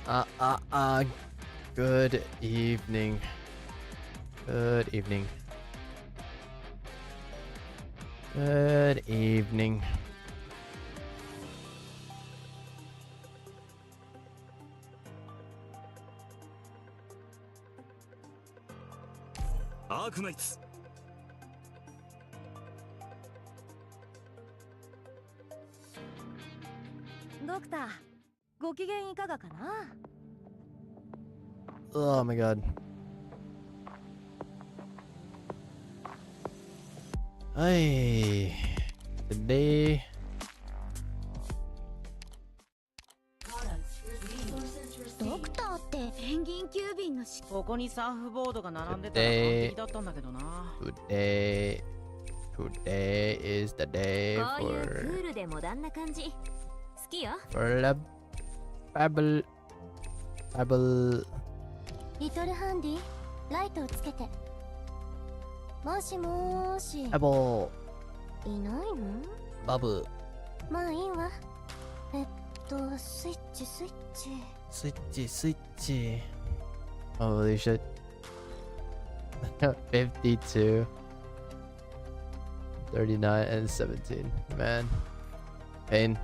Uh, uh, uh, good evening. Good evening. Good evening. Arknights. ドクター、ご機嫌いかがかな? Oh my god. Hey, today. ドクターってペンギン急便のしここにサーフボードが並んでたら完璧だったんだけどな。Today is the day こういうク for ールでモダンな感じ好きよ。 the Babel. リトルハンディ、ライトをつけて。もしもーし、 Babel. いないの? Bubble. まあいいわ。スイッチ。 Switchy. Holy shit. 52, 39, and 17. Man. Pain.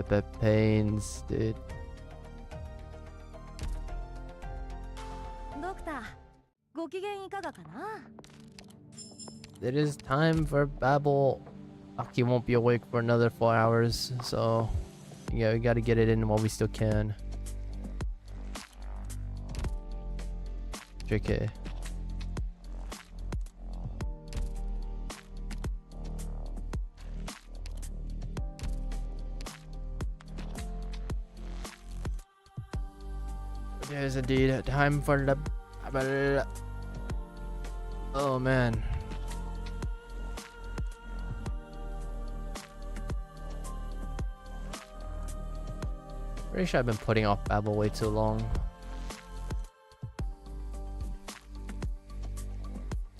The pains, dude. ドクター、ご機嫌いかがかな? It is time for Babel. Aki won't be awake for another 4 hours, so yeah, we gotta get it in while we still can. JK. It is indeed time for the Babel. Oh man. Pretty sure I've been putting off Babel way too long.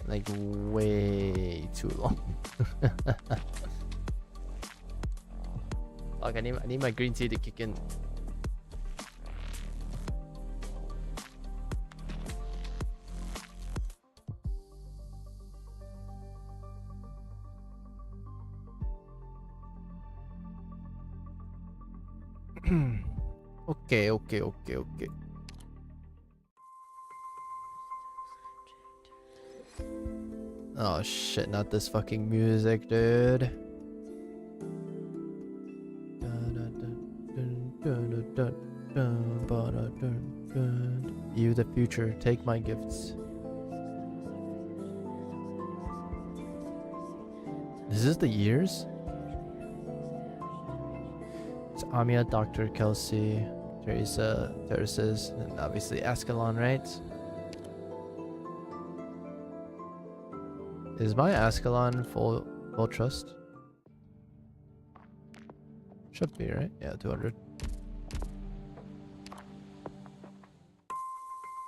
Like way too long. Fuck, I need my green tea to kick in. Okay. Oh shit, not this fucking music, dude. You, the future, take my gifts. Is this the years? It's Amia, Dr. Kelsey, Teresa, Terraces, and obviously Ascalon, right? Is my Ascalon full trust? Should be, right? Yeah, 200.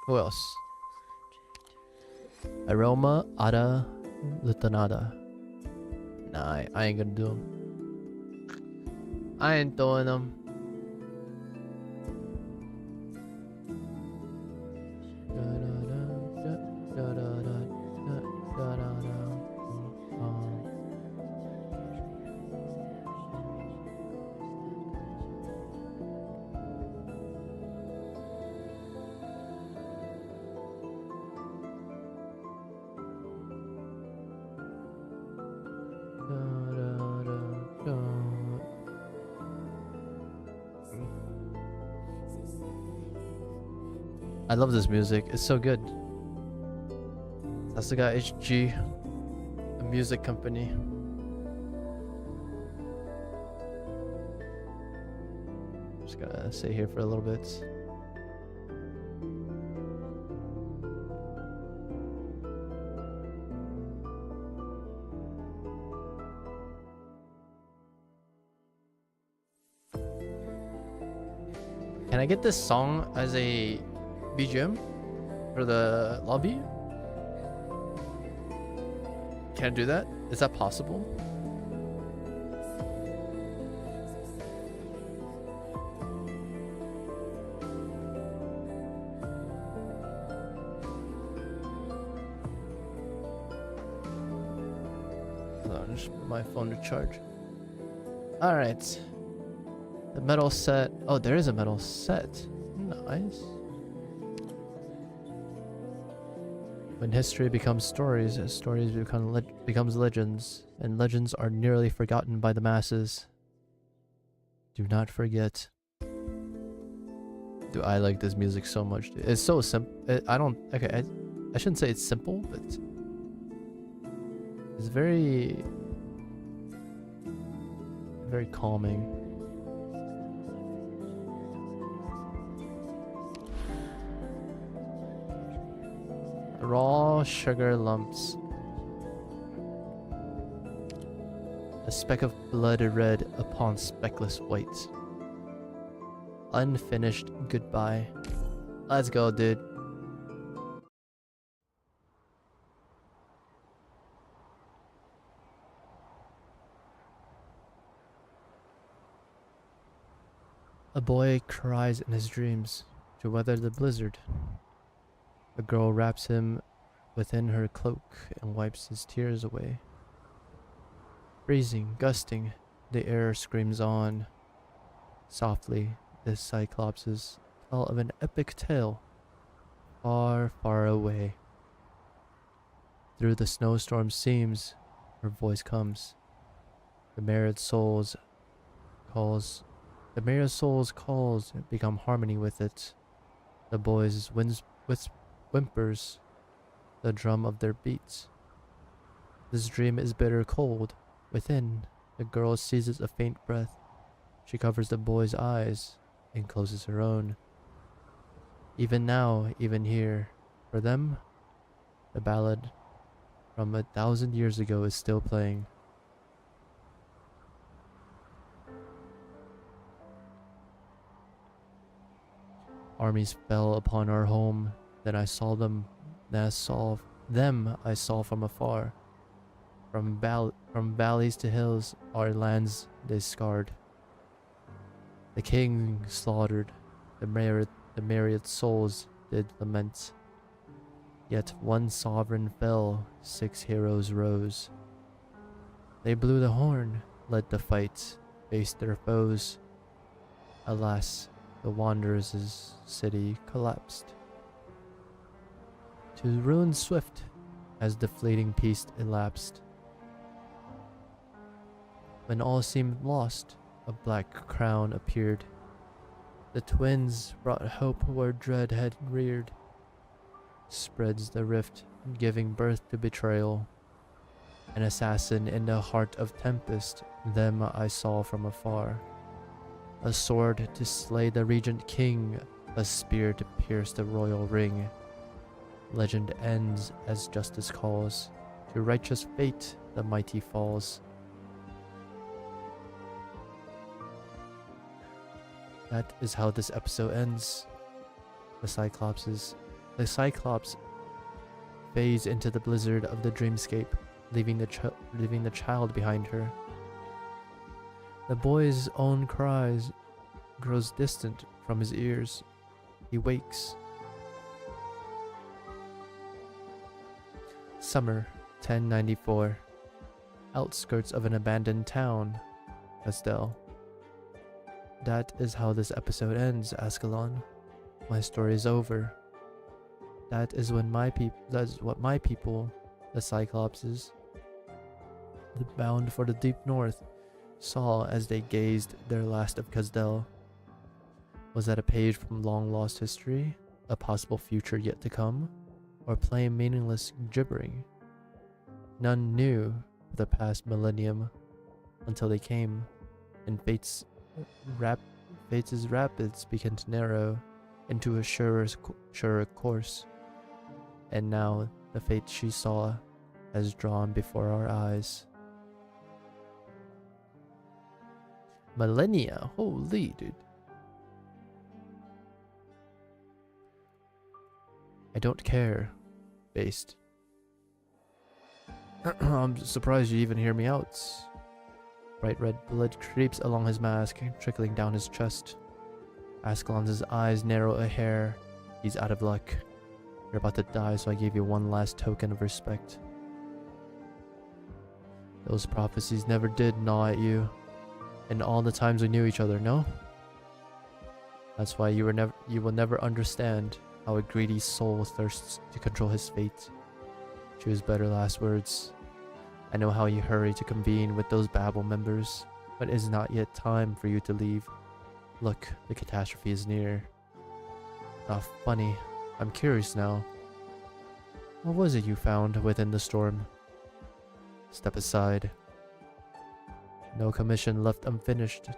Who else? Aroma, Ada, Lutanada. Nah, I ain't gonna do them. I ain't doing them. I love this music. It's so good. That's the guy HG, a music company. Just gotta stay here for a little bit. Can I get this song as a BGM for the lobby? Can I do that? Is that possible? Hold on, just put my phone to charge. Alright. The metal set. Oh, there is a metal set. Nice. When history becomes stories, stories becomes legends, and legends are nearly forgotten by the masses. Do not forget. Dude, I like this music so much. Dude. It's so simple. Okay, I shouldn't say it's simple, but it's very calming. Raw sugar lumps. A speck of blood red upon speckless white. Unfinished goodbye. Let's go, dude. A boy cries in his dreams to weather the blizzard. A girl wraps him within her cloak and wipes his tears away. Freezing, gusting, the air screams on. Softly, the Cyclopses tell of an epic tale, far, far away. Through the snowstorm seams, her voice comes. The myriad souls calls become harmony with it. The boys whimpers, the drum of their beats. This dream is bitter cold. Within, the girl seizes a faint breath. She covers the boy's eyes and closes her own. Even now, even here, for them, the ballad from 1,000 years ago is still playing. Armies fell upon our home, then I saw them I saw from afar. From valleys to hills, our lands they scarred. The king slaughtered, the myriad souls did lament. Yet one sovereign fell, 6 heroes rose. They blew the horn, led the fight, faced their foes. Alas, the wanderers' city collapsed. To ruin swift as the fleeting peace elapsed. When all seemed lost, a black crown appeared. The twins brought hope where dread had reared. Spreads the rift, giving birth to betrayal. An assassin in the heart of tempest, them I saw from afar. A sword to slay the regent king, a spear to pierce the royal ring. Legend ends as justice calls. To righteous fate the mighty falls. That is how this episode ends. The Cyclops fades into the blizzard of the dreamscape, leaving the child behind her. The boy's own cries grows distant from his ears. He wakes. Summer 1094. Outskirts of an abandoned town, Castell. That is how this episode ends, Ascalon. My story is over. That is what my people, the Cyclopses, bound for the deep north, saw as they gazed their last of Castell. Was that a page from long-lost history, a possible future yet to come, or plain meaningless gibbering? None knew for the past millennium, until they came, and Fate's rapids began to narrow into a surer course. And now the fate she saw has drawn before our eyes. Millennia, holy dude. I don't care, based. I'm surprised you even hear me out. Bright red blood creeps along his mask, trickling down his chest. Ascalon's eyes narrow a hair. He's out of luck. You're about to die, so I gave you one last token of respect. Those prophecies never did gnaw at you. And all the times we knew each other, no? That's why you will never understand how a greedy soul thirsts to control his fate. Choose better last words. I know how you hurry to convene with those Babel members, but it is not yet time for you to leave. Look, the catastrophe is near. Ah, funny. I'm curious now. What was it you found within the storm? Step aside. No commission left unfinished.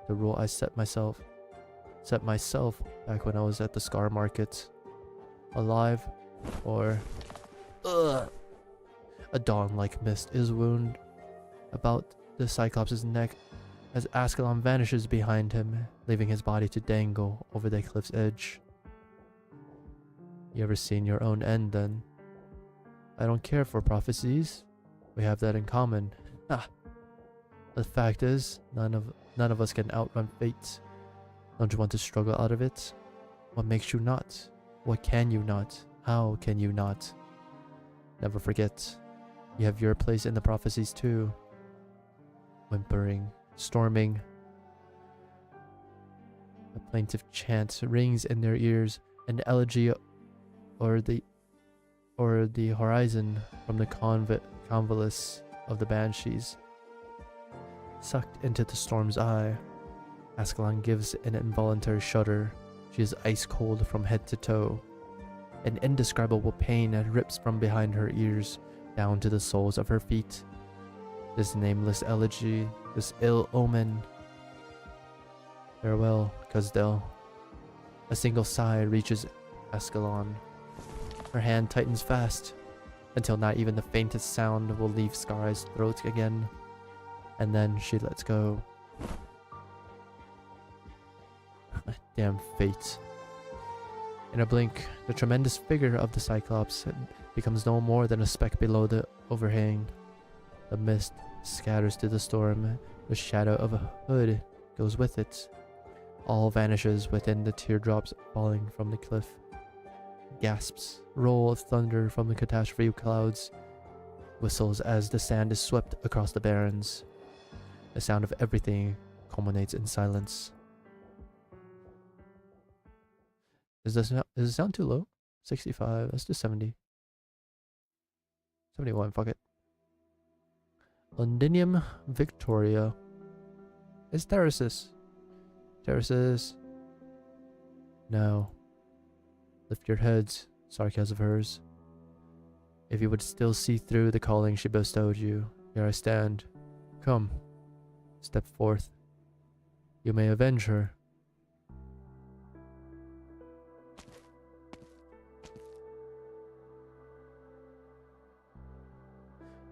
The rule I set myself back when I was at the Scar Market. Alive, or a dawn-like mist is wound about the Cyclops' neck as Ascalon vanishes behind him, leaving his body to dangle over the cliff's edge. You ever seen your own end, then? I don't care for prophecies. We have that in common. Ah. The fact is, none of us can outrun fate. Don't you want to struggle out of it? What makes you not? What can you not? How can you not? Never forget, you have your place in the prophecies too. Whimpering, storming. A plaintive chant rings in their ears, an elegy or the horizon from the convolvulus of the banshees. Sucked into the storm's eye, Ascalon gives an involuntary shudder. She is ice cold from head to toe. An indescribable pain rips from behind her ears down to the soles of her feet. This nameless elegy, this ill omen. Farewell, Cusdel. A single sigh reaches Ascalon. Her hand tightens fast, until not even the faintest sound will leave Scar's throat again. And then she lets go. Damn fate. In a blink, the tremendous figure of the Cyclops becomes no more than a speck below the overhang. The mist scatters to the storm. The shadow of a hood goes with it. All vanishes within the teardrops falling from the cliff. Gasps, roll of thunder from the catastrophe clouds, whistles as the sand is swept across the barrens. The sound of everything culminates in silence. Is the sound too low? 65. Let's do 70. 71. Fuck it. Londinium Victoria. It's Terraces. Terraces. No. Lift your heads, sarcasm of hers. If you would still see through the calling she bestowed you, here I stand. Come. Step forth. You may avenge her.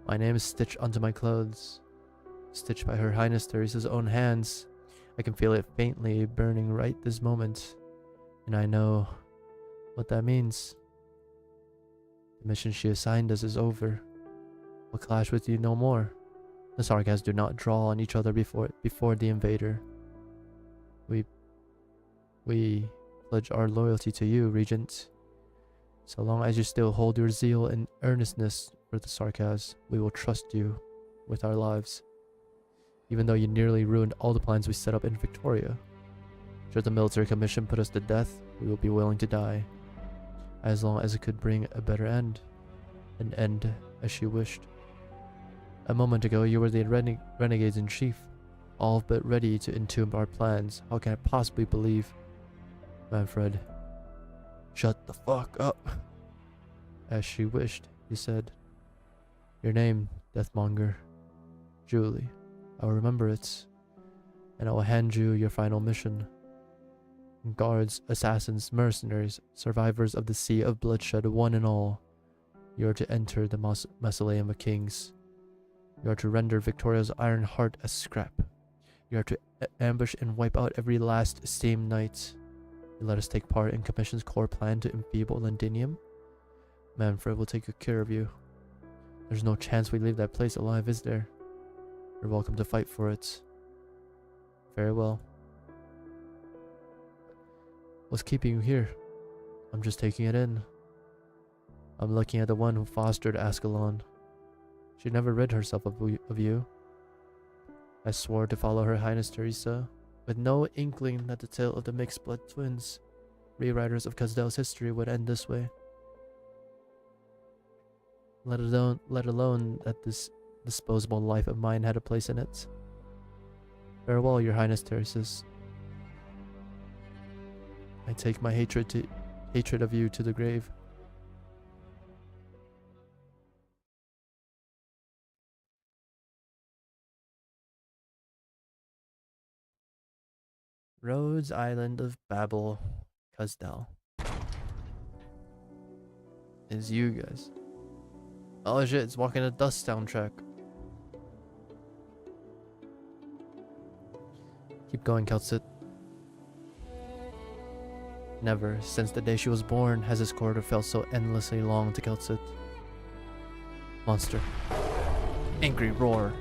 My name is stitched onto my clothes. Stitched by Her Highness Theresa's own hands. I can feel it faintly burning right this moment. And I know what that means. The mission she assigned us is over. We'll clash with you no more. The Sargas do not draw on each other before the invader. We pledge our loyalty to you, Regent. So long as you still hold your zeal and earnestness for the Sargas, we will trust you with our lives. Even though you nearly ruined all the plans we set up in Victoria. Should the military commission put us to death, we will be willing to die. As long as it could bring a better end. An end as she wished. A moment ago, you were the renegades in chief, all but ready to entomb our plans. How can I possibly believe? Manfred. Shut the fuck up. As she wished, he said. Your name, Deathmonger. Julie. I will remember it. And I will hand you your final mission. Guards, assassins, mercenaries, survivors of the sea of bloodshed, one and all. You are to enter the mausoleum of kings. You are to render Victoria's iron heart as scrap. You are to ambush and wipe out every last steam knight. You let us take part in Commission's core plan to enfeeble Londinium. Manfred will take good care of you. There's no chance we leave that place alive, is there? You're welcome to fight for it. Very well. What's keeping you here? I'm just taking it in. I'm looking at the one who fostered Ascalon. She never rid herself of you. I swore to follow Her Highness Teresa, with no inkling that the tale of the mixed-blood twins, rewriters of Casdel's history, would end this way. Let alone that this disposable life of mine had a place in it. Farewell, Your Highness Teresis. I take my hatred of you to the grave. Rhodes Island of Babel, Casdel. Is you guys. Oh shit, it's Walking the Dust soundtrack. Keep going, Keltsit. Never, since the day she was born, has this corridor felt so endlessly long to Keltsit. Monster. Angry roar.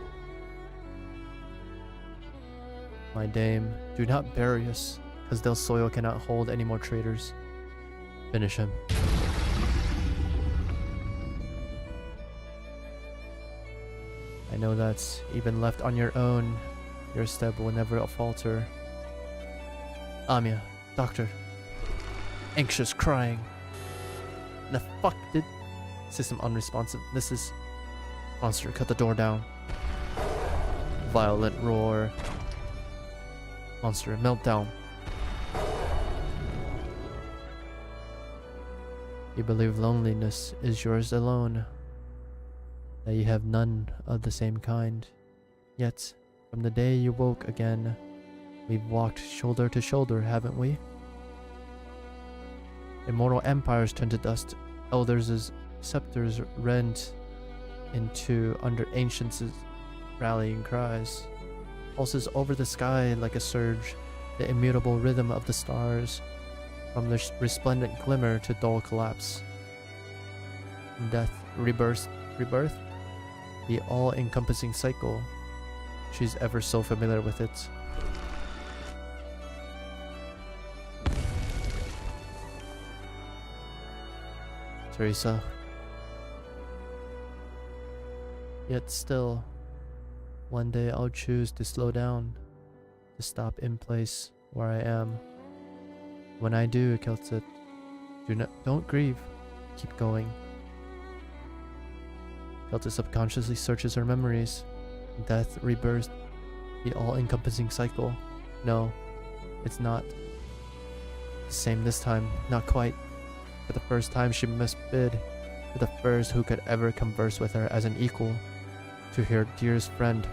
My dame, do not bury us, Casdel's soil cannot hold any more traitors. Finish him. I know that, even left on your own, your step will never falter. Amia, doctor. Anxious crying. The fuck did... System unresponsive. This is... Monster, cut the door down. Violent roar. Monster, meltdown. You believe loneliness is yours alone. That you have none of the same kind. Yet, from the day you woke again, we've walked shoulder to shoulder, haven't we? Immortal empires turn to dust, elders' scepters rent in two under ancients' rallying cries. Pulses over the sky like a surge, the immutable rhythm of the stars, from the resplendent glimmer to dull collapse. Death, rebirth, the all-encompassing cycle. She's ever so familiar with it. Teresa. Yet still, one day I'll choose to slow down, to stop in place where I am. When I do, Keltsit, don't grieve, keep going. Keltsit subconsciously searches her memories. Death, rebirth, the all-encompassing cycle. No, it's not the same this time, not quite. For the first time she must bid to the first who could ever converse with her as an equal, to her dearest friend.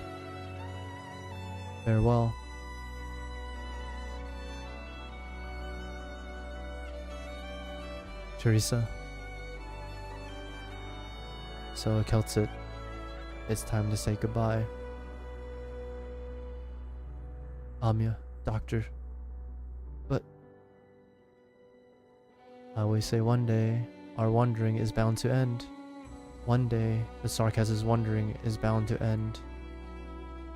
Farewell. Teresa. So, Keltsit, it's time to say goodbye. Amia, doctor. But I always say one day, our wandering is bound to end. One day, the Sarkaz's wandering is bound to end.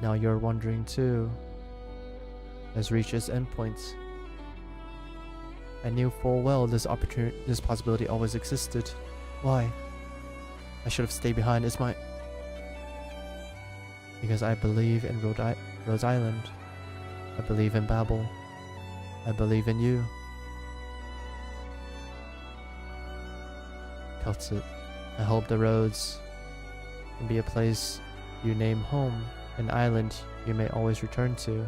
Now your wandering too has reached its endpoint. I knew full well this possibility always existed. Why? I should have stayed behind. It's my... Because I believe in Rhode Island. I believe in Babel. I believe in you. Keltsit, I hope the roads can be a place you name home, an island you may always return to.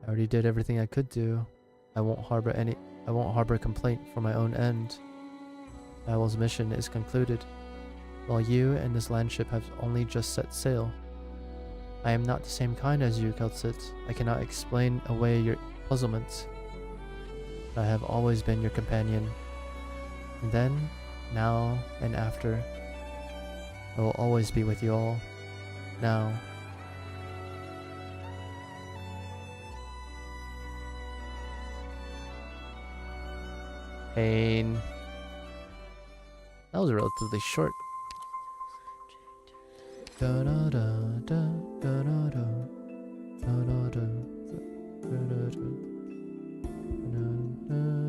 I already did everything I could do. I won't harbor complaint for my own end. Babel's mission is concluded, while you and this landship have only just set sail. I am not the same kind as you, Keltsit. I cannot explain away your puzzlement. But I have always been your companion. And then, now, and after, I will always be with you all. Now. Pain. That was relatively short. Da da da da da da da da da da da da da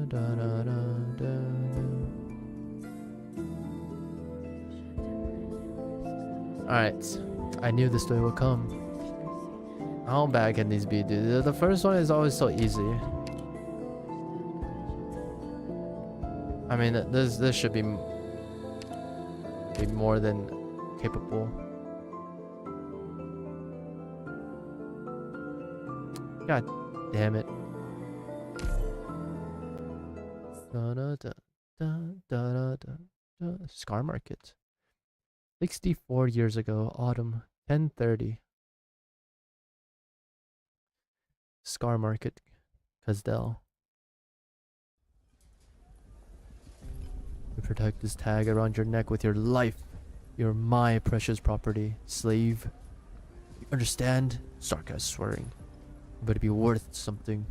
da da da da Alright. I knew this day would come. How bad can these be, dude? The first one is always so easy. I mean, this should be more than capable. God damn it. Da, da, da, da, da, da, da. Scar Market. 64 years ago, autumn, 10:30. Scar Market, Casdell. You protect this tag around your neck with your life. You're my precious property, slave. You understand? Sarcasm swearing. You better be worth something.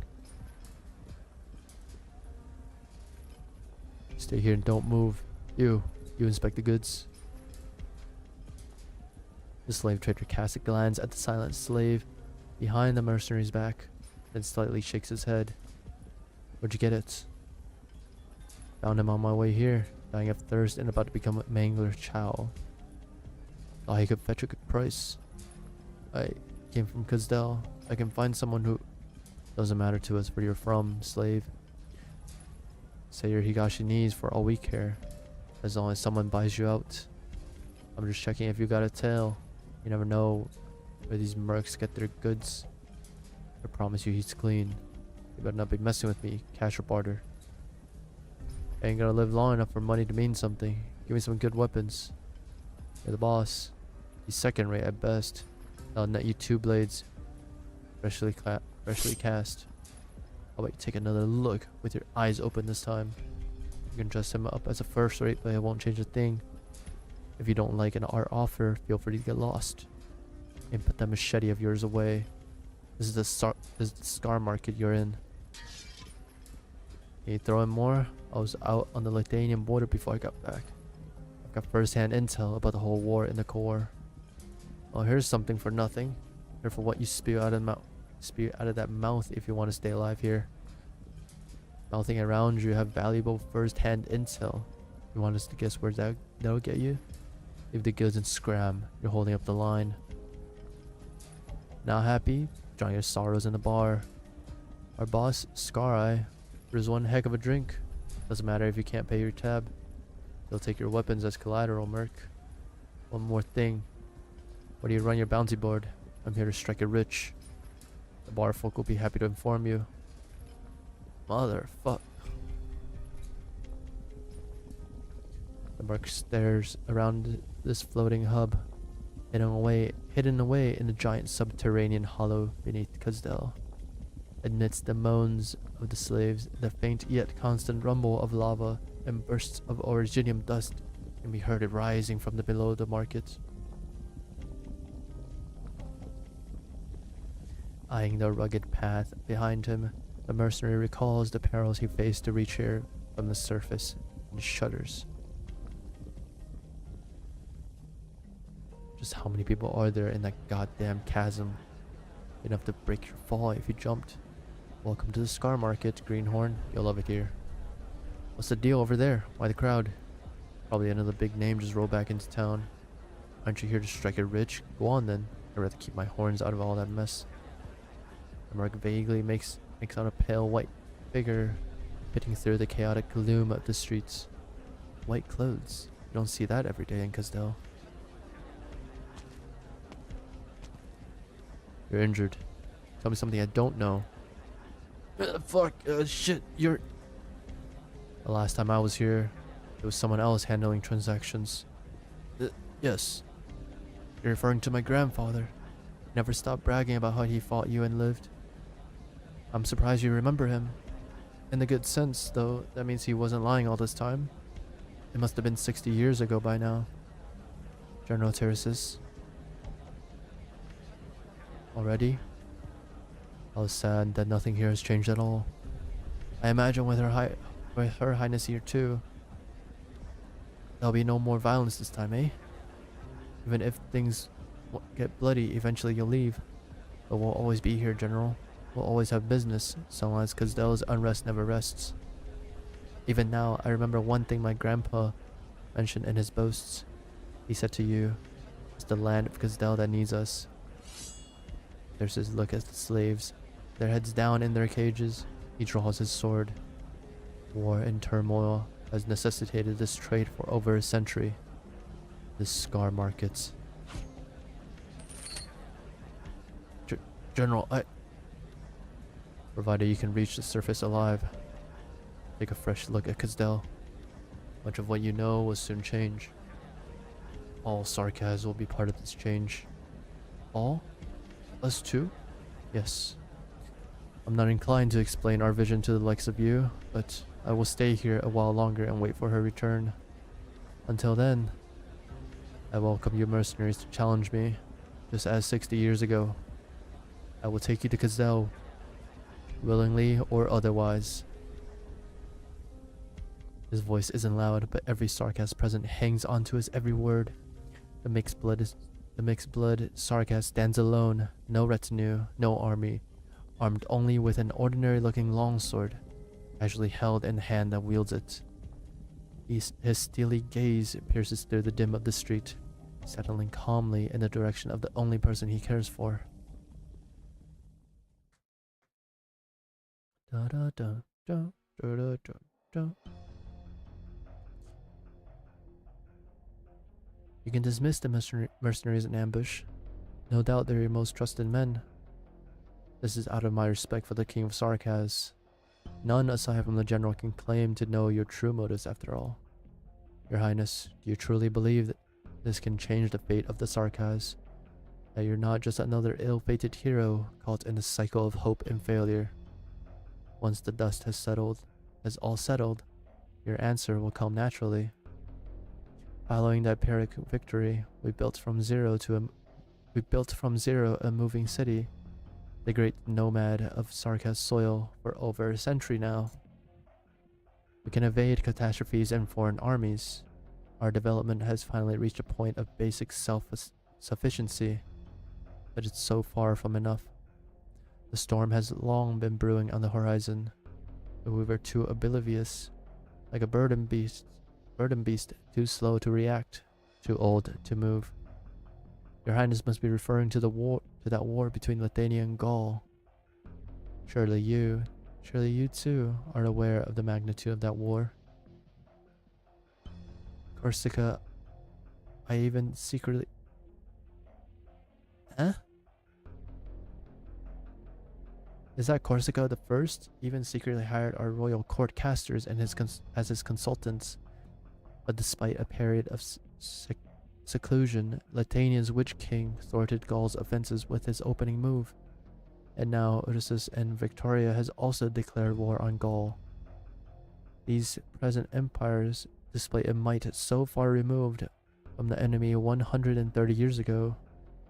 Stay here and don't move. You inspect the goods. The slave trader casts a glance at the silent slave behind the mercenary's back, then slightly shakes his head. Where'd you get it? Found him on my way here, dying of thirst and about to become a mangler chow. Thought he could fetch a good price. I came from Casdell. I can find someone who... Doesn't matter to us where you're from, slave. Say your Higashinis for all we care, as long as someone buys you out. I'm just checking if you got a tail. You never know where these mercs get their goods. I promise you he's clean. You better not be messing with me, cash or barter. I ain't gonna live long enough for money to mean something. Give me some good weapons. You're the boss. He's second rate at best. I'll net you 2 blades. Freshly cast. I'll wait, take another look with your eyes open this time. You can dress him up as a first rate, but it won't change a thing. If you don't like an art offer, feel free to get lost. And put that machete of yours away. This is the Scar Market you're in. Can you throw in more? I was out on the Lithuanian border before I got back. I've got first-hand intel about the whole war in the core. Well, here's something for nothing. Here for what you spew out of that mouth if you want to stay alive here. Mouthing around you have valuable first-hand intel. You want us to guess where that'll get you? Leave the goods and scram. You're holding up the line. Now happy? Drown your sorrows in the bar. Our boss, Scar Eye, there's one heck of a drink. Doesn't matter if you can't pay your tab. They'll take your weapons as collateral, merc. One more thing. Where do you run your bounty board? I'm here to strike it rich. The bar folk will be happy to inform you. Motherfuck. The merc stares around this floating hub, hidden away in the giant subterranean hollow beneath Casdell. Amidst the moans of the slaves, the faint yet constant rumble of lava and bursts of originium dust can be heard rising from below the market. Eyeing the rugged path behind him, the mercenary recalls the perils he faced to reach here from the surface and shudders. Just how many people are there in that goddamn chasm? Enough to break your fall if you jumped. Welcome to the Scar Market, Greenhorn. You'll love it here. What's the deal over there? Why the crowd? Probably another big name just rolled back into town. Aren't you here to strike it rich? Go on then. I'd rather keep my horns out of all that mess. The merc vaguely makes out a pale white figure pitting through the chaotic gloom of the streets. White clothes. You don't see that every day in Casdell. You're injured. Tell me something I don't know. Fuck, shit, you're... The last time I was here, it was someone else handling transactions. Yes. You're referring to my grandfather. Never stopped bragging about how he fought you and lived. I'm surprised you remember him. In the good sense, though, that means he wasn't lying all this time. It must have been 60 years ago by now. General Terraces. Already? I was sad that nothing here has changed at all. I imagine with her highness here too. There'll be no more violence this time, eh? Even if things get bloody, eventually you'll leave. But we'll always be here, General. We'll always have business, so long as Casdell's unrest never rests. Even now, I remember one thing my grandpa mentioned in his boasts. He said to you, the land of Kazdel that needs us. There's his look at the slaves, their heads down in their cages. He draws his sword. War and turmoil has necessitated this trade for over a century. This scar markets. General, provided you can reach the surface alive, take a fresh look at Kazdel. Much of what you know will soon change. All Sarkaz will be part of this change. All? Us too? Yes. I'm not inclined to explain our vision to the likes of you, but I will stay here a while longer and wait for her return. Until then, I welcome you mercenaries to challenge me, just as 60 years ago. I will take you to Kazdel, willingly or otherwise. His voice isn't loud, but every Sarkaz present hangs onto his every word. The mixed blood Sarkaz stands alone, no retinue, no army, armed only with an ordinary-looking longsword, casually held in the hand that wields it. His steely gaze pierces through the dim of the street, settling calmly in the direction of the only person he cares for. Da da da da da da da da. You can dismiss the mercenaries in ambush. No doubt they're your most trusted men. This is out of my respect for the King of Sarkaz. None aside from the general can claim to know your true motives after all. Your Highness, do you truly believe that this can change the fate of the Sarkaz? That you're not just another ill-fated hero caught in a cycle of hope and failure? Once the dust has all settled, your answer will come naturally. Following that Pyrrhic victory, we built from zero a moving city, the great nomad of Sarkaz soil, for over a century now. We can evade catastrophes and foreign armies. Our development has finally reached a point of basic self-sufficiency, but it's so far from enough. The storm has long been brewing on the horizon, but we were too oblivious, like a burden beast, too slow to react, too old to move. Your Highness must be referring to that war between Lithuania and Gaul. Surely you too are aware of the magnitude of that war. Corsica, I even secretly... Huh? Is that Corsica the First even secretly hired our royal court casters and as his consultants? But despite a period of seclusion, Lithuania's witch king thwarted Gaul's offenses with his opening move. And now Ursus and Victoria has also declared war on Gaul. These present empires display a might so far removed from the enemy 130 years ago,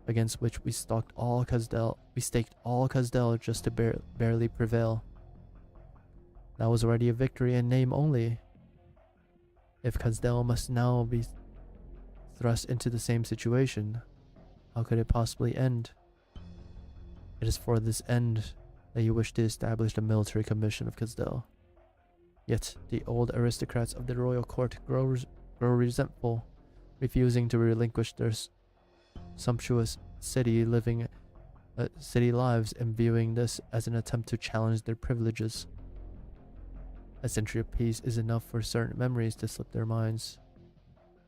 against which we staked all Kazdel just to barely prevail. That was already a victory in name only. If Kazdel must now be thrust into the same situation, how could it possibly end? It is for this end that you wish to establish the military commission of Kazdel. Yet the old aristocrats of the royal court grow resentful, refusing to relinquish their sumptuous city lives and viewing this as an attempt to challenge their privileges. A century of peace is enough for certain memories to slip their minds.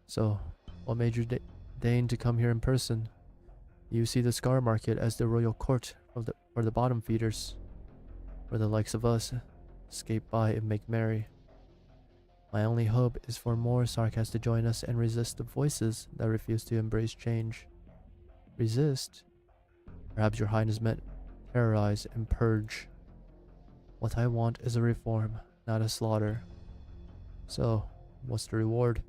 So, what made you deign to come here in person? You see the Scar Market as the royal court for the bottom feeders, where the likes of us escape by and make merry. My only hope is for more Sarkaz to join us and resist the voices that refuse to embrace change. Resist? Perhaps your Highness meant terrorize and purge. What I want is a reform, not a slaughter. So, what's the reward?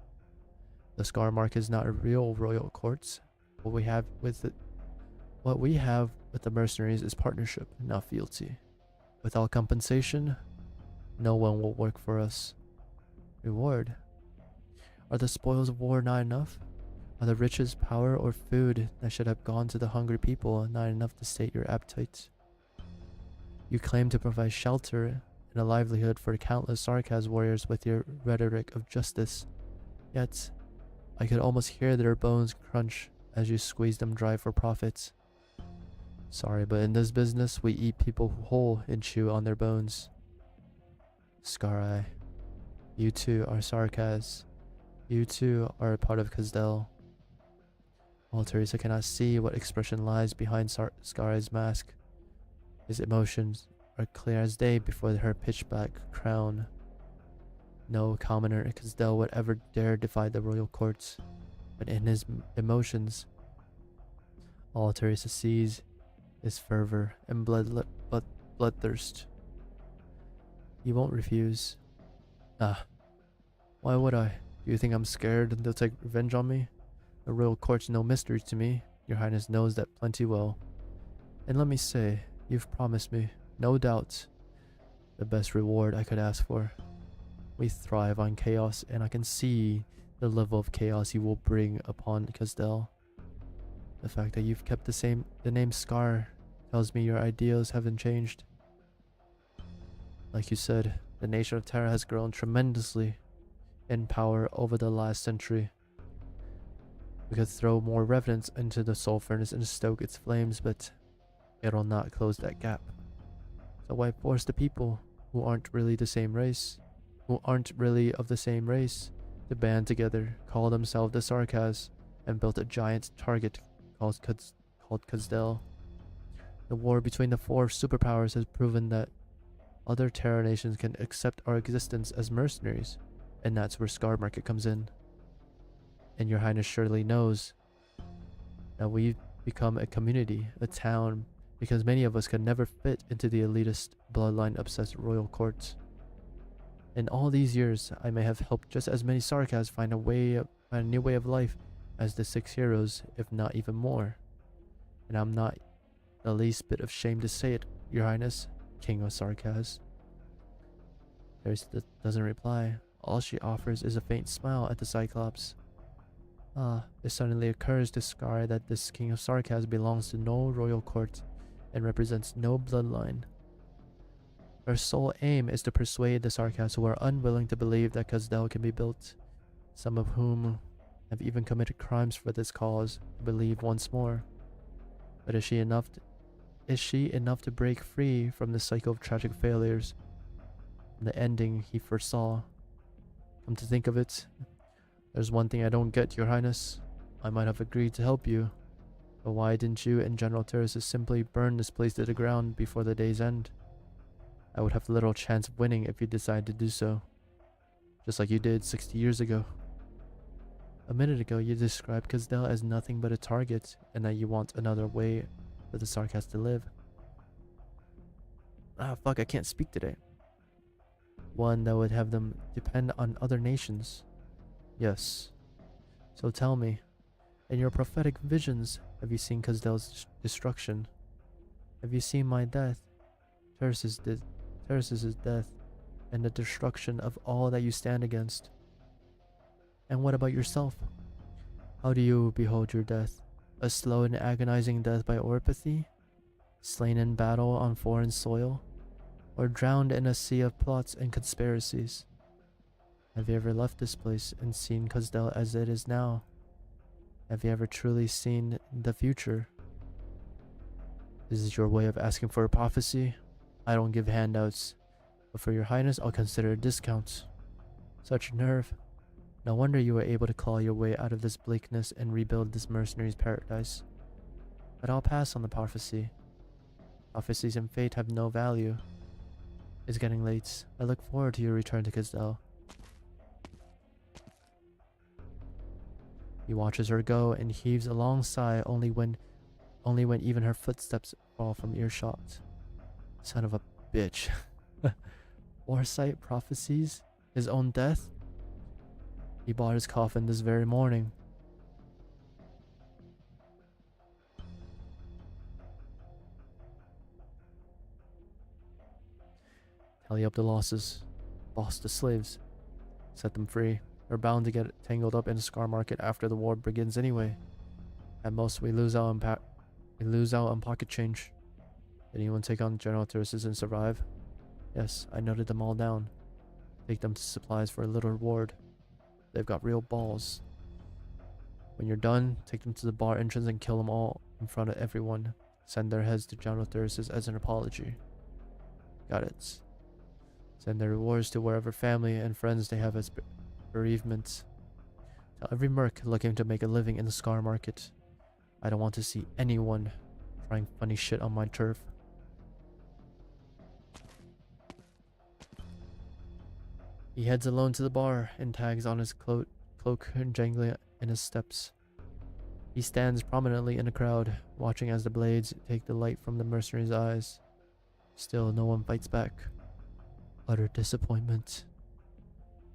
The Scar Mark is not a real royal courts. What we have with the mercenaries is partnership, not fealty. Without compensation, no one will work for us. Reward? Are the spoils of war not enough? Are the riches, power, or food that should have gone to the hungry people not enough to sate your appetite? You claim to provide shelter and a livelihood for countless Sarkaz warriors with your rhetoric of justice. Yet, I could almost hear their bones crunch as you squeeze them dry for profits. Sorry, but in this business, we eat people whole and chew on their bones. Scar-Eye, you too are Sarkaz. You too are a part of Kazdel. While Teresa cannot see what expression lies behind Scar-Eye's mask, his emotions are clear as day before her pitch-black crown. No commoner in Kazdel would ever dare defy the royal courts, but in his emotions, all Teresa sees is fervor and bloodthirst. You won't refuse. Ah, why would I? Do you think I'm scared they'll take revenge on me? The royal court's no mystery to me. Your Highness knows that plenty well. And let me say, you've promised me, no doubt, the best reward I could ask for. We thrive on chaos, and I can see the level of chaos you will bring upon Kazdel. The fact that you've kept the name Scar tells me your ideals haven't changed. Like you said, the nation of Terra has grown tremendously in power over the last century. We could throw more revenants into the soul furnace and stoke its flames, but it'll not close that gap. So why force the people who aren't really the same race, to band together, call themselves the Sarkaz, and build a giant target called Kazdel? The war between the four superpowers has proven that other Terra nations can accept our existence as mercenaries, and that's where Scar Market comes in. And your Highness surely knows that we've become a community, a town, because many of us could never fit into the elitist, bloodline-obsessed royal courts. In all these years, I may have helped just as many Sarkaz find a new way of life as the 6 heroes, if not even more. And I'm not the least bit ashamed to say it, Your Highness, King of Sarkaz. Teresa doesn't reply. All she offers is a faint smile at the Cyclops. It suddenly occurs to Scar that this King of Sarkaz belongs to no royal court and represents no bloodline. Her sole aim is to persuade the Sarkaz who are unwilling to believe that Kazdel can be built, some of whom have even committed crimes for this cause, to believe once more. But is she enough to break free from the cycle of tragic failures, the ending he foresaw? Come to think of it, there's one thing I don't get, Your Highness. I might have agreed to help you, but why didn't you and General Teresa simply burn this place to the ground before the day's end? I would have little chance of winning if you decide to do so, just like you did 60 years ago. A minute ago, you described Kazdel as nothing but a target, and that you want another way for the Sarkaz to live. Ah, fuck, I can't speak today. One that would have them depend on other nations. Yes. So tell me, in your prophetic visions, have you seen Kazdel's destruction? Have you seen my death, Teresa's death, and the destruction of all that you stand against? And what about yourself? How do you behold your death? A slow and agonizing death by orpathy? Slain in battle on foreign soil? Or drowned in a sea of plots and conspiracies? Have you ever left this place and seen Kazdel as it is now? Have you ever truly seen the future? Is this your way of asking for a prophecy? I don't give handouts, but for your highness I'll consider a discount. Such nerve. No wonder you were able to claw your way out of this bleakness and rebuild this mercenary's paradise. But I'll pass on the prophecy. Prophecies and fate have no value. It's getting late. I look forward to your return to Kazdel. He watches her go and heaves a long sigh only when even her footsteps fall from earshot. Son of a bitch. Foresight prophecies? His own death? He bought his coffin this very morning. Tally up the losses. Boss the slaves. Set them free. They're bound to get tangled up in the Scar Market after the war begins anyway. At most, we lose out on pocket change. Did anyone take on General Teresa's and survive? Yes, I noted them all down. Take them to supplies for a little reward. They've got real balls. When you're done, take them to the bar entrance and kill them all in front of everyone. Send their heads to General Thuris as an apology. Got it. Send their rewards to wherever family and friends they have as bereavements. Tell every merc looking to make a living in the Scar Market. I don't want to see anyone trying funny shit on my turf. He heads alone to the bar and tags on his cloak jangling in his steps. He stands prominently in the crowd, watching as the blades take the light from the mercenary's eyes. Still, no one fights back. Utter disappointment.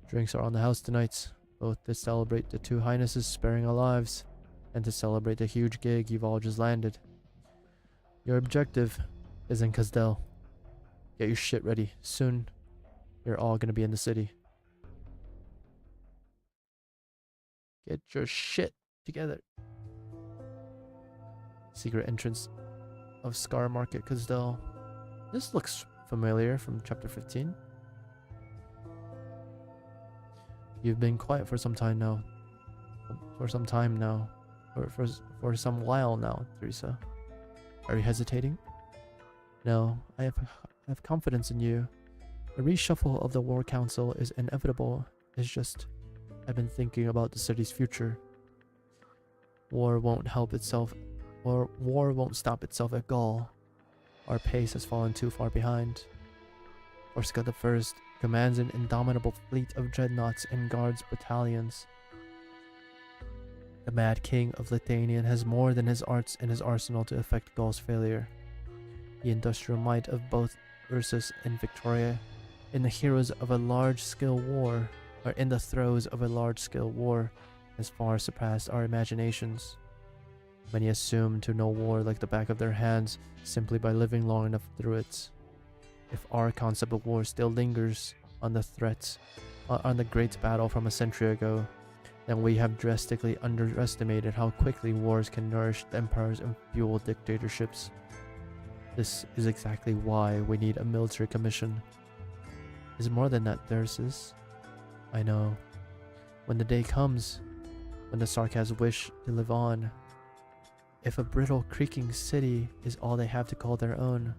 Drinks are on the house tonight, both to celebrate the two highnesses sparing our lives, and to celebrate the huge gig you've all just landed. Your objective is in Kazdel. Get your shit ready. Soon, you're all gonna be in the city. Get your shit together. Secret entrance of Scar Market Kazdel. This looks familiar from chapter 15. You've been quiet for some time now. For some while now, Teresa. Are you hesitating? No, I have confidence in you. A reshuffle of the War Council is inevitable. It's just, I've been thinking about the city's future. War won't help itself, or war won't stop itself at Gaul. Our pace has fallen too far behind. Orska I commands an indomitable fleet of dreadnoughts and guards battalions. The Mad King of Lithuania has more than his arts in his arsenal to effect Gaul's failure. The industrial might of both Ursus and Victoria in the throes of a large-scale war has far surpassed our imaginations. Many assume to know war like the back of their hands simply by living long enough through it. If our concept of war still lingers on the great battle from a century ago, then we have drastically underestimated how quickly wars can nourish empires and fuel dictatorships. This is exactly why we need a military commission. It's more than that, Thyrsis. I know. When the day comes, when the Sarkaz wish to live on, if a brittle, creaking city is all they have to call their own,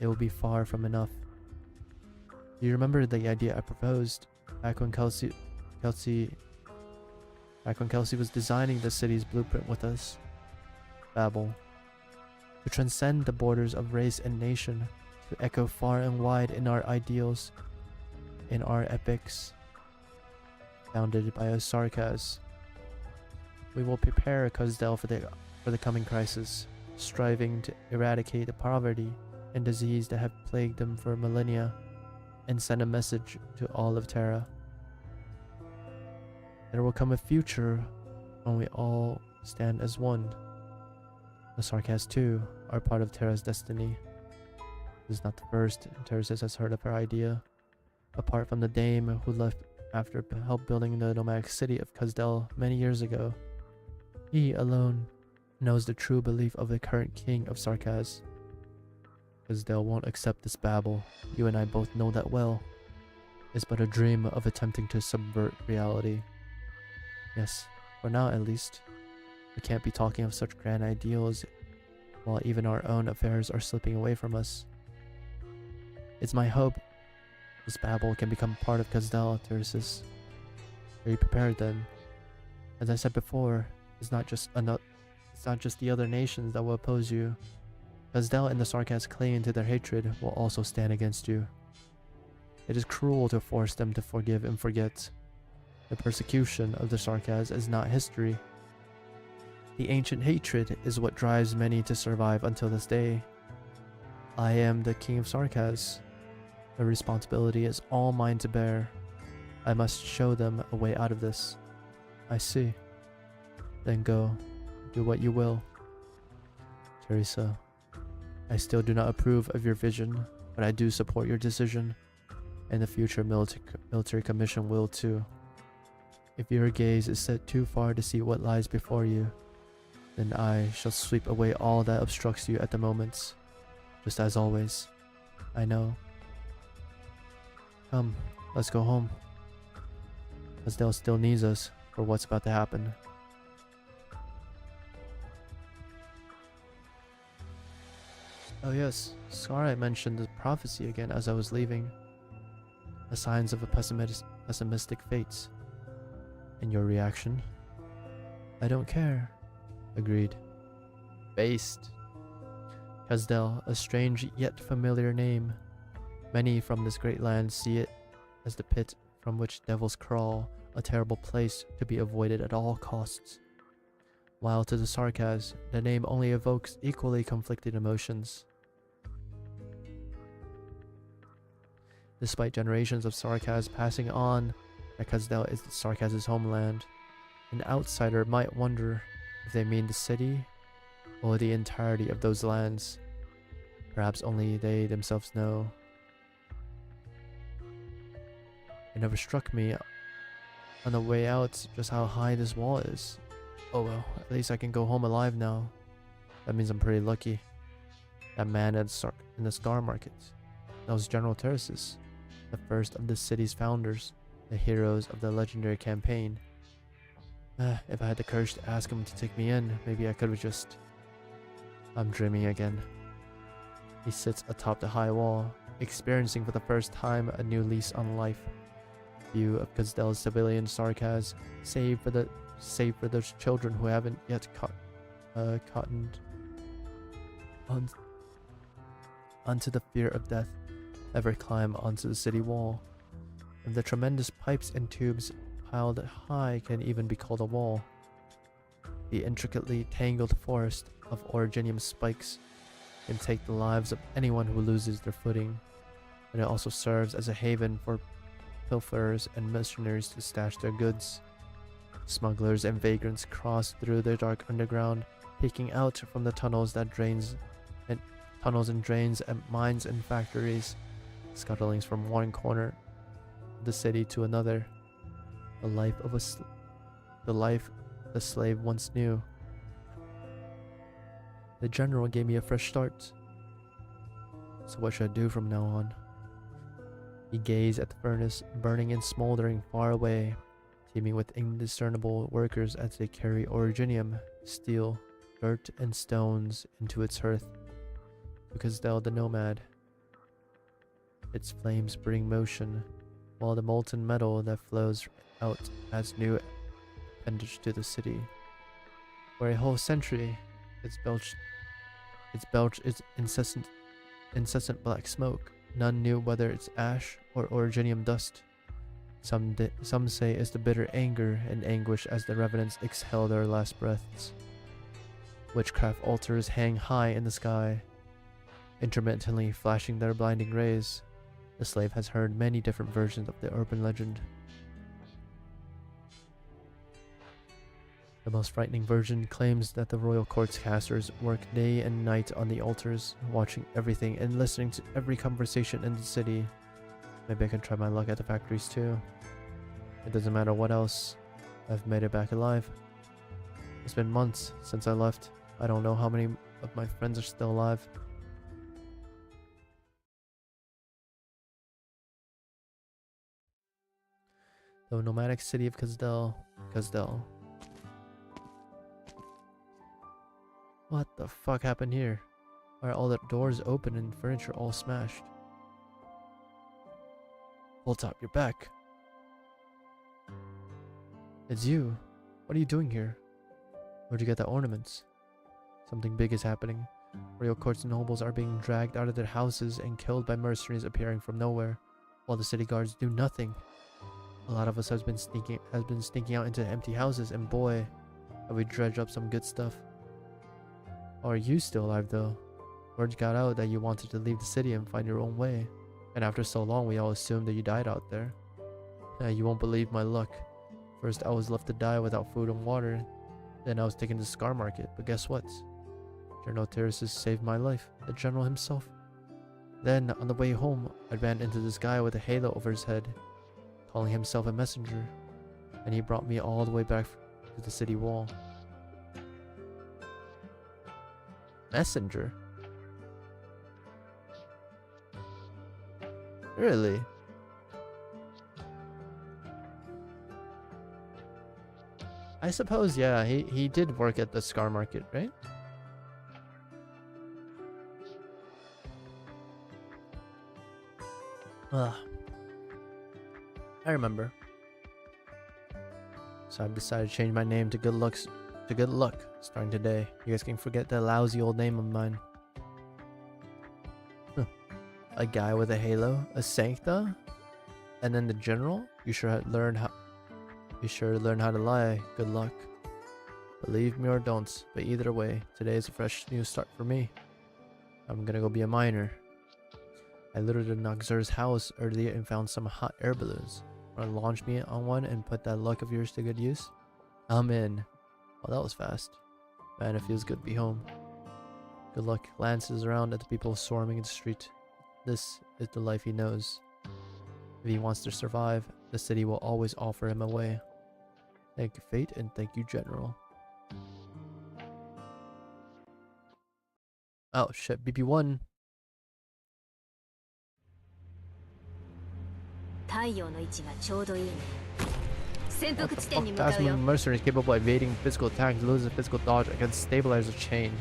it will be far from enough. Do you remember the idea I proposed back when Kelsey was designing the city's blueprint with us? Babel. To transcend the borders of race and nation, to echo far and wide in our ideals, in our epics, founded by a Sarkaz. We will prepare Kazdel for the coming crisis, striving to eradicate the poverty and disease that have plagued them for millennia, and send a message to all of Terra. There will come a future when we all stand as one. The Sarkaz too are part of Terra's destiny. This is not the first Terra's has heard of her idea. Apart from the dame who left after help building the nomadic city of Kazdel many years ago, he alone knows the true belief of the current king of Sarkaz. Kazdel won't accept this Babel. You and I both know that well. It's but a dream of attempting to subvert reality. Yes, for now at least. We can't be talking of such grand ideals while even our own affairs are slipping away from us. It's my hope this Babel can become part of Kazdel, Thyrsis. Are you prepared then? As I said before, it's not just the other nations that will oppose you. Kazdel and the Sarkaz clinging to their hatred will also stand against you. It is cruel to force them to forgive and forget. The persecution of the Sarkaz is not history. The ancient hatred is what drives many to survive until this day. I am the king of Sarkaz. The responsibility is all mine to bear. I must show them a way out of this. I see. Then go. Do what you will. Teresa, I still do not approve of your vision, but I do support your decision, and the future military commission will too. If your gaze is set too far to see what lies before you, then I shall sweep away all that obstructs you at the moment, just as always. I know. Come, let's go home. Kazdel still needs us for what's about to happen. Oh yes, Scarlet mentioned the prophecy again as I was leaving. The signs of a pessimistic fates. And your reaction? I don't care. Agreed. Based. Kazdel, a strange yet familiar name. Many from this great land see it as the pit from which devils crawl, a terrible place to be avoided at all costs. While to the Sarkaz, the name only evokes equally conflicted emotions. Despite generations of Sarkaz passing on, that Kazdel is the Sarkaz's homeland, an outsider might wonder if they mean the city or the entirety of those lands. Perhaps only they themselves know. It never struck me on the way out just how high this wall is. Oh well, at least I can go home alive now. That means I'm pretty lucky. That man in the Star Market, that was General Terraces, the first of the city's founders, the heroes of the legendary campaign. If I had the courage to ask him to take me in, maybe I could have just... I'm dreaming again. He sits atop the high wall, experiencing for the first time a new lease on life. View of Kazdel's civilian Sarkaz, save for those children who haven't yet cottoned onto the fear of death, ever climb onto the city wall. If the tremendous pipes and tubes piled high can even be called a wall, the intricately tangled forest of originium spikes can take the lives of anyone who loses their footing, and it also serves as a haven for pilferers and mercenaries to stash their goods. Smugglers and vagrants cross through the dark underground, peeking out from the tunnels and drains and mines and factories, scuttlings from one corner of the city to another. The life the slave once knew. The general gave me a fresh start. So what should I do from now on? He gazed at the furnace, burning and smoldering far away, teeming with indiscernible workers as they carry originium, steel, dirt, and stones into its hearth. To Kazdel the nomad. Its flames bring motion, while the molten metal that flows out adds new appendage to the city. For a whole century, its incessant black smoke. None knew whether it's ash or originium dust. Some say it's the bitter anger and anguish as the revenants exhale their last breaths. Witchcraft altars hang high in the sky, intermittently flashing their blinding rays. The slave has heard many different versions of the urban legend. The most frightening version claims that the royal court's casters work day and night on the altars, watching everything and listening to every conversation in the city. Maybe I can try my luck at the factories too. It doesn't matter what else, I've made it back alive. It's been months since I left. I don't know how many of my friends are still alive. The nomadic city of Kazdel. What the fuck happened here? Why are all the doors open and furniture all smashed? Hilltop, you're back. It's you. What are you doing here? Where'd you get the ornaments? Something big is happening. Royal courts nobles are being dragged out of their houses and killed by mercenaries appearing from nowhere, while the city guards do nothing. A lot of us has been sneaking out into empty houses, and boy, have we dredged up some good stuff. Are you still alive though? Word got out that you wanted to leave the city and find your own way, and after so long we all assumed that you died out there. You won't believe my luck. First I was left to die without food and water, then I was taken to Scar Market, but guess what? General Terraces saved my life, the general himself. Then, on the way home, I ran into this guy with a halo over his head, calling himself a messenger, and he brought me all the way back to the city wall. Messenger? Really? I suppose, yeah, he did work at the Scar Market, right? Ugh. I remember. So I've decided to change my name to Good Looks to Good Luck starting today. You guys can forget that lousy old name of mine. Huh. A guy with a halo, a sancta, and then the general. You sure learn how to lie. Good luck. Believe me or don't, but either way, today is a fresh new start for me. I'm gonna go be a miner. I looted a Noxur's house earlier and found some hot air balloons. Wanna launch me on one and put that luck of yours to good use? I'm in. Well, that was fast. Man, it feels good to be home. Good luck glances around at the people swarming in the street. This is the life he knows. If he wants to survive, the city will always offer him a way. Thank you, Fate, and thank you, General. Oh shit, BP1. Plasma mercenary is capable of evading physical attacks, loses physical dodge, and can stabilize a chain.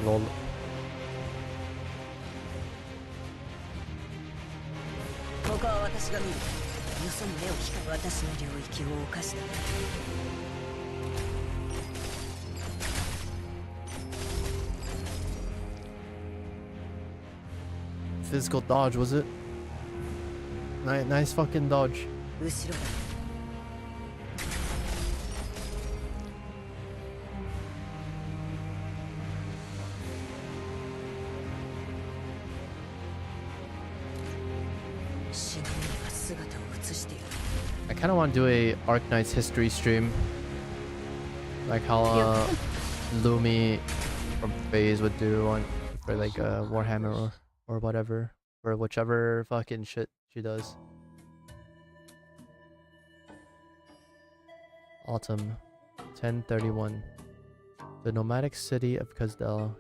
Lol. Physical dodge, was it? Nice fucking dodge. I kind of want to do a Arknights history stream, like how Lumi from FaZe would do on for like Warhammer or whatever, or whichever fucking shit she does. Autumn, 1031. The nomadic city of Kazdel.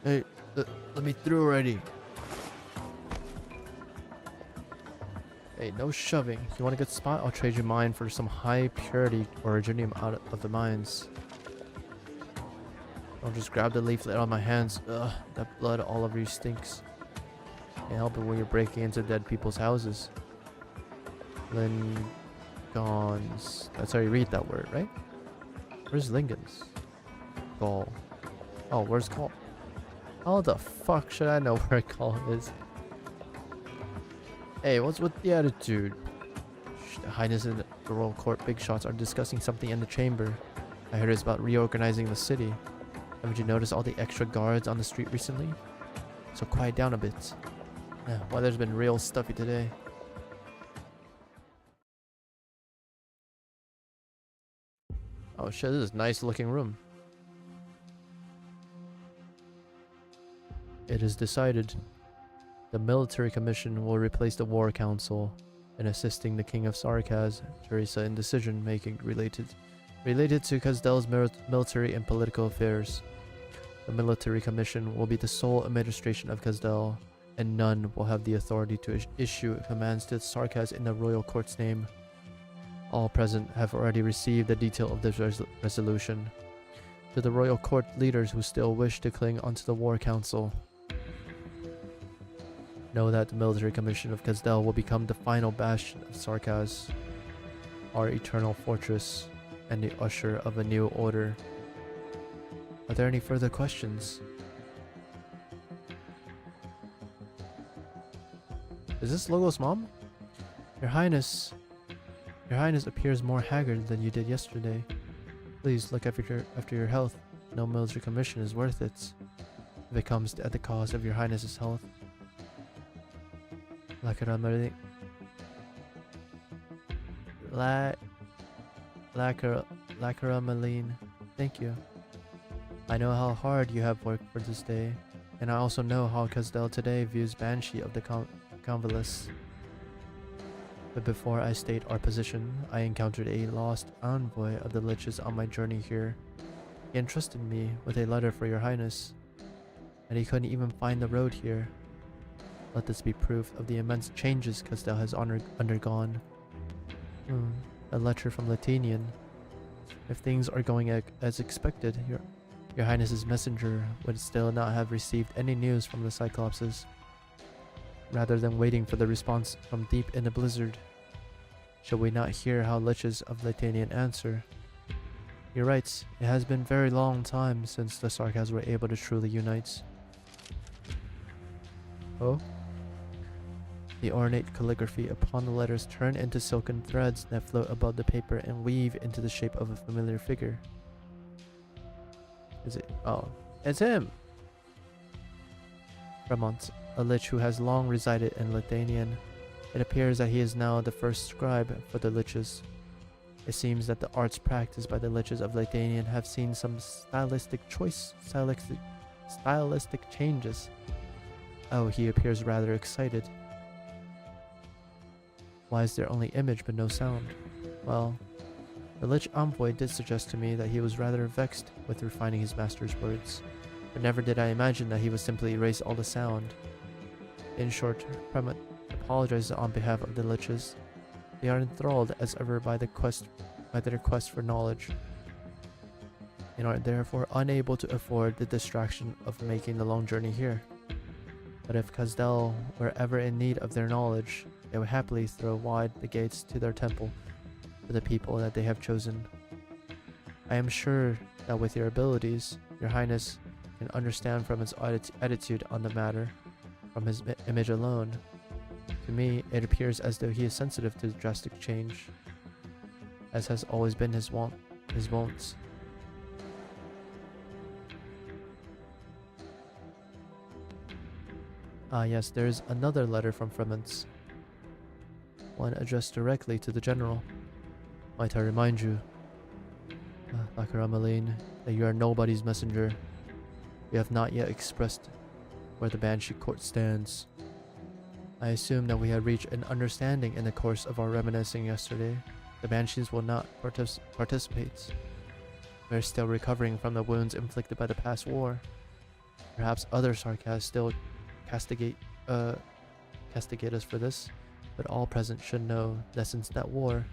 Hey, let me through already. Hey, no shoving. You want a good spot? I'll trade you mine for some high purity originium out of the mines. I'll just grab the leaflet out of my hands. Ugh, that blood all over you stinks. Can't help it when you're breaking into dead people's houses. Lingons. That's how you read that word, right? Where's Lingons? Gaul. Oh, where's Gaul? How the fuck should I know where Gaul is? Hey, what's with the attitude? The Highness and the Royal Court big shots are discussing something in the chamber. I heard it's about reorganizing the city. Haven't you noticed all the extra guards on the street recently? So quiet down a bit. Yeah, weather's been real stuffy today. Oh shit, this is a nice looking room. It is decided. The military commission will replace the war council in assisting the king of Sarkaz, Teresa, in decision making related to Kazdel's military and political affairs. The military commission will be the sole administration of Kazdel, and none will have the authority to issue commands to Sarkaz in the royal court's name. All present have already received the detail of this resolution. To the royal court leaders who still wish to cling onto the war council, know that the military commission of Kazdel will become the final bastion of Sarkaz, our eternal fortress, and the usher of a new order. Are there any further questions? Is this Logos' mom? Your Highness appears more haggard than you did yesterday. Please look after your health. No military commission is worth it if it comes at the cost of your Highness's health. Lacarameline. Thank you. I know how hard you have worked for this day, and I also know how Kazdel today views Banshee of the Convalesce. But before I state our position, I encountered a lost envoy of the Liches on my journey here. He entrusted me with a letter for your highness, and he couldn't even find the road here. Let this be proof of the immense changes Castel has undergone. A letter from Latinian. If things are going as expected, your highness's messenger would still not have received any news from the Cyclopses. Rather than waiting for the response from deep in the blizzard, shall we not hear how Liches of Latinian answer? He writes, it has been very long time since the Sarkas were able to truly unite. Oh? The ornate calligraphy upon the letters turn into silken threads that float above the paper and weave into the shape of a familiar figure. Is it? Oh, it's him! Fremont, a lich who has long resided in Latanian. It appears that he is now the first scribe for the Liches. It seems that the arts practiced by the Liches of Latanian have seen some stylistic changes. Oh, he appears rather excited. Why is there only image but no sound? Well, the Lich envoy did suggest to me that he was rather vexed with refining his master's words, but never did I imagine that he would simply erase all the sound. In short, Premont apologizes on behalf of the Liches. They are enthralled as ever by their quest for knowledge, and are therefore unable to afford the distraction of making the long journey here. But if Castel were ever in need of their knowledge, they would happily throw wide the gates to their temple for the people that they have chosen. I am sure that with your abilities, your highness can understand from his attitude on the matter, from his image alone. To me, it appears as though he is sensitive to drastic change, as has always been his wont. Ah yes, there is another letter from Fremont, one addressed directly to the general. Might I remind you, Bakaramalin, that you are nobody's messenger. We have not yet expressed where the Banshee court stands. I assume that we had reached an understanding in the course of our reminiscing yesterday. The Banshees will not participate. We are still recovering from the wounds inflicted by the past war. Perhaps other Sarkas still castigate us for this, but all present should know that since that war,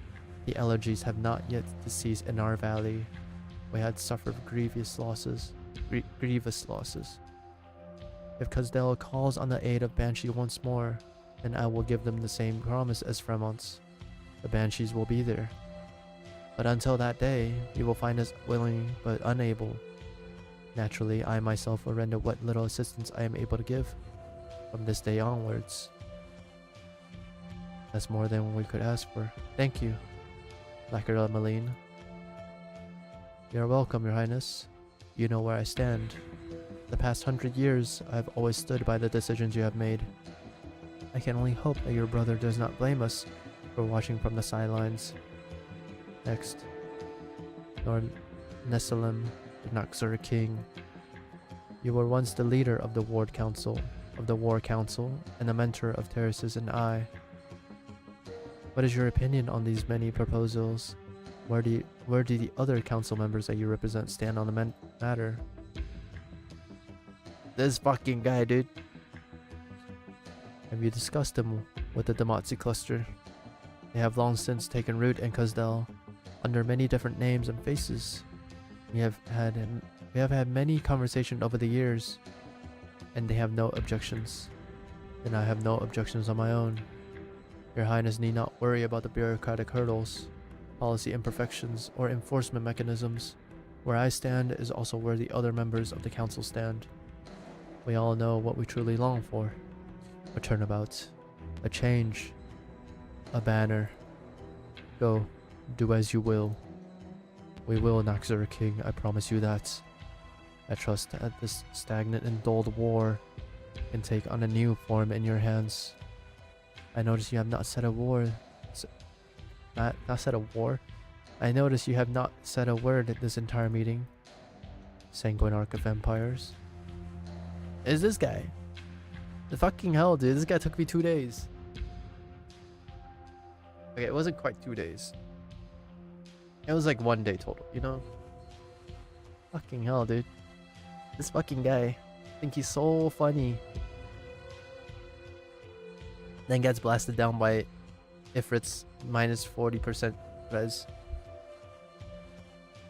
the allergies have not yet ceased in our valley. We had suffered grievous losses. If Casdell calls on the aid of Banshee once more, then I will give them the same promise as Fremont's. The Banshees will be there. But until that day, you will find us willing but unable. Naturally, I myself will render what little assistance I am able to give from this day onwards. That's more than we could ask for. Thank you, Lacquer Maline. You're welcome, Your Highness. You know where I stand. The past 100 years, I have always stood by the decisions you have made. I can only hope that your brother does not blame us for watching from the sidelines. Next, Lord Nessalem, the Naxur King. You were once the leader of the War Council, and the mentor of Terraces and I. What is your opinion on these many proposals? Where do the other council members that you represent stand on the matter? This fucking guy, dude. Have you discussed them with the Damatsi cluster? They have long since taken root in Casdell, under many different names and faces. We have had many conversations over the years, and they have no objections. And I have no objections on my own. Your Highness need not worry about the bureaucratic hurdles, policy imperfections, or enforcement mechanisms. Where I stand is also where the other members of the council stand. We all know what we truly long for. A turnabout, a change, a banner. Go, do as you will. We will, Naxur King, I promise you that. I trust that this stagnant and dulled war can take on a new form in your hands. I notice you have not said a war. Not said a war? I notice you have not said a word at this entire meeting. Sanguine Arc of Empires. Is this guy? The fucking hell, dude. This guy took me 2 days. Okay, it wasn't quite 2 days. It was like 1 day total, you know? Fucking hell, dude. This fucking guy. I think he's so funny. Then gets blasted down by Ifrit's minus 40% res.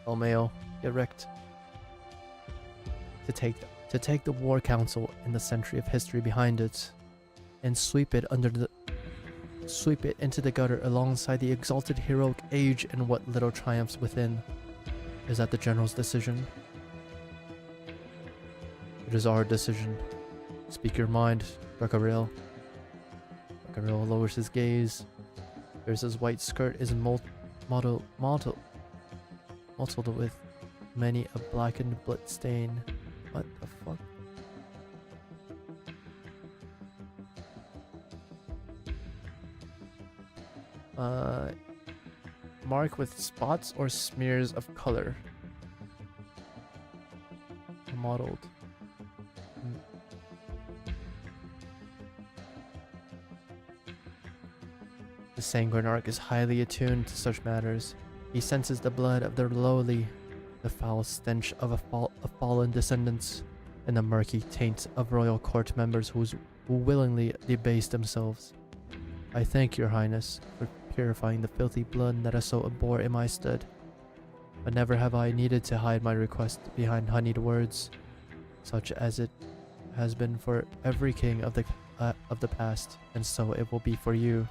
Oh, Mayo, get wrecked. To take the war council and the century of history behind it, and sweep it into the gutter alongside the exalted heroic age and what little triumphs within. Is that the general's decision? It is our decision. Speak your mind, Becquerel. Becquerel lowers his gaze. His white skirt is mottled with many a blackened blood stain. What the fuck? Mark with spots or smears of color. Mottled. The Sanguinarch is highly attuned to such matters. He senses the blood of the lowly, the foul stench of fallen descendants, and the murky taint of royal court members who willingly debase themselves. I thank your highness for purifying the filthy blood that I so abhor in my stead. But never have I needed to hide my request behind honeyed words, such as it has been for every king of the past, and so it will be for you.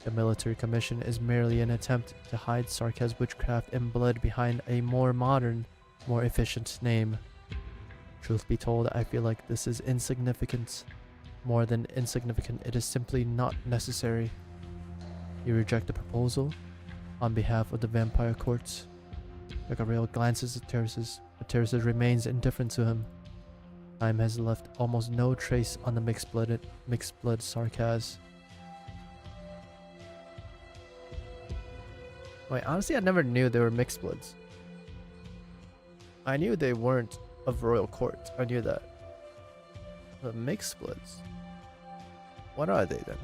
The military commission is merely an attempt to hide Sarkaz's witchcraft and blood behind a more modern, more efficient name. Truth be told, I feel like this is insignificant. More than insignificant, it is simply not necessary. You reject the proposal on behalf of the vampire courts. Becquerel glances at Terraces, but Terraces remains indifferent to him. Time has left almost no trace on the mixed blood Sarkaz. Wait, honestly, I never knew they were mixed bloods. I knew they weren't of royal court. I knew that. But mixed bloods? What are they then?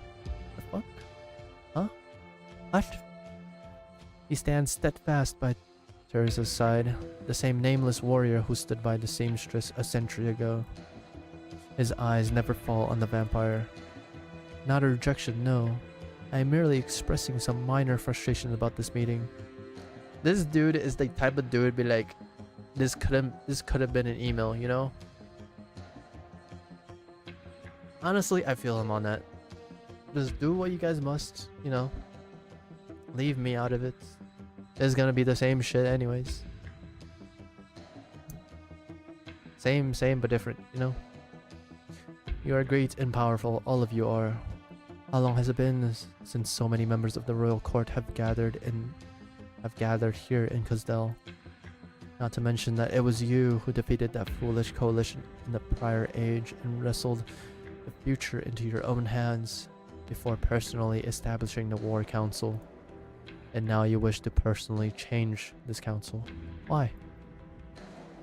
The fuck? Huh? What? He stands steadfast by Teresa's side, the same nameless warrior who stood by the seamstress a century ago. His eyes never fall on the vampire. Not a rejection, no. I am merely expressing some minor frustration about this meeting. This dude is the type of dude be like, this could have been an email, you know? Honestly, I feel him on that. Just do what you guys must, you know? Leave me out of it. It's gonna be the same shit anyways. Same but different, you know? You are great and powerful, all of you are. How long has it been since so many members of the royal court have gathered here in Kazdel? Not to mention that it was you who defeated that foolish coalition in the prior age and wrestled the future into your own hands before personally establishing the war council. And now you wish to personally change this council. Why?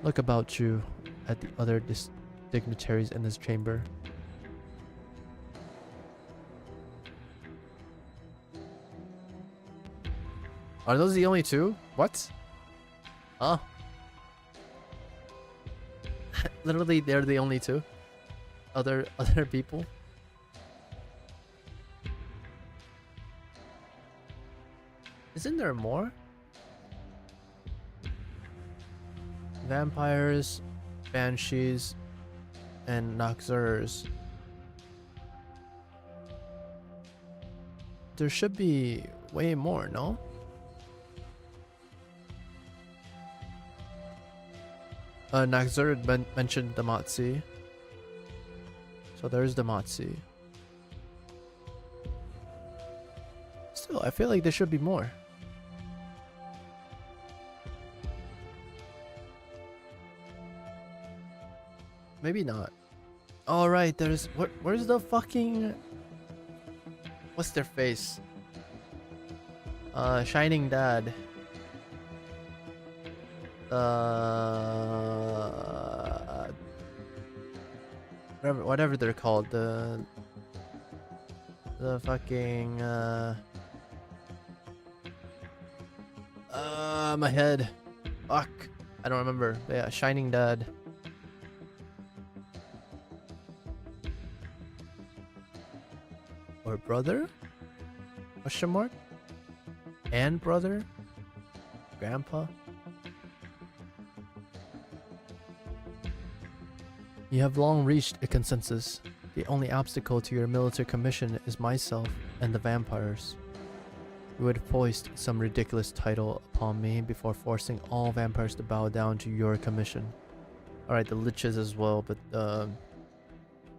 Look about you at the other dignitaries in this chamber. Are those the only two? What? Huh? Literally, they're the only two? Other people? Isn't there more? Vampires, banshees, and Noxers. There should be way more, no? Noxer mentioned the Matsi. So there's the Matsi. Still, I feel like there should be more. Maybe not. All right, there's where's the fucking what's their face? Shining Dad. Whatever they're called, the fucking My head. Fuck. I don't remember. But yeah, Shining Dad. Or brother? Question mark? And brother? Grandpa? You have long reached a consensus. The only obstacle to your military commission is myself and the vampires. You would foist some ridiculous title upon me before forcing all vampires to bow down to your commission. Alright, the liches as well, but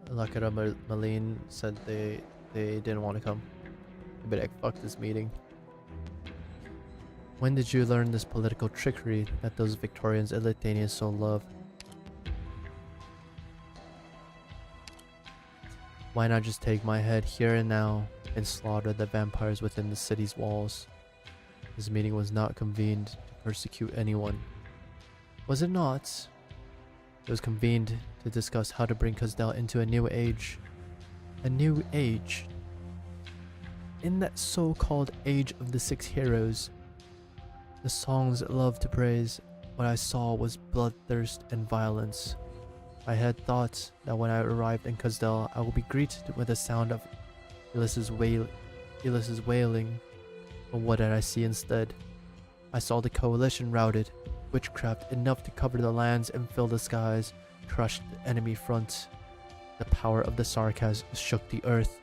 Lakara Malene said they didn't want to come. They'd be like, fuck this meeting. When did you learn this political trickery that those Victorians and Lithuanians so love? Why not just take my head here and now and slaughter the vampires within the city's walls? This meeting was not convened to persecute anyone. Was it not? It was convened to discuss how to bring Kazdal into a new age. A new age. In that so-called age of the six heroes, the songs love to praise, what I saw was bloodthirst and violence. I had thought that when I arrived in Kazdal, I would be greeted with the sound of Illis's wailing. But what did I see instead? I saw the coalition routed, witchcraft enough to cover the lands and fill the skies, crushed the enemy front. The power of the Sarkaz shook the earth.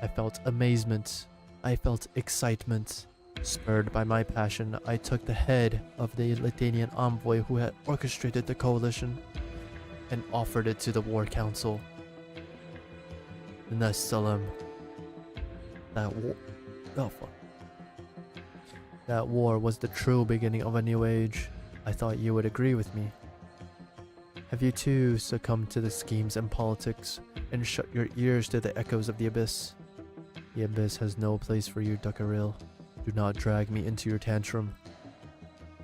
I felt amazement. I felt excitement. Spurred by my passion, I took the head of the Lithuanian envoy who had orchestrated the coalition and offered it to the war council. Nesalim. That war was the true beginning of a new age. I thought you would agree with me. Have you too succumbed to the schemes and politics and shut your ears to the echoes of the abyss? The abyss has no place for you, Duckaril. Do not drag me into your tantrum.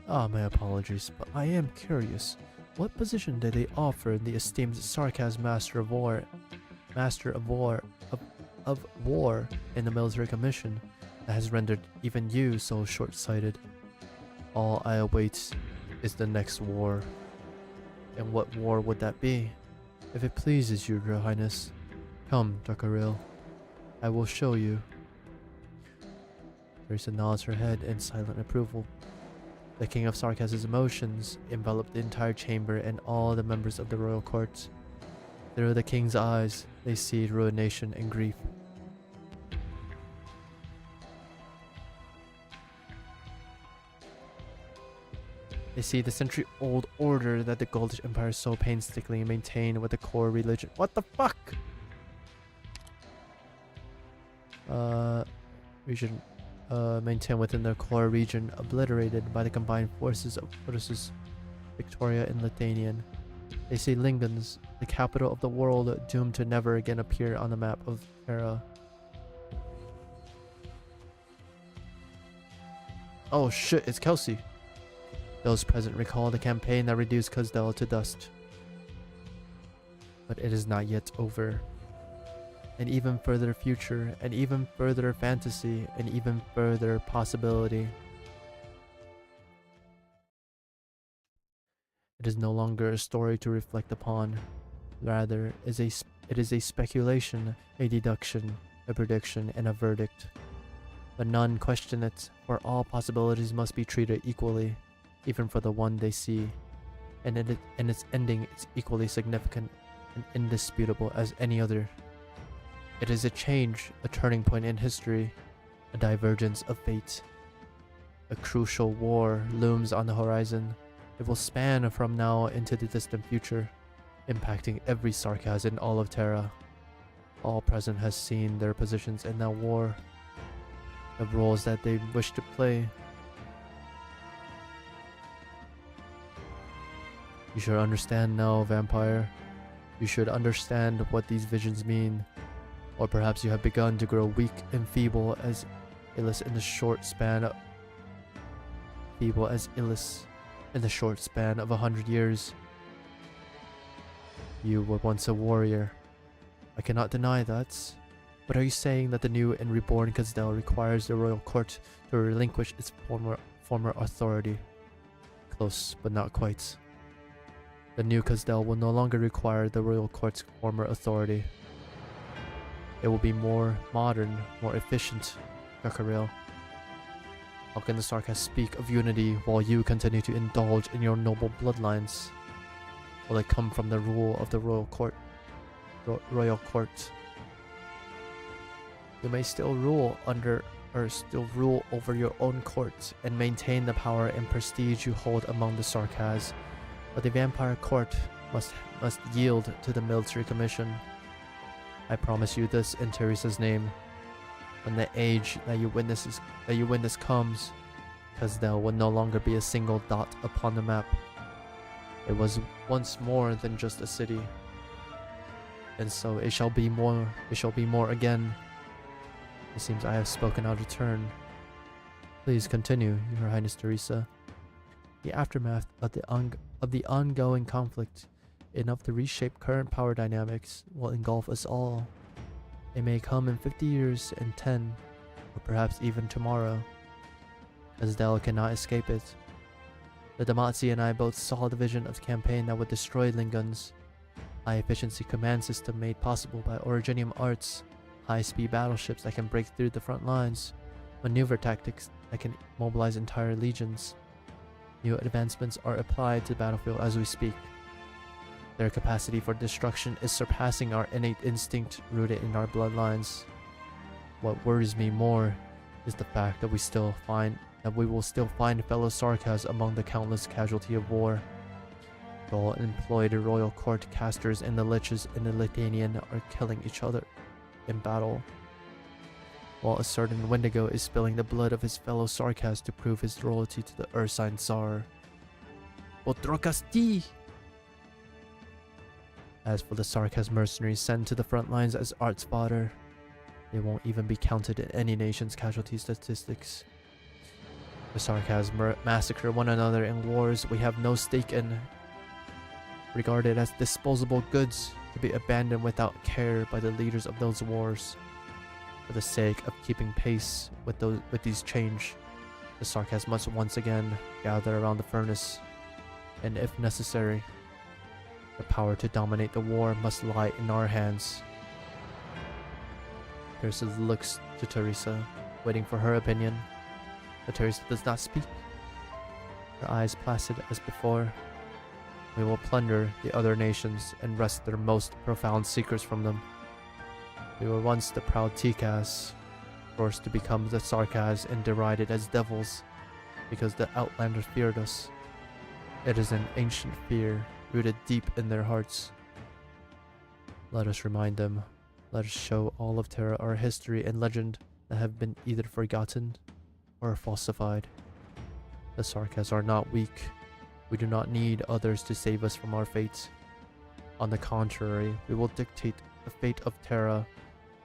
Ah, my apologies, but I am curious. What position did they offer the esteemed Sarkaz Master of War in the military commission that has rendered even you so short-sighted? All I await is the next war. And what war would that be? If it pleases you, Your Highness. Come, Duckaril. I will show you. Teresa nods her head in silent approval. The King of Sarkaz's emotions enveloped the entire chamber and all the members of the royal court. Through the king's eyes, they see ruination and grief. They see the century-old order that the Goldish Empire so painstakingly maintained with the core religion. What the fuck? Maintained within their core region, obliterated by the combined forces of forces Victoria and Lithuanian. They see Lingens, the capital of the world, doomed to never again appear on the map of Terra. Oh shit, it's Kelsey. Those present recall the campaign that reduced Kazdal to dust. But it is not yet over. An even further future, an even further fantasy, an even further possibility. It is no longer a story to reflect upon. Rather, it is a speculation, a deduction, a prediction, and a verdict. But none question it, for all possibilities must be treated equally, even for the one they see. And its ending is equally significant and indisputable as any other. It is a change, a turning point in history, a divergence of fate. A crucial war looms on the horizon. It will span from now into the distant future, impacting every Sarkaz in all of Terra. All present has seen their positions in that war, the roles that they wish to play. You should understand now, Vampire. You should understand what these visions mean. Or perhaps you have begun to grow weak and feeble as Illis in the short span of 100 years. You were once a warrior. I cannot deny that. But are you saying that the new and reborn Kazdal requires the royal court to relinquish its former authority. Close, but not quite. The new Kazdel will no longer require the royal court's former authority. It will be more modern, more efficient, Gakaril. How can the Sarkas speak of unity while you continue to indulge in your noble bloodlines? Will it come from the rule of the royal court? Royal court. You may still rule over your own court and maintain the power and prestige you hold among the Sarkas, but the vampire court must yield to the military commission. I promise you this in Teresa's name. When the age that you witness comes, Kazdel will no longer be a single dot upon the map. It was once more than just a city, and so it shall be more. It shall be more again. It seems I have spoken out of turn. Please continue, Your Highness Teresa. The aftermath of the ongoing conflict, enough to reshape current power dynamics, will engulf us all. It may come in 50 years, in 10, or perhaps even tomorrow. Kazdel cannot escape it. The Damatzi and I both saw the vision of the campaign that would destroy Linguns. High-efficiency command system made possible by Originium arts, high-speed battleships that can break through the front lines, maneuver tactics that can mobilize entire legions. New advancements are applied to the battlefield as we speak. Their capacity for destruction is surpassing our innate instinct rooted in our bloodlines. What worries me more is the fact that we will still find fellow Sarkas among the countless casualty of war. Gaul employed royal court casters and the liches in the Lithuanian are killing each other in battle, while a certain Wendigo is spilling the blood of his fellow Sarkas to prove his loyalty to the Ursine Tsar. Otrokasti! As for the Sarkas mercenaries sent to the front lines as arts fodder, they won't even be counted in any nation's casualty statistics. The Sarkas massacre one another in wars we have no stake in, regarded as disposable goods to be abandoned without care by the leaders of those wars. For the sake of keeping pace with these change, the Sarkas must once again gather around the furnace, and if necessary, the power to dominate the war must lie in our hands. Teresa looks to Teresa, waiting for her opinion, but Teresa does not speak. Her eyes placid as before. We will plunder the other nations and wrest their most profound secrets from them. We were once the proud Tikas, forced to become the Sarkas and derided as devils because the Outlanders feared us. It is an ancient fear rooted deep in their hearts. Let us remind them. Let us show all of Terra our history and legend that have been either forgotten or falsified. The Sarkas are not weak. We do not need others to save us from our fate. On the contrary, we will dictate the fate of Terra,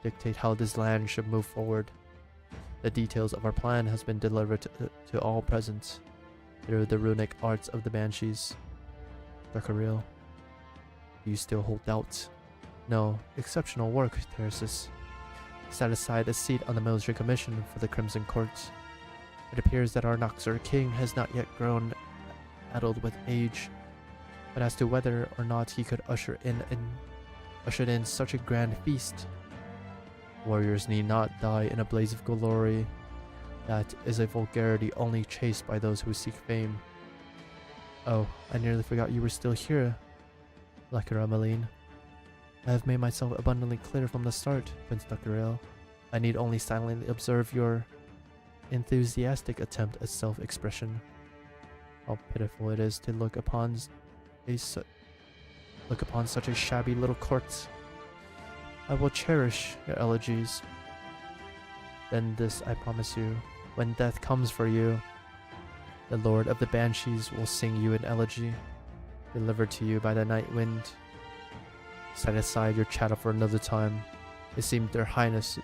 dictate how this land should move forward. The details of our plan has been delivered to all present through the runic arts of the Banshees. Gakaril, do you still hold out? No, exceptional work, Theresis. Set aside a seat on the military commission for the Crimson Court. It appears that our Noxer king has not yet grown addled with age, but as to whether or not he could usher in such a grand feast, warriors need not die in a blaze of glory. That is a vulgarity only chased by those who seek fame. Oh, I nearly forgot you were still here, Lakira Maline. I have made myself abundantly clear from the start, Prince Gakaril. I need only silently observe your enthusiastic attempt at self-expression. How pitiful it is to look upon such a shabby little court. I will cherish your elegies. Then this I promise you, when death comes for you, the Lord of the Banshees will sing you an elegy, delivered to you by the night wind. Set aside your chatter for another time. It seems their highnesses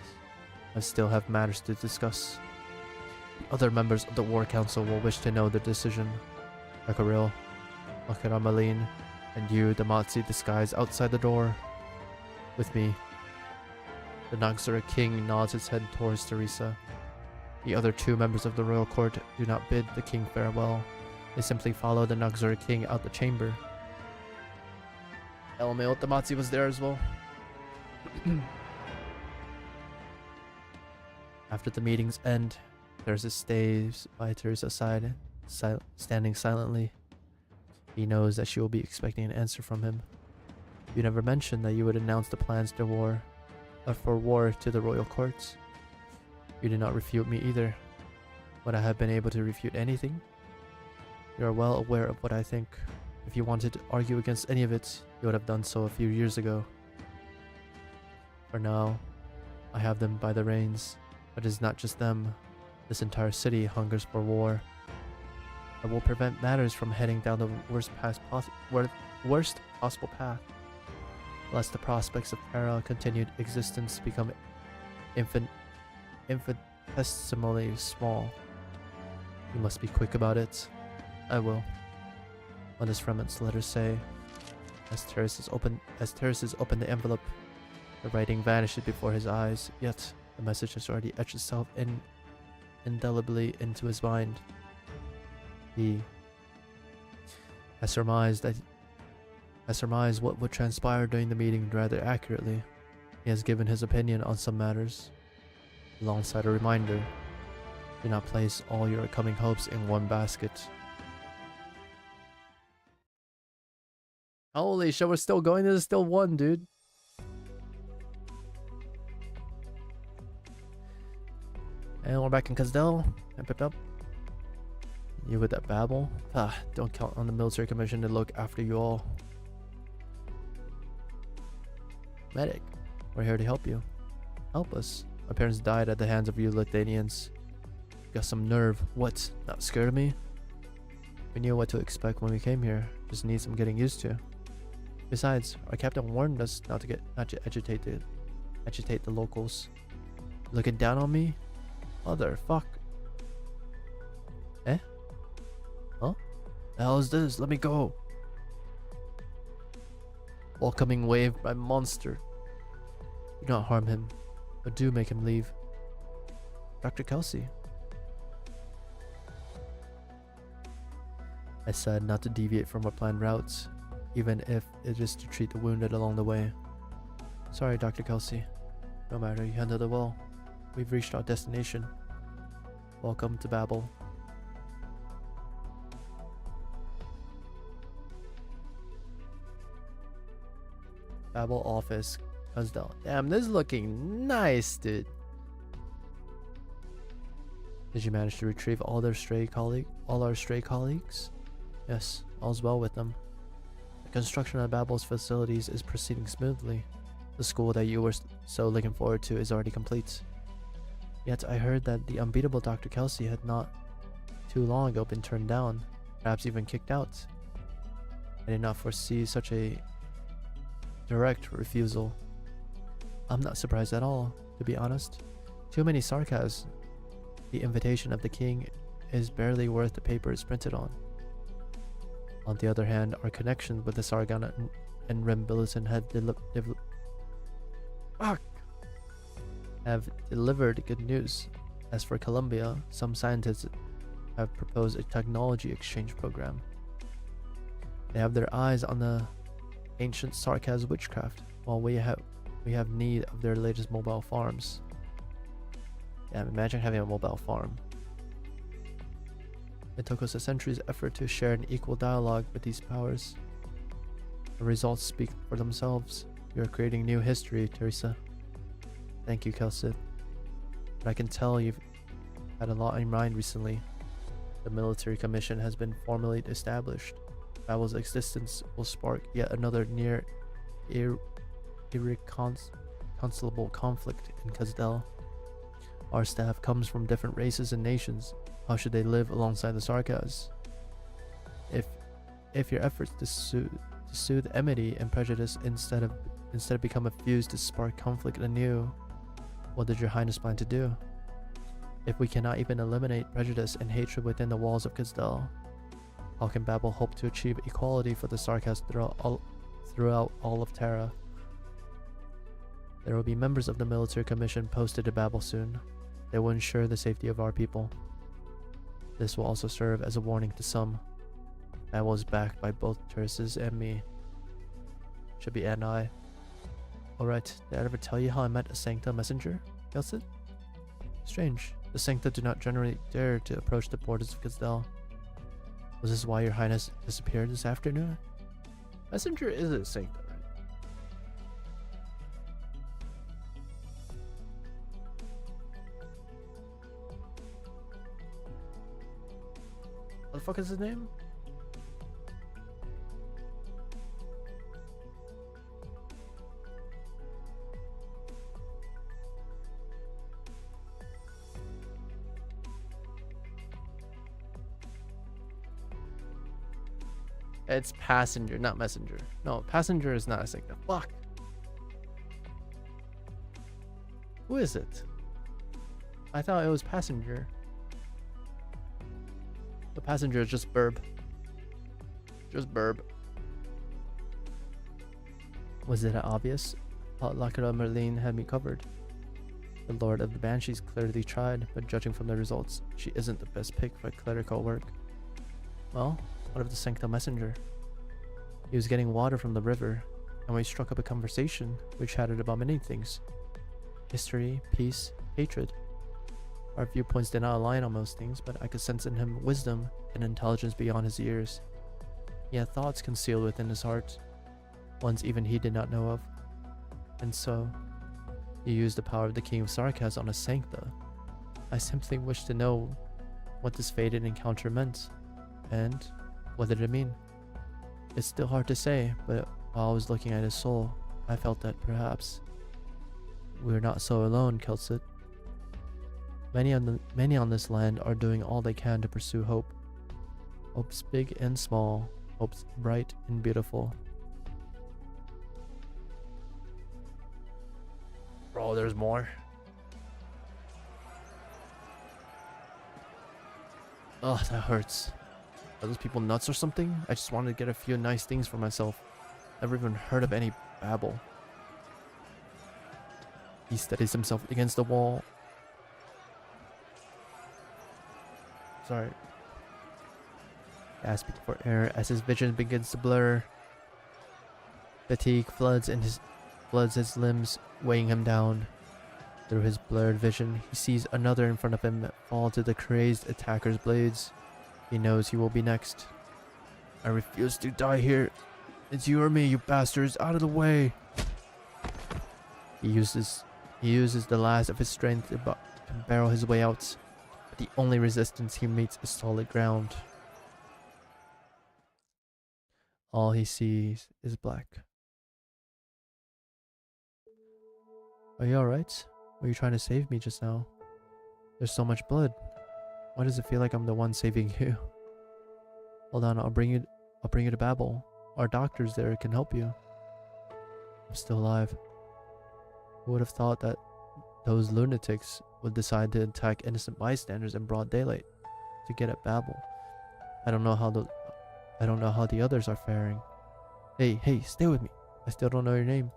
still have matters to discuss. The other members of the War Council will wish to know the decision. Gakaril, Lakira Maline, and you, Damatzi, disguised outside the door. With me. The Noxera king nods his head towards Teresa. The other 2 members of the royal court do not bid the king farewell. They simply follow the Nagzuri king out the chamber. LMAO Tamatsu was there as well. After the meeting's end, Teresa stays by Teresa's side, standing silently. He knows that she will be expecting an answer from him. You never mentioned that you would announce the plans for war to the royal courts. You did not refute me either. Would I have been able to refute anything? You are well aware of what I think. If you wanted to argue against any of it, you would have done so a few years ago. For now, I have them by the reins, but it is not just them. This entire city hungers for war. I will prevent matters from heading down the worst possible path, lest the prospects of Terra continued existence become infinitesimally small. You must be quick about it. I will. What does Frement's letter say? As Terraces opened the envelope, the writing vanished before his eyes, yet the message has already etched itself indelibly into his mind. He has surmised what would transpire during the meeting rather accurately. He has given his opinion on some matters, alongside a reminder: do not place all your coming hopes in one basket. Holy shit, we're still going. There's still 1, dude. And we're back in Kazdel. I picked up. You with that Babel? Don't count on the military commission to look after you all. Medic, we're here to help you. Help us. My parents died at the hands of you Lithuanians. Got some nerve. What? Not scared of me? We knew what to expect when we came here. Just need some getting used to. Besides, our captain warned us not to agitate the locals. Looking down on me? Motherfuck. Eh? Huh? The hell is this? Let me go. Welcoming wave by monster. Do not harm him, but do make him leave. Dr. Kelsey. I said not to deviate from our planned routes, even if it is to treat the wounded along the way. Sorry, Dr. Kelsey. No matter, you handled it well. We've reached our destination. Welcome to Babel. Babel office. Kazdel. Damn, this is looking nice, dude. Did you manage to retrieve all our stray colleagues? Yes, all's well with them. The construction of Babel's facilities is proceeding smoothly. The school that you were so looking forward to is already complete. Yet I heard that the unbeatable Dr. Kelsey had not too long ago been turned down, perhaps even kicked out. I did not foresee such a direct refusal. I'm not surprised at all, to be honest. Too many sarcasms. The invitation of the king is barely worth the paper it's printed on. On the other hand, our connections with the Sargon and Rembiliton have delivered good news. As for Colombia, some scientists have proposed a technology exchange program. They have their eyes on the ancient Sarkaz witchcraft, while we have need of their latest mobile farms. Yeah, imagine having a mobile farm. It took us a century's effort to share an equal dialogue with these powers. The results speak for themselves. You are creating new history, Teresa. Thank you, Kelsey. But I can tell you've had a lot in mind recently. The military commission has been formally established. Babel's existence will spark yet another near irreconcilable conflict in Kazdel. Our staff comes from different races and nations. How should they live alongside the Sarkaz? If your efforts to soothe enmity and prejudice instead become a fuse to spark conflict anew, what did your highness plan to do? If we cannot even eliminate prejudice and hatred within the walls of Kazdel, how can Babel hope to achieve equality for the Sarkaz throughout all of Terra? There will be members of the military commission posted to Babel soon. They will ensure the safety of our people. This will also serve as a warning to some. Babel is backed by both Terraces and me. Should be and I. Alright, did I ever tell you how I met a Sancta messenger, Gelsit? Strange. The Sancta do not generally dare to approach the borders of Gazdel. Was this why your highness disappeared this afternoon? Messenger is a Sancta, right? What the fuck is his name? It's passenger, not messenger. No, passenger is not a Sancta. Fuck. Who is it? I thought it was passenger. The passenger is just Burb. Just Burb. Was it obvious? Lakura Merlin had me covered. The Lord of the Banshees clearly tried, but judging from the results, she isn't the best pick for clerical work. Well, what of the Sancta messenger? He was getting water from the river, and we struck up a conversation. We chatted about many things. History, peace, hatred. Our viewpoints did not align on most things, but I could sense in him wisdom and intelligence beyond his years. He had thoughts concealed within his heart, ones even he did not know of. And so, he used the power of the King of Sarkaz on a Sancta. I simply wished to know what this fated encounter meant, and what did it mean? It's still hard to say, but while I was looking at his soul, I felt that perhaps we're not so alone, Kelsit. Many on this land are doing all they can to pursue hope. Hopes big and small, hopes bright and beautiful. Bro, there's more. Oh, that hurts. Are those people nuts or something? I just wanted to get a few nice things for myself. Never even heard of any Babel. He steadies himself against the wall. Sorry. Gasping for air as his vision begins to blur. Fatigue floods his limbs, weighing him down. Through his blurred vision, he sees another in front of him fall to the crazed attacker's blades. He knows he will be next. I refuse to die here. It's you or me, you bastards. Out of the way. He uses the last of his strength to barrel his way out. But the only resistance he meets is solid ground. All he sees is black. Are you alright? Were you trying to save me just now? There's so much blood. Why does it feel like I'm the one saving you? Hold on, I'll bring you to Babel. Our doctors there can help you. I'm still alive. Who would have thought that those lunatics would decide to attack innocent bystanders in broad daylight to get at Babel? I don't know how the others are faring. Hey, stay with me. I still don't know your name.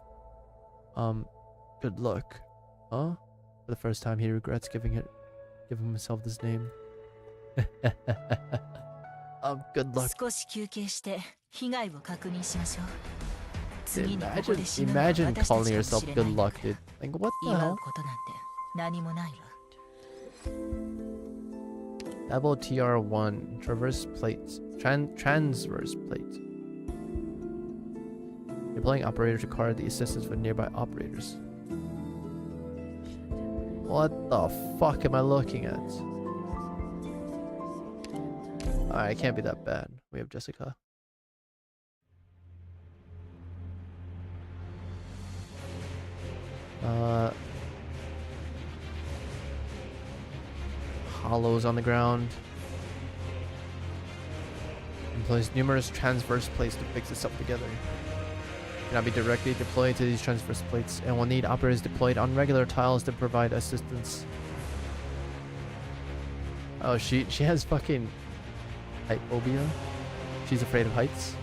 Good luck. Huh? For the first time, he regrets giving himself this name. Good luck. Imagine calling yourself good luck, dude. Like, what the hell? Babel TR1 Transverse Plate. Transverse Plate. Deploying operators require the assistance of nearby operators. What the fuck am I looking at? Alright, it can't be that bad. We have Jessica. Hollows on the ground. Employs numerous transverse plates to fix itself together. Cannot be directly deployed to these transverse plates and will need operators deployed on regular tiles to provide assistance. Oh, she has fucking height phobia. She's afraid of heights.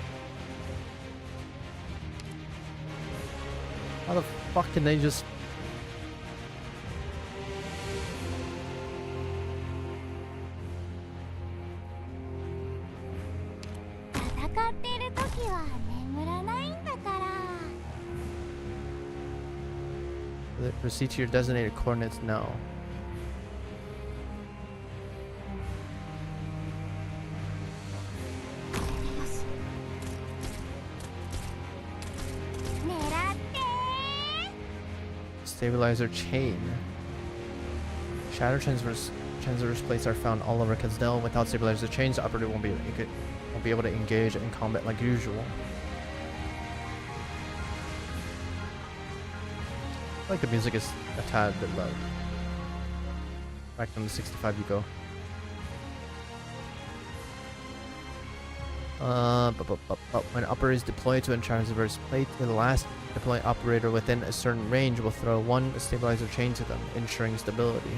How the fuck can they just... Proceed to your designated coordinates now. Stabilizer chain. Shatter transverse plates are found all over Kazdel. Without stabilizer chains, the operator won't be able to engage in combat like usual. I like the music is a tad bit loud. Back on the 65 you go. When operator is deployed to a transverse plate, the last deployed operator within a certain range will throw one stabilizer chain to them, ensuring stability.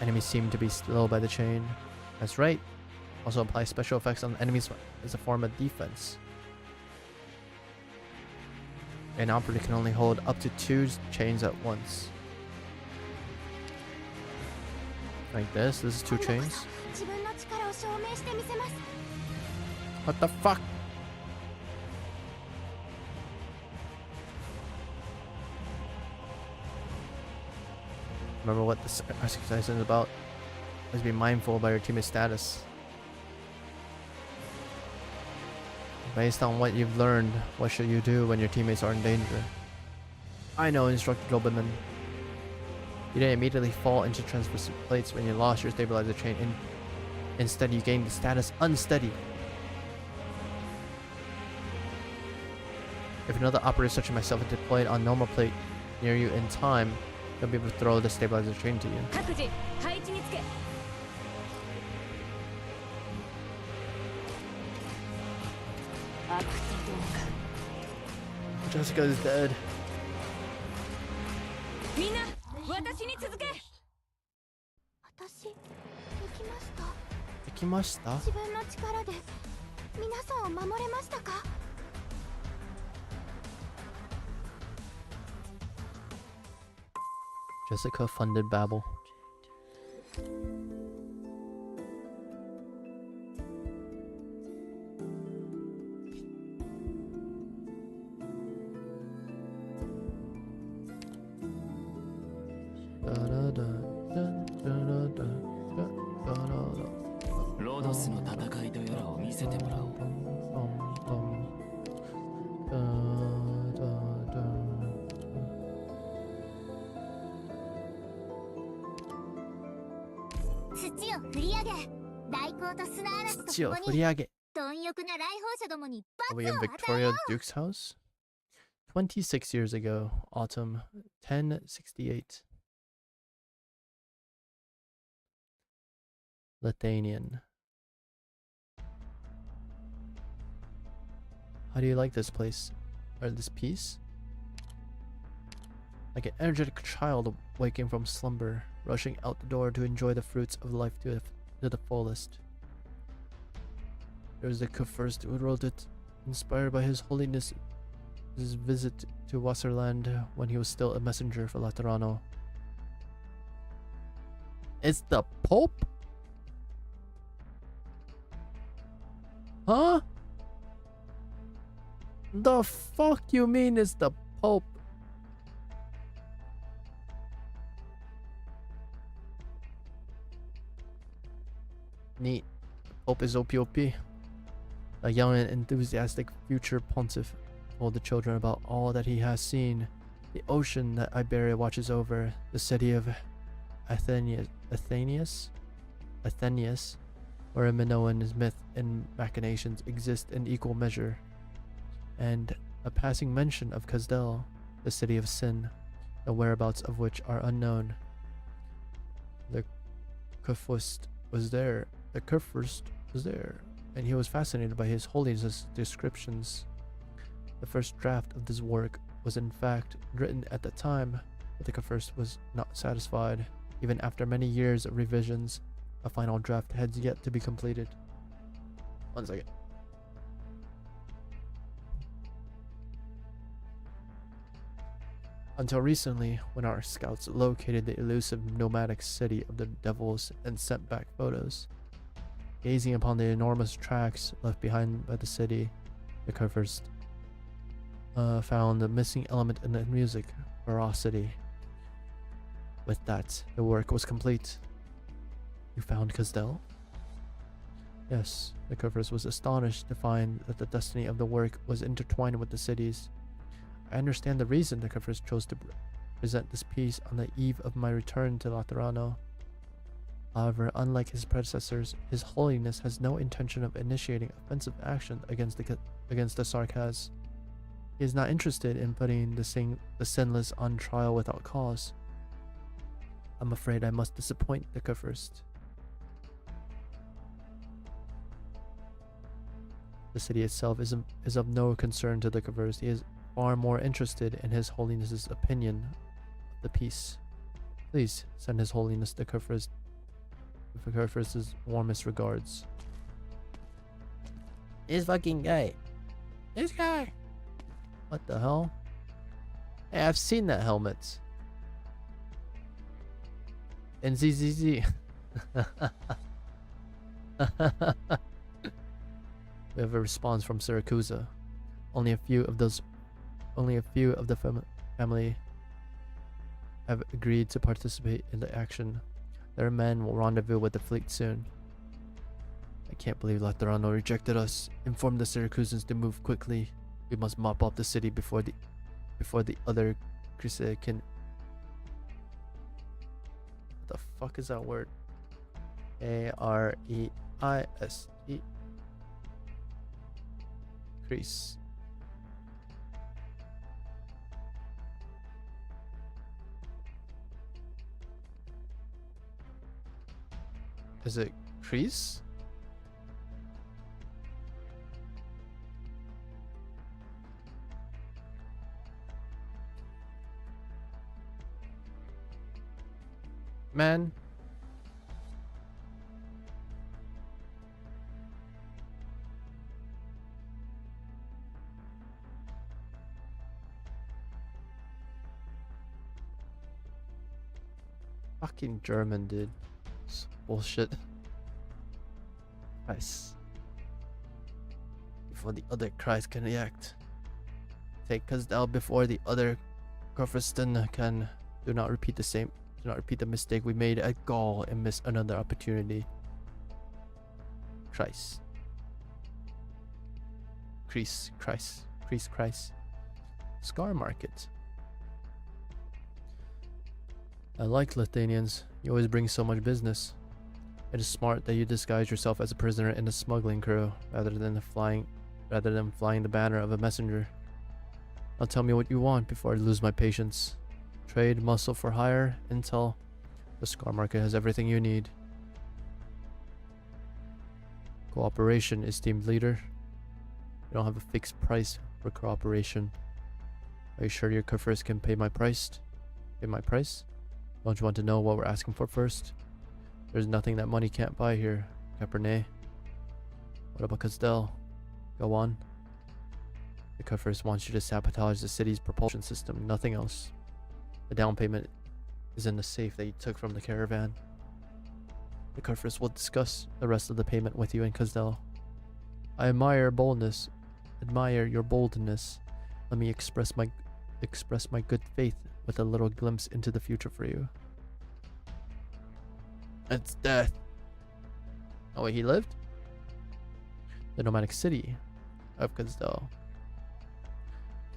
Enemies seem to be slow by the chain. That's right. Also apply special effects on enemies as a form of defense. An operator can only hold up to 2 chains at once. Like this. This is 2 chains. What the fuck? Remember what this exercise is about. Always be mindful about your teammate's status. Based on what you've learned, what should you do when your teammates are in danger? I know, instructed Goberman. You didn't immediately fall into transverse plates when you lost your stabilizer chain. Instead, you gained the status unsteady. If another operator such as myself is deployed on normal plate near you in time, they'll be able to throw the stabilizer chain to you. Jessica is dead. Jessica funded Babel. Are we in Victoria Duke's house? 26 years ago, autumn 1068. Lithuanian. How do you like this place? Or this piece? Like an energetic child waking from slumber, rushing out the door to enjoy the fruits of life to the fullest. There was the first who wrote it, inspired by His Holiness' visit to Wasserland when he was still a messenger for Laterano. It's the Pope? Huh? The fuck you mean it's the Pope? Neat. The Pope is OPOP. A young and enthusiastic future pontiff told the children about all that he has seen. The ocean that Iberia watches over, the city of Athenius, where Minoan's myth and machinations exist in equal measure, and a passing mention of Kazdel, the city of sin, the whereabouts of which are unknown. The Kurfürst was there, and he was fascinated by His Holiness' descriptions. The first draft of this work was in fact written at the time, but the Kurfürst was not satisfied. Even after many years of revisions, a final draft has yet to be completed. 1 second. Until recently, when our scouts located the elusive nomadic city of the devils and sent back photos. Gazing upon the enormous tracks left behind by the city, the Kurfürst found the missing element in the music, ferocity. With that, the work was complete. You found Kazdel? Yes, the Covers was astonished to find that the destiny of the work was intertwined with the cities. I understand the reason the Covers chose to present this piece on the eve of my return to Laterano. However, unlike his predecessors, His Holiness has no intention of initiating offensive action against the Sarkaz. He is not interested in putting the sinless on trial without cause. I'm afraid I must disappoint the Covers. The city itself is of no concern to the Covers. He is far more interested in His Holiness's opinion of the piece. Please send His Holiness the Covers warmest regards. This fucking guy. This guy. What the hell? Hey, I've seen that helmet. In ZZZ. We have a response from Siracusa. Only a few of the family have agreed to participate in the action. Their men will rendezvous with the fleet soon. I can't believe Laterano rejected us. Inform the Syracusans to move quickly. We must mop up the city before the other Crise can. What the fuck is that word? Areise. Crease. Is it crease? Man. Fucking German, dude. It's bullshit. Nice. Before the other Christ can react. Take Kazdal before the other Krofiston can. Do not repeat the mistake we made at Gaul and miss another opportunity. Christ. Christ. Scar Market. I like Lithuanians. You always bring so much business. It is smart that you disguise yourself as a prisoner in the smuggling crew rather than flying the banner of a messenger. Now tell me what you want before I lose my patience. Trade, muscle for hire, intel. The Scar Market has everything you need. Cooperation, esteemed leader. You don't have a fixed price for cooperation. Are you sure your Kufers can pay my price? Don't you want to know what we're asking for first? There's nothing that money can't buy here, Cabernet. What about Kazdel? Go on. The Kufers want you to sabotage the city's propulsion system, nothing else. The down payment is in the safe that you took from the caravan. The Kufers will discuss the rest of the payment with you and Kazdel. I admire your boldness. Let me express my good faith with a little glimpse into the future for you. It's death. Oh wait, he lived? The nomadic city of Kazdel.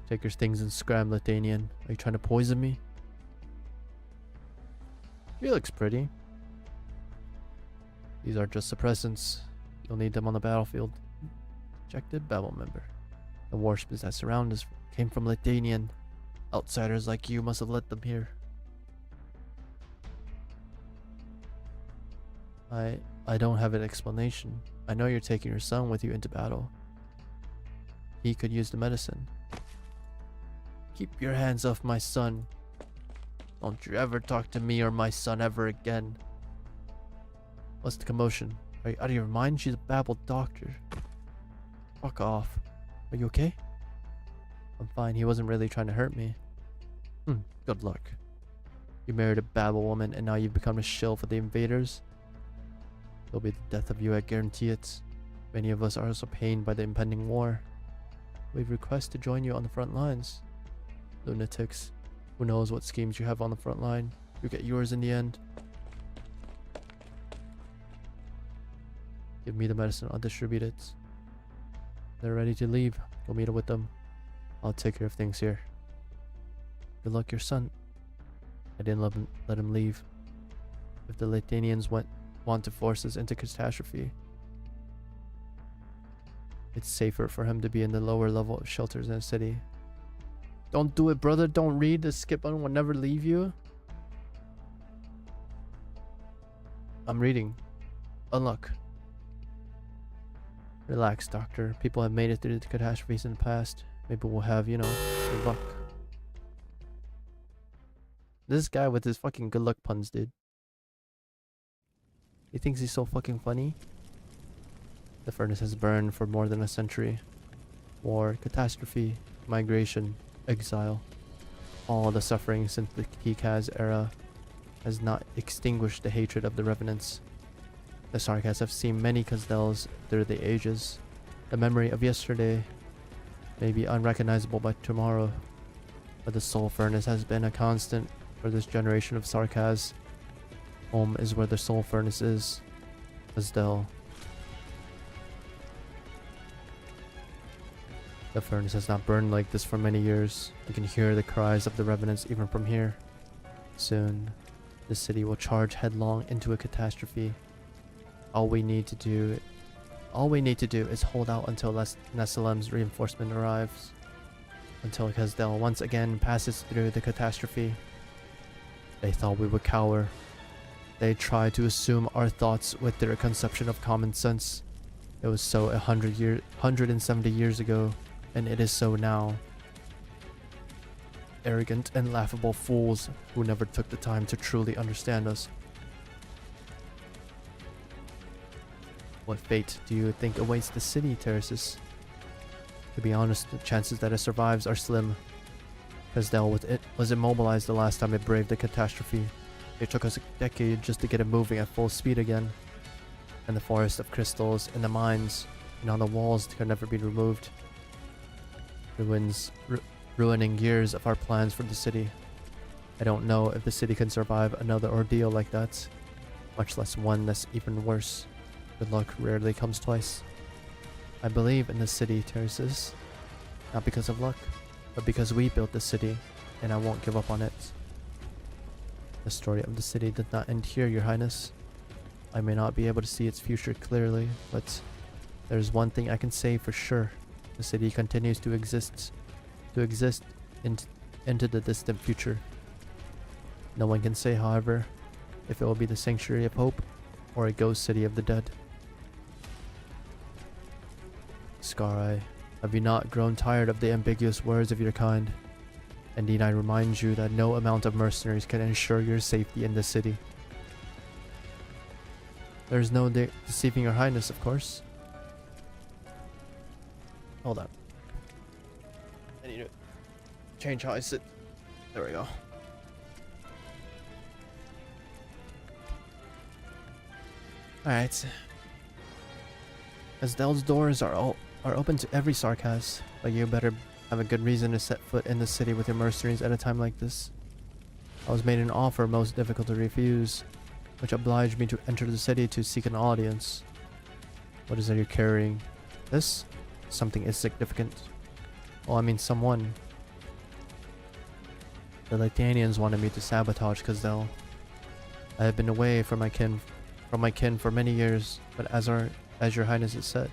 Take your things and scram, Lithuanian. Are you trying to poison me? She looks pretty. These are just suppressants. You'll need them on the battlefield. Rejected Babel member. The warships that surround us came from Lithuanian. Outsiders like you must have led them here. I don't have an explanation. I know you're taking your son with you into battle. He could use the medicine. Keep your hands off my son. Don't you ever talk to me or my son ever again. What's the commotion? Are you out of your mind? She's a Babel doctor. Fuck off. Are you okay? I'm fine. He wasn't really trying to hurt me. Good luck. You married a Babel woman and now you've become a shill for the invaders. It'll be the death of you, I guarantee it. Many of us are also pained by the impending war. We request to join you on the front lines. Lunatics. Who knows what schemes you have on the front line? You get yours in the end. Give me the medicine, I'll distribute it. They're ready to leave. Go meet up with them. I'll take care of things here. Good luck, your son. I didn't let him leave. If the Latanians want to force us into catastrophe, it's safer for him to be in the lower level of shelters in the city. Don't do it, brother. Don't read. The skip button will never leave you. I'm reading. Unlock. Relax, doctor. People have made it through the catastrophes in the past. Maybe we'll have, you know, good luck. This guy with his fucking good luck puns, dude. He thinks he's so fucking funny. The furnace has burned for more than a century. War, catastrophe, migration, exile. All the suffering since the Kikaz era has not extinguished the hatred of the revenants. The Sarkas have seen many Kazdels through the ages. The memory of yesterday may be unrecognizable by tomorrow, but the soul furnace has been a constant for this generation of Sarkas. Home is where the soul furnace is. Kazdel. The furnace has not burned like this for many years. You can hear the cries of the revenants even from here. Soon, the city will charge headlong into a catastrophe. All we need to do is hold out until Nessalem's reinforcement arrives. Until Kazdel once again passes through the catastrophe. They thought we would cower. They tried to assume our thoughts with their conception of common sense. It was so 170 years ago, and it is so now. Arrogant and laughable fools who never took the time to truly understand us. What fate do you think awaits the city, Terraces? To be honest, the chances that it survives are slim. Kazdel was immobilized the last time it braved the catastrophe. It took us a decade just to get it moving at full speed again. And the forest of crystals in the mines and on the walls can never be removed. Ruining years of our plans for the city. I don't know if the city can survive another ordeal like that, much less one that's even worse. Good luck rarely comes twice. I believe in the city, Terraces. Not because of luck, but because we built the city, and I won't give up on it. The story of the city does not end here, Your Highness. I may not be able to see its future clearly, but there's one thing I can say for sure. The city continues to exist into the distant future. No one can say, however, if it will be the sanctuary of hope or a ghost city of the dead. Scar-Eye, have you not grown tired of the ambiguous words of your kind? And need I remind you that no amount of mercenaries can ensure your safety in this city. There is no deceiving Your Highness, of course. Hold on. I need to change how I sit. There we go. Alright. Kasdel's doors are open to every Sarkas, but you better have a good reason to set foot in the city with your mercenaries at a time like this. I was made an offer most difficult to refuse, which obliged me to enter the city to seek an audience. What is it you're carrying? This? Something insignificant. Oh, I mean someone. The Latanians wanted me to sabotage Kazdel. I have been away from my kin for many years, but as Your Highness said,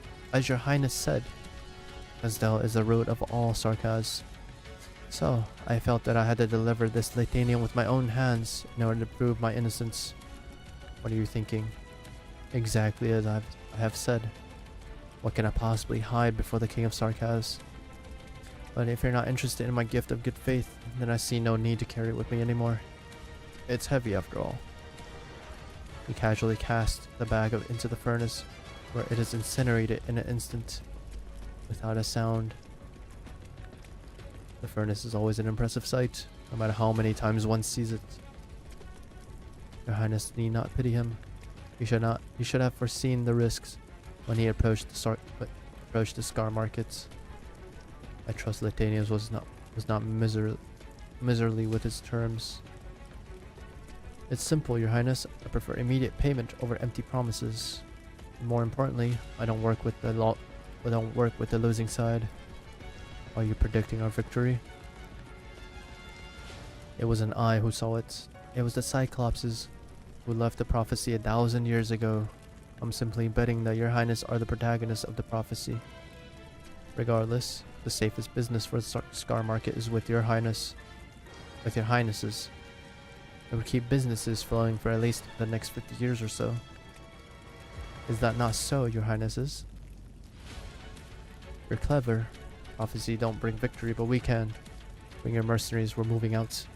Kazdel is the root of all Sarkas. So, I felt that I had to deliver this Latanian with my own hands in order to prove my innocence. What are you thinking? Exactly as I have said. What can I possibly hide before the King of Sarkas? But if you're not interested in my gift of good faith, then I see no need to carry it with me anymore. It's heavy after all. He casually cast the bag into the furnace, where it is incinerated in an instant, without a sound. The furnace is always an impressive sight, no matter how many times one sees it. Your Highness need not pity him. You should have foreseen the risks when he approached the Scar markets. trust Latanius was not miserly with his terms. It's simple, Your Highness. I prefer immediate payment over empty promises. And more importantly, I don't work with the losing side. Are you predicting our victory? It wasn't I who saw it. It was the Cyclopses who left the prophecy 1,000 years ago. I'm simply betting that Your Highness are the protagonists of the prophecy. Regardless, the safest business for the Scar Market is with Your Highness. With Your Highnesses. It would keep businesses flowing for at least the next 50 years or so. Is that not so, Your Highnesses? You're clever. Prophecy don't bring victory, but we can. Bring your mercenaries, we're moving out.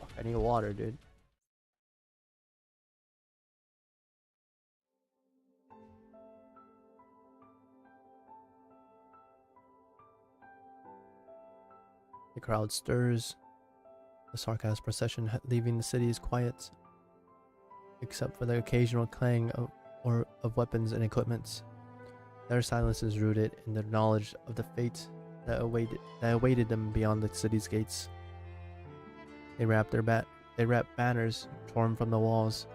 Fuck, I need water, dude. The crowd stirs. The Sarkaz procession leaving the city is quiet, except for the occasional clang of weapons and equipment. Their silence is rooted in the knowledge of the fate that awaited them beyond the city's gates. They wrap banners torn from the walls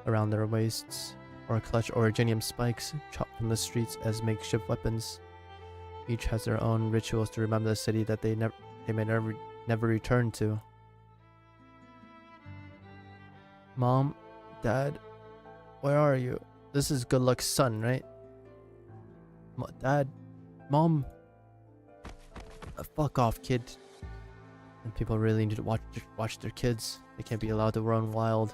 around their waists, or clutch originium spikes chopped from the streets as makeshift weapons. Each has their own rituals to remember the city that they may never return to. Mom, Dad, where are you? This is Good Luck's son, right? Dad, Mom. Fuck off, kid. And people really need to watch their kids. They can't be allowed to run wild.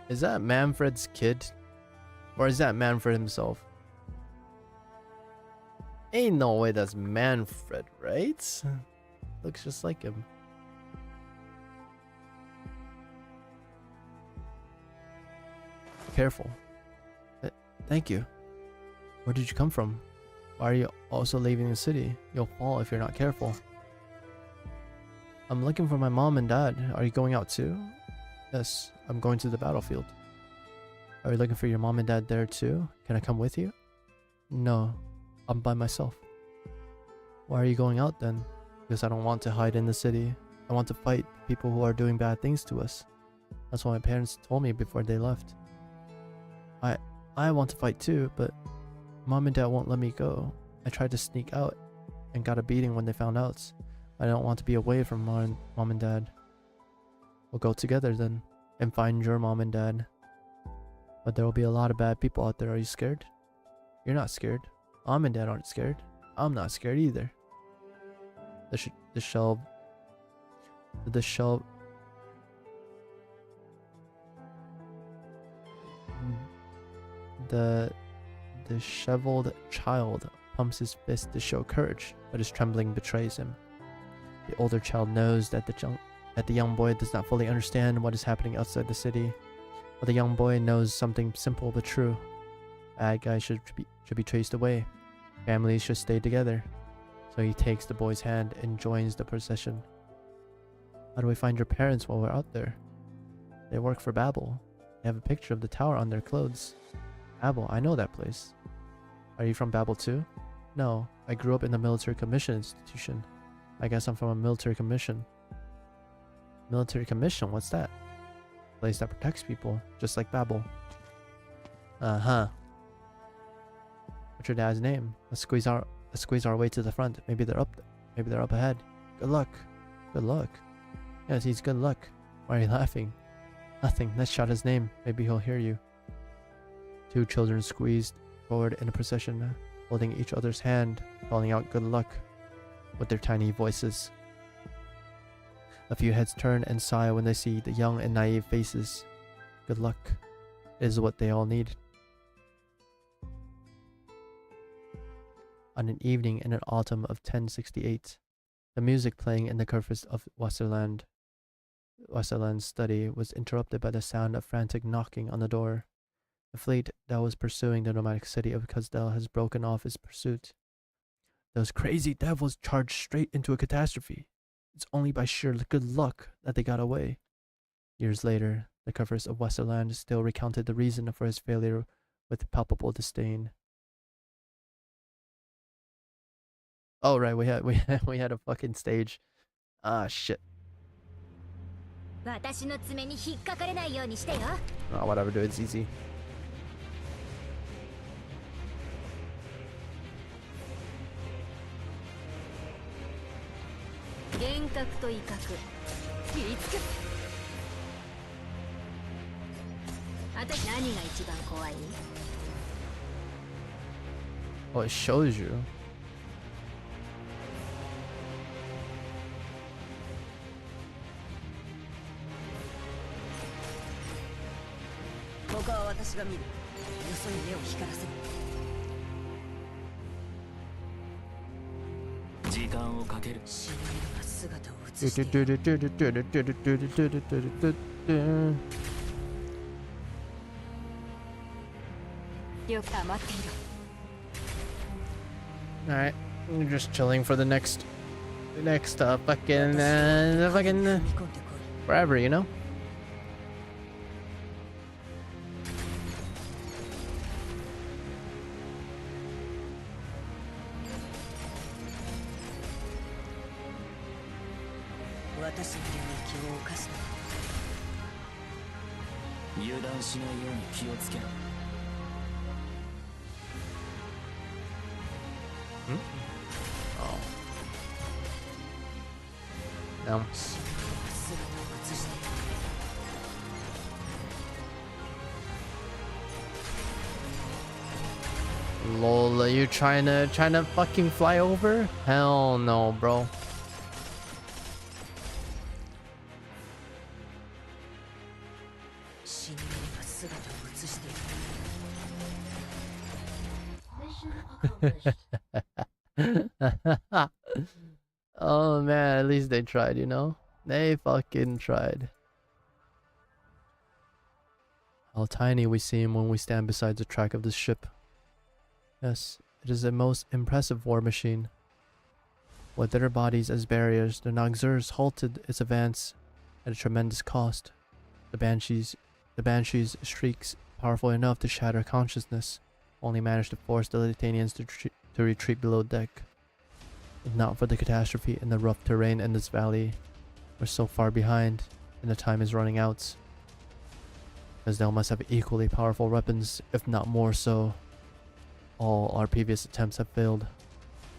Is that Manfred's kid? Or is that Manfred himself? Ain't no way that's Manfred, right? Looks just like him. Careful. Thank you. Where did you come from? Why are you also leaving the city? You'll fall if you're not careful. I'm looking for my mom and dad. Are you going out too? Yes, I'm going to the battlefield. Are you looking for your mom and dad there too? Can I come with you? No, I'm by myself. Why are you going out then? Because I don't want to hide in the city. I want to fight people who are doing bad things to us. That's what my parents told me before they left. I want to fight too, but Mom and Dad won't let me go. I tried to sneak out and got a beating when they found out. I don't want to be away from Mom and Dad. We'll go together then and find your Mom and Dad. But there will be a lot of bad people out there. Are you scared? You're not scared. Mom and Dad aren't scared. I'm not scared either. The disheveled child pumps his fist to show courage, but his trembling betrays him. The older child knows that the young boy does not fully understand what is happening outside the city, but the young boy knows something simple but true. Bad guys should be chased away. Families should stay together. So he takes the boy's hand and joins the procession. How do we find your parents while we're out there? They work for Babel. They have a picture of the tower on their clothes. Babel, I know that place. Are you from Babel too? No, I grew up in the military commission institution. I guess I'm from a military commission. Military commission? What's that? A place that protects people, just like Babel. Uh-huh. What's your dad's name? Let's squeeze our way to the front. Maybe they're up ahead. Good luck. Good luck. Yes, he's good luck. Why are you laughing? Nothing. Let's shout his name. Maybe he'll hear you. Two children squeezed forward in a procession, holding each other's hand, calling out good luck with their tiny voices. A few heads turn and sigh when they see the young and naive faces. Good luck is what they all need. On an evening in an autumn of 1068, the music playing in the cafes of Wasserland's study was interrupted by the sound of frantic knocking on the door. The fleet that was pursuing the nomadic city of Kazdel has broken off its pursuit. Those crazy devils charged straight into a catastrophe. It's only by sheer good luck that they got away. Years later, The covers of Westerland still recounted the reason for his failure with palpable disdain. Oh right, we had a fucking stage. Ah shit. 私の爪に引っかかれないようにしてよ。 Oh, whatever, dude, it's easy. 幻覚と威嚇、切りつく。私何が一番怖い？ Oh, it shows you. ここは私が見る。よそに目を光らせる。時間をかける。死ぬが姿を映してよく余っている。 Alright, we're just chilling for the next fucking forever, you know? 私の領域を犯すな。油断しないように気をつけろ。 Oh. No. Lol, are you trying to fucking fly over? Hell no, bro. Oh man, at least they tried, you know? They fucking tried. How tiny we seem when we stand beside the track of this ship. Yes, it is a most impressive war machine. With their bodies as barriers, the Nogzurs halted its advance at a tremendous cost. The Banshee's shrieks, powerful enough to shatter consciousness, only managed to force the Litanians to retreat below deck. If not for the catastrophe and the rough terrain in this valley, we're so far behind, and the time is running out. Kazdel must have equally powerful weapons, if not more so. All our previous attempts have failed.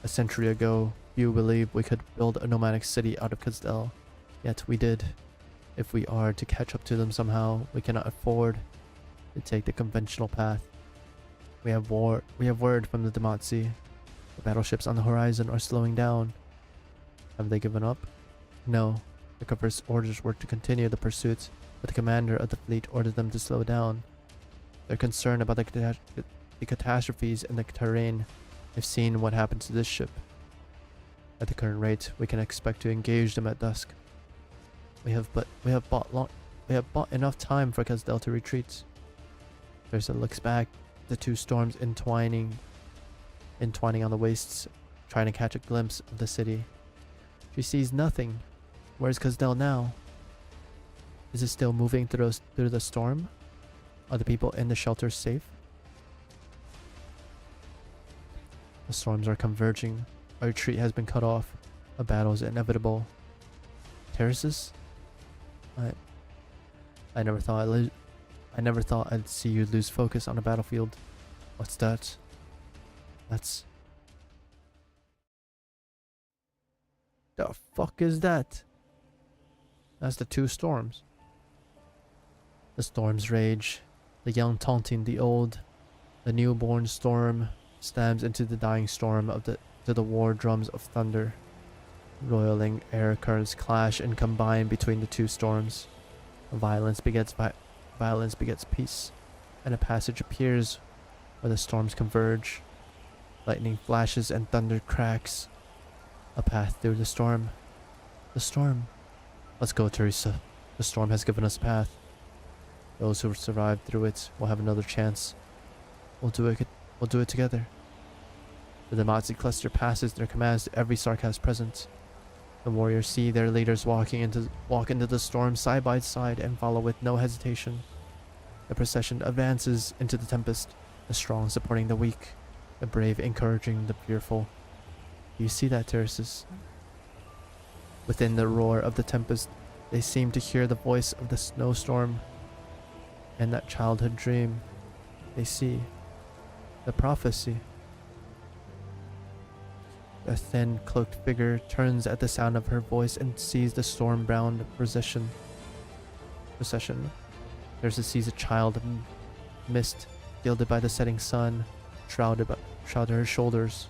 A century ago, few believed we could build a nomadic city out of Kazdel, yet we did. If we are to catch up to them somehow, we cannot afford to take the conventional path. We have word from the Damatsi. The battleships on the horizon are slowing down. Have they given up? No. The Copper's orders were to continue the pursuit, but the commander of the fleet ordered them to slow down. They're concerned about the catastrophes in the terrain. They've seen what happened to this ship. At the current rate, we can expect to engage them at dusk. We have bought enough time for Kazdel to retreat. Thirsa looks back, the two storms entwining on the wastes, trying to catch a glimpse of the city. She sees nothing. Where's Kazdel now? Is it still moving through the storm? Are the people in the shelters safe? The storms are converging. Our retreat has been cut off. A battle is inevitable. Terraces? I never thought I'd see you lose focus on a battlefield. What's that? That's... The fuck is that? That's the two storms. The storms rage. The young taunting the old. The newborn storm stabs into the dying storm to the war drums of thunder. Roiling air currents clash and combine between the two storms. Violence begets peace, and a passage appears where the storms converge. Lightning flashes and thunder cracks. A path through the storm. The storm. Let's go, Teresa. The storm has given us a path. Those who survive through it will have another chance. We'll do it together. The Damatsi cluster passes their commands to every Sarkaz present. The warriors see their leaders walk into the storm side by side and follow with no hesitation. The procession advances into the tempest, the strong supporting the weak, the brave encouraging the fearful. Do you see that, Terraces? Within the roar of the tempest, they seem to hear the voice of the snowstorm and that childhood dream. They see the prophecy. The thin, cloaked figure turns at the sound of her voice and sees the storm-bound procession. Teresa sees a child of mist, gilded by the setting sun, shrouded her shoulders,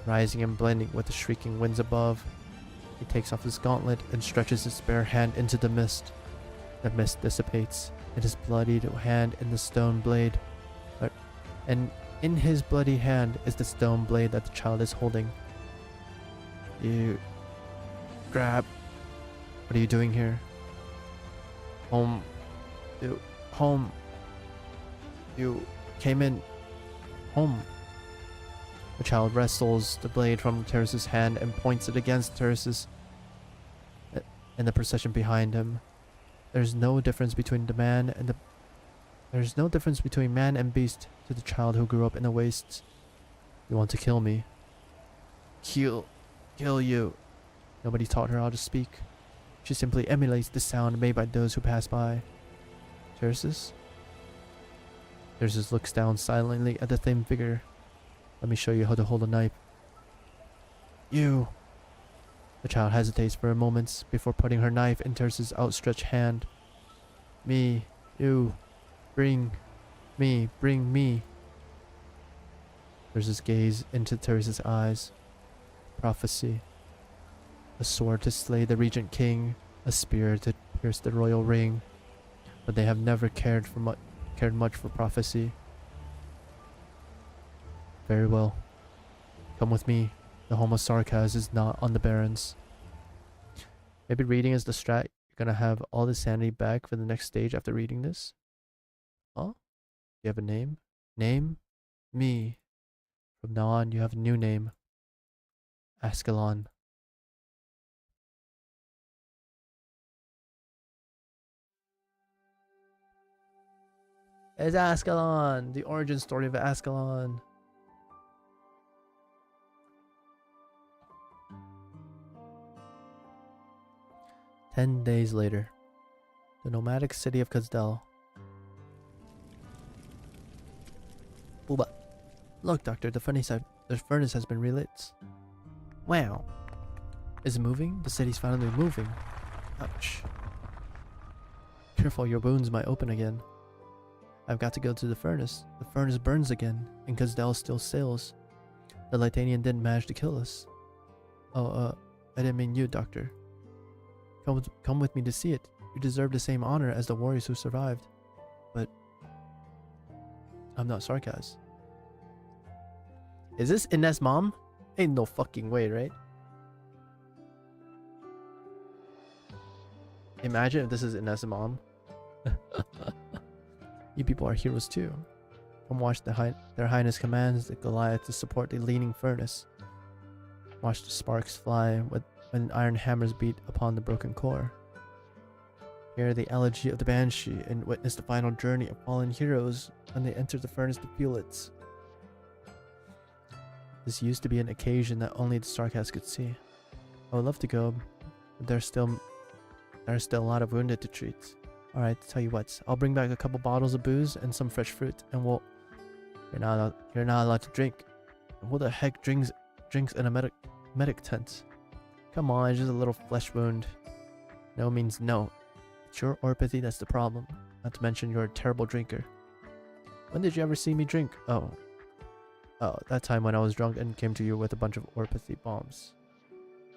rising and blending with the shrieking winds above. He takes off his gauntlet and stretches his bare hand into the mist. The mist dissipates, and his bloodied hand in the stone blade. And in his bloody hand is the stone blade that the child is holding. You grab. What are you doing here? Home. You came in. Home. The child wrestles the blade from Terrace's hand and points it against Terrace's and the procession behind him. There's no difference between man and beast to the child who grew up in the wastes. You want to kill me? Kill you. Nobody taught her how to speak. She simply emulates the sound made by those who pass by. Terraces? Terraces looks down silently at the thin figure. Let me show you how to hold a knife. You. The child hesitates for a moment before putting her knife in Terrace's outstretched hand. Me. You. Bring me. Terrace's gaze into Teresa's eyes. Prophecy. A sword to slay the regent king, a spear to pierce the royal ring. But they have never cared much for prophecy. Very well. Come with me. The home of Sarkaz is not on the Barrens. Maybe reading is the strat. You're gonna have all the sanity back for the next stage after reading this. Huh? You have a name? Name? Me. From now on, you have a new name. Ascalon. It's Ascalon! The origin story of Ascalon. 10 days later, the nomadic city of Kazdel. Booba. Look, Doctor, the furnace has been relit. Wow. Is it moving? The city's finally moving. Ouch. Careful, your wounds might open again. I've got to go to the furnace. The furnace burns again, and Kazdel still sails. The Litanian didn't manage to kill us. Oh, I didn't mean you, Doctor. Come with me to see it. You deserve the same honor as the warriors who survived. But I'm not Sarkaz. Is this Ines' mom? Ain't no fucking way, right? Imagine if this is Ines' mom. You people are heroes too. Come watch their highness commands the Goliath to support the leaning furnace. Watch the sparks fly when iron hammers beat upon the broken core. Hear the elegy of the Banshee and witness the final journey of fallen heroes when they enter the furnace to feel it. This used to be an occasion that only the Starcast could see. I would love to go, but there are still a lot of wounded to treat. Alright, tell you what, I'll bring back a couple bottles of booze and some fresh fruit, and you're not allowed to drink. Who the heck drinks in a medic tent? Come on, it's just a little flesh wound. No means no. It's your orpathy that's the problem. Not to mention you're a terrible drinker. When did you ever see me drink? Oh, that time when I was drunk and came to you with a bunch of orpathy bombs.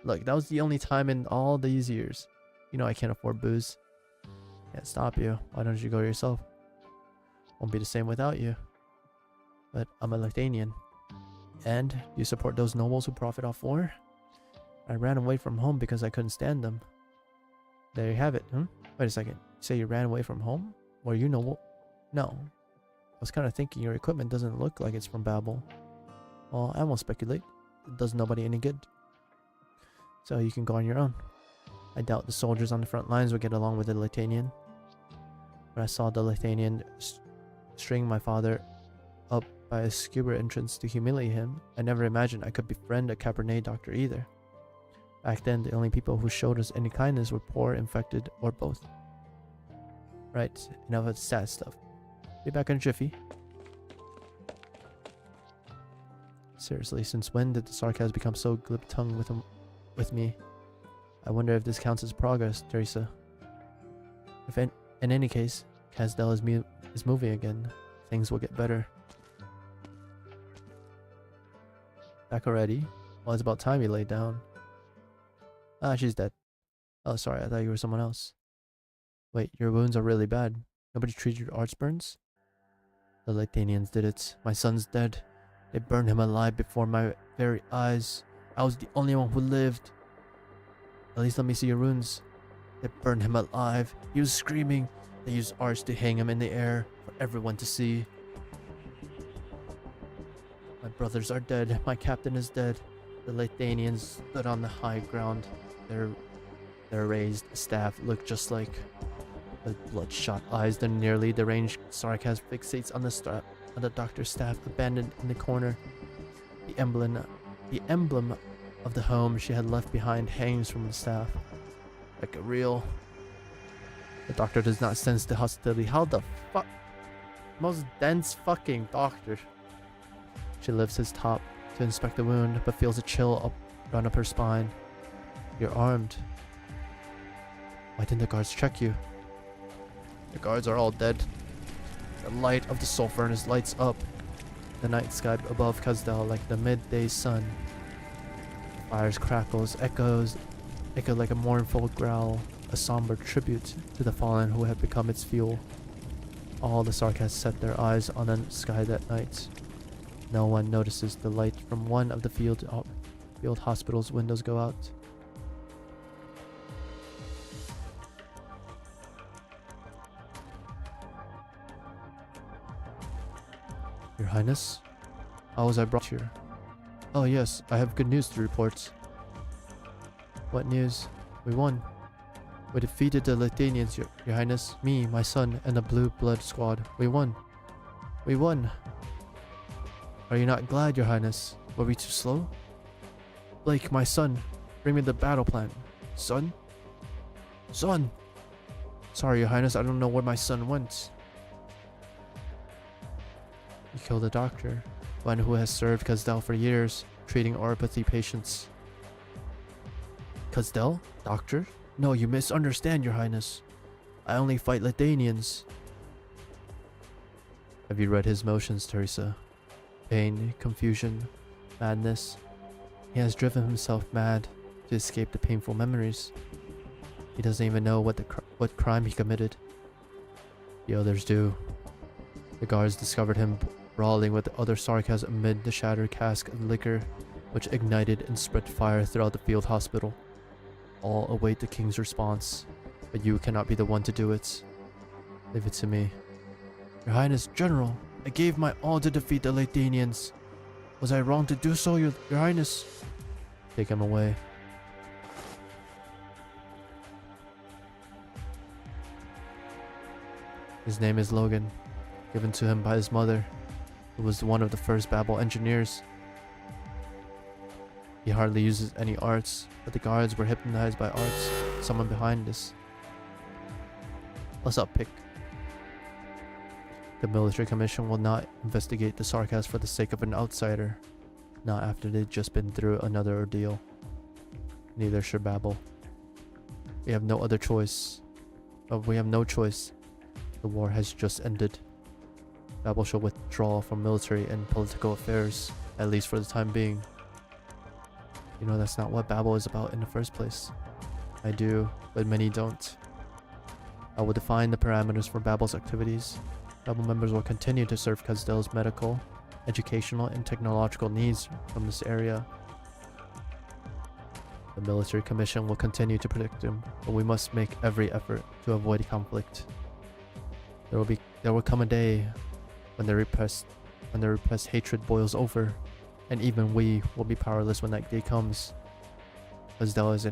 Look, that was the only time in all these years. You know I can't afford booze. Can't stop you. Why don't you go yourself? Won't be the same without you. But I'm a Litanian. And you support those nobles who profit off war? I ran away from home because I couldn't stand them. There you have it, huh? Wait a second. You say you ran away from home? Were you noble? No. I was kind of thinking your equipment doesn't look like it's from Babel. Well, I won't speculate. It does nobody any good. So you can go on your own. I doubt the soldiers on the front lines would get along with the Litanian. When I saw the Litanian string my father up by a scuba entrance to humiliate him, I never imagined I could befriend a Cabernet doctor either. Back then, the only people who showed us any kindness were poor, infected, or both. Right, enough of the sad stuff. Be back in a jiffy. Seriously, since when did the sarcasm become so glib-tongued with me? I wonder if this counts as progress, Teresa. If in any case, Casdell is moving again. Things will get better. Back already? Well, it's about time you laid down. Ah, she's dead. Oh, sorry, I thought you were someone else. Wait, your wounds are really bad. Nobody treated your arch burns? The Latanians did it. My son's dead. They burned him alive before my very eyes. I was the only one who lived. At least let me see your wounds. They burned him alive. He was screaming. They used arch to hang him in the air for everyone to see. My brothers are dead. My captain is dead. The Latanians stood on the high ground. Their raised staff looked just like with bloodshot eyes. The nearly deranged sarcasm fixates on the doctor's staff, abandoned in the corner. The emblem of the home she had left behind hangs from the staff like a reel. The doctor does not sense the hostility. How the fuck? Most dense fucking doctor. She lifts his top to inspect the wound, but feels a chill run up her spine. You're armed. Why didn't the guards check you? The guards are all dead. The light of the soul furnace lights up the night sky above Casdell like the midday sun. Fire's crackles echo like a mournful growl, a somber tribute to the fallen who had become its fuel. All the sarcasts set their eyes on the sky that night. No one notices the light from one of the field hospital's windows go out. Your Highness? How was I brought here? Oh yes, I have good news to report. What news? We won. We defeated the Latanians, Your Highness. Me, my son, and the Blue Blood Squad. We won. We won. Are you not glad, Your Highness? Were we too slow? Blake, my son, bring me the battle plan. Son? Son! Sorry, Your Highness, I don't know where my son went. You killed a doctor, one who has served Casdell for years, treating oropathy patients. Casdell? Doctor? No, you misunderstand, Your Highness. I only fight Latanians. Have you read his motions, Teresa? Pain, confusion, madness. He has driven himself mad to escape the painful memories. He doesn't even know what crime he committed. The others do. The guards discovered him brawling with the other sarcasm amid the shattered cask of liquor, which ignited and spread fire throughout the field hospital. All await the king's response, but you cannot be the one to do it. Leave it to me. Your Highness, General, I gave my all to defeat the Latanians. Was I wrong to do so, Your Highness? Take him away. His name is Logan, given to him by his mother, who was one of the first Babel engineers. He hardly uses any arts, but the guards were hypnotized by arts. Someone behind this. What's up, Pick? The military commission will not investigate the sarcasm for the sake of an outsider. Not after they've just been through another ordeal. Neither should Babel. We have no other choice. We have no choice. The war has just ended. Babel shall withdraw from military and political affairs, at least for the time being. You know that's not what Babel is about in the first place. I do, but many don't. I will define the parameters for Babel's activities. Babel members will continue to serve Casdell's medical, educational, and technological needs from this area. The military commission will continue to protect him, but we must make every effort to avoid conflict. There will come a day when the repressed hatred boils over, and even we will be powerless when that day comes. Asdel is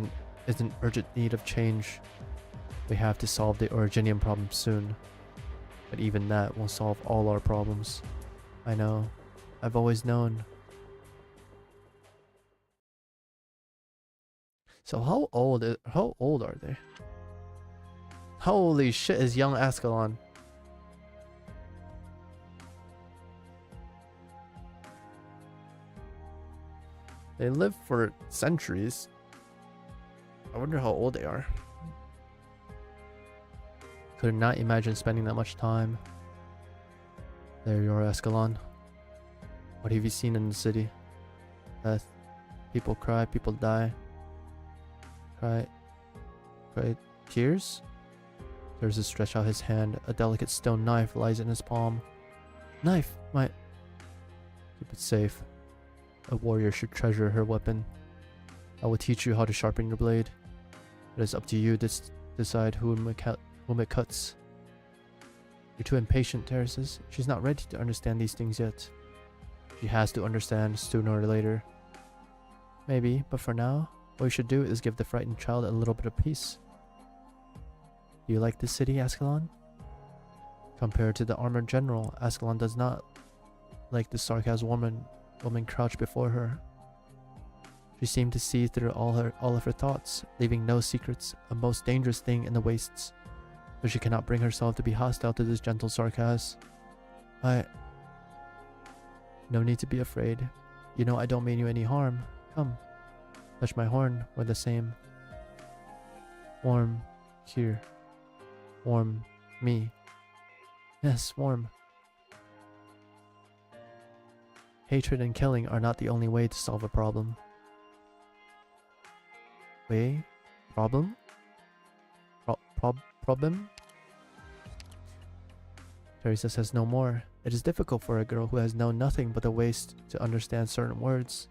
in urgent need of change. We have to solve the Originium problem soon. But even that won't solve all our problems. I know. I've always known. So how old are they? Holy shit is young Ascalon. They live for centuries. I wonder how old they are. Could not imagine spending that much time. There you are, Ascalon. What have you seen in the city? Death. People cry, people die. Cry. Tears? There's a stretch out his hand. A delicate stone knife lies in his palm. Knife! Keep it safe. A warrior should treasure her weapon. I will teach you how to sharpen your blade. It is up to you to decide whom it cuts. You're too impatient, Terraces. She's not ready to understand these things yet. She has to understand sooner or later. Maybe, but for now, what we should do is give the frightened child a little bit of peace. Do you like this city, Ascalon? Compared to the armored general, Ascalon does not like the sarcasm woman crouched before her. She seemed to see through all of her thoughts, leaving no secrets, a most dangerous thing in the wastes. But she cannot bring herself to be hostile to this gentle sarcasm. No need to be afraid. You know I don't mean you any harm. Come. Touch my horn. We're the same. Warm. Here. Warm. Me. Yes, warm. Hatred and killing are not the only way to solve a problem. Way? Problem? Problem? Teresa says no more. It is difficult for a girl who has known nothing but the waste to understand certain words,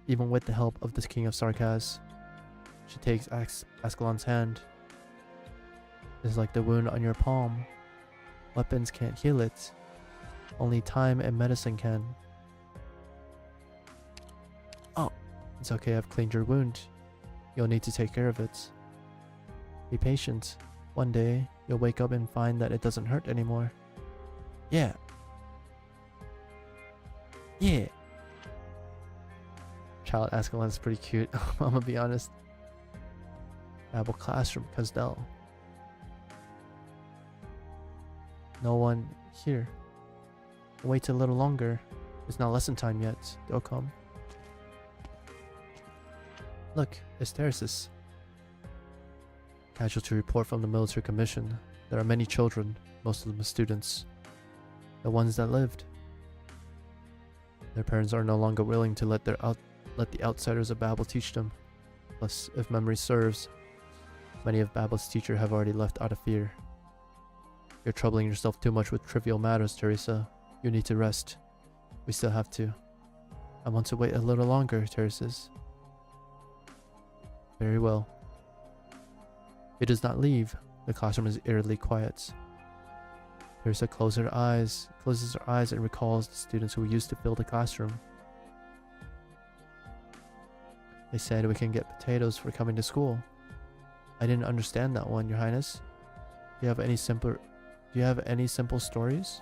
even with the help of the King of Sarkaz. She takes Ascalon's hand. It's like the wound on your palm. Weapons can't heal it. Only time and medicine can. Oh, it's okay, I've cleaned your wound. You'll need to take care of it. Be patient. One day, you'll wake up and find that it doesn't hurt anymore. Yeah. Yeah. Child Ascalon is pretty cute. I'm gonna be honest. Babel classroom, Casdell. No one here. Wait a little longer. It's not lesson time yet. They'll come. Look, it's Terraces. Casualty report from the military commission. There are many children, most of them students. The ones that lived. Their parents are no longer willing to let the outsiders of Babel teach them. Plus, if memory serves, many of Babel's teachers have already left out of fear. You're troubling yourself too much with trivial matters, Teresa. You need to rest. We still have to. I want to wait a little longer, Teresa. Very well. He does not leave. The classroom is eerily quiet. Teresa closes her eyes and recalls the students who used to fill the classroom. They said we can get potatoes for coming to school. I didn't understand that one, Your Highness. Do you have any simple stories?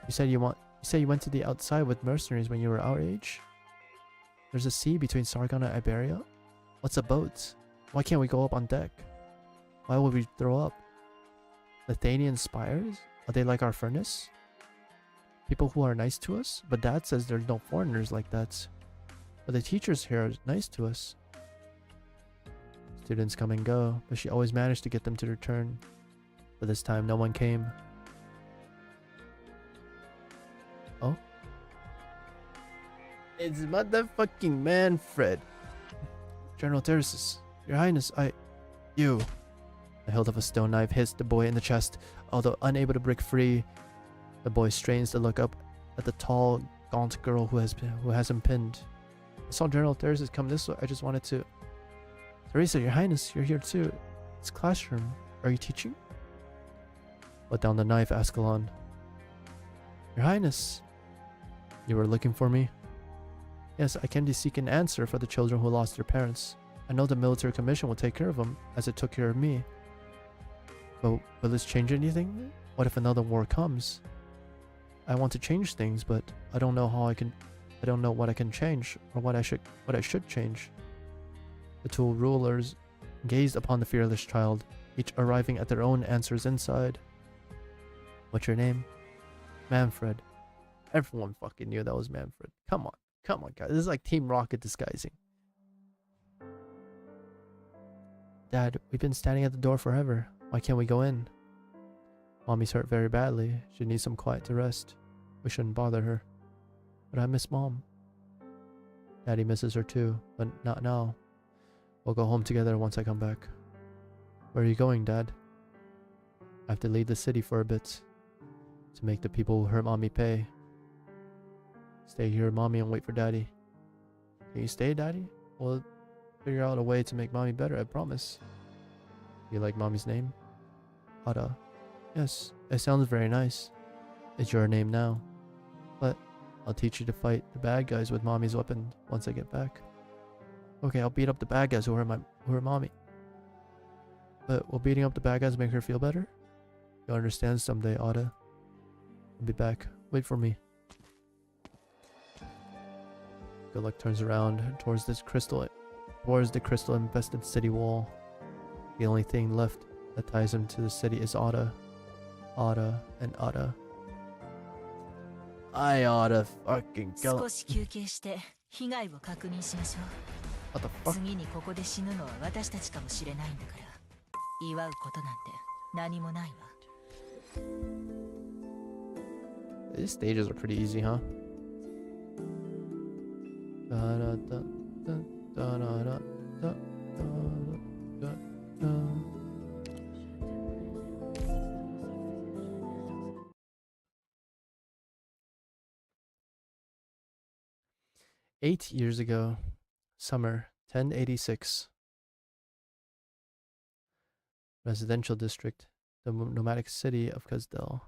You said you went to the outside with mercenaries when you were our age? There's a sea between Sargon and Iberia? What's a boat? Why can't we go up on deck? Why would we throw up? Lithuanian spires? Are they like our furnace? People who are nice to us? But Dad says there's no foreigners like that. But the teachers here are nice to us. Students come and go, but she always managed to get them to return. But this time no one came. Oh? It's motherfucking Manfred. General Terraces, Your Highness, you. The hilt of a stone knife hits the boy in the chest. Although unable to break free, the boy strains to look up at the tall, gaunt girl who has him pinned. I saw General Terraces come this way. I just wanted to... Teresa, Your Highness, you're here too. It's classroom. Are you teaching? Put down the knife, Ascalon. Your Highness. You were looking for me? Yes, I came to seek an answer for the children who lost their parents. I know the military commission will take care of him, as it took care of me. But will this change anything? What if another war comes? I want to change things, but I don't know how I can. I don't know what I can change, or what I should change. The two rulers gazed upon the fearless child, each arriving at their own answers inside. What's your name? Manfred. Everyone fucking knew that was Manfred. Come on, guys. This is like Team Rocket disguising. Dad, we've been standing at the door forever. Why can't we go in? Mommy's hurt very badly. She needs some quiet to rest. We shouldn't bother her. But I miss Mom. Daddy misses her too, but not now. We'll go home together once I come back. Where are you going, Dad? I have to leave the city for a bit. To make the people who hurt Mommy pay. Stay here with Mommy and wait for Daddy. Can you stay, Daddy? We'll figure out a way to make Mommy better, I promise. You like Mommy's name? Ada. Yes, it sounds very nice. It's your name now. But I'll teach you to fight the bad guys with Mommy's weapon once I get back. Okay, I'll beat up the bad guys who hurt Mommy. But will beating up the bad guys make her feel better? You'll understand someday, Ada. I'll be back. Wait for me. Good Luck turns around towards the crystal infested city wall. The only thing left that ties him to the city is Ada. Ada and Ada. I oughta fucking kill him. 少し休憩して被害を確認しましょ What the う fuck? 次にここで死ぬのは私たちかもしれないんだから祝うことなんて何もないわ These stages are pretty easy, huh? Da, da, da, da, da, da, da, da, da, da, da. Eight years ago, summer 1086. Residential district, the nomadic city of Kazdel.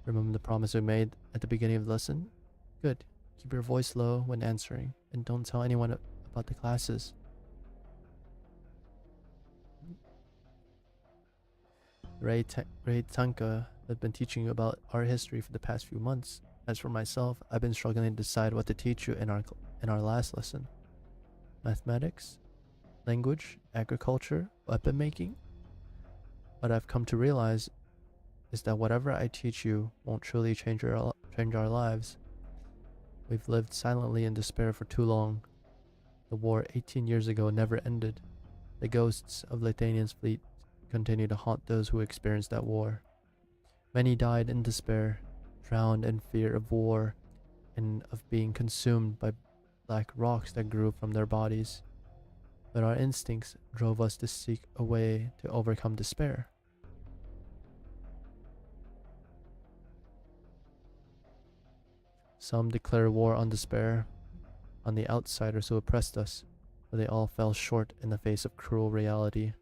Remember the promise we made at the beginning of the lesson? Good. Keep your voice low when answering, and don't tell anyone about the classes. Ray Tanka has been teaching you about art history for the past few months. As for myself, I've been struggling to decide what to teach you in our last lesson. Mathematics, language, agriculture, weapon making. What I've come to realize is that whatever I teach you won't truly change our lives. We've lived silently in despair for too long. The war 18 years ago never ended. The ghosts of Lithuania's fleet continue to haunt those who experienced that war. Many died in despair, drowned in fear of war and of being consumed by black rocks that grew from their bodies. But our instincts drove us to seek a way to overcome despair. Some declared war on despair, on the outsiders who oppressed us, but they all fell short in the face of cruel reality.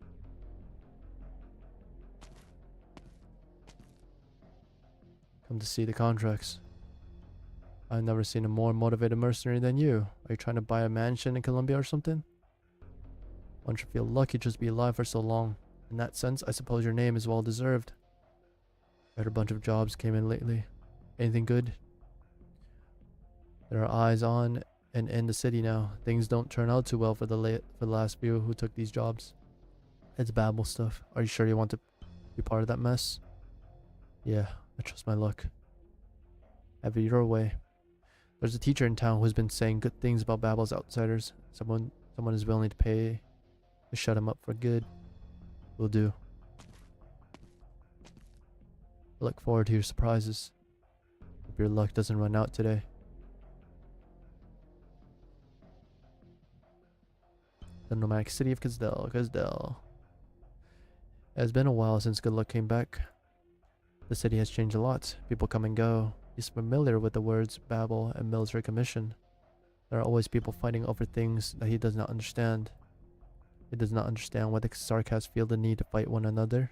Come to see the contracts. I've never seen a more motivated mercenary than you. Are you trying to buy a mansion in Colombia or something? One should feel lucky just to be alive for so long. In that sense, I suppose your name is well deserved. I heard a bunch of jobs came in lately. Anything good? There are eyes on and in the city now. Things don't turn out too well for the last few who took these jobs. It's Babel stuff. Are you sure you want to be part of that mess? Yeah, I trust my luck. Have it your way. There's a teacher in town who's been saying good things about Babel's outsiders. Someone is willing to pay to shut him up for good. Will do. I look forward to your surprises. Hope your luck doesn't run out today. The nomadic city of Kazdel. It has been a while since Good Luck came back. The city has changed a lot. People come and go. He's familiar with the words Babel and military commission. There are always people fighting over things that he does not understand. He does not understand why the Sarkas feel the need to fight one another.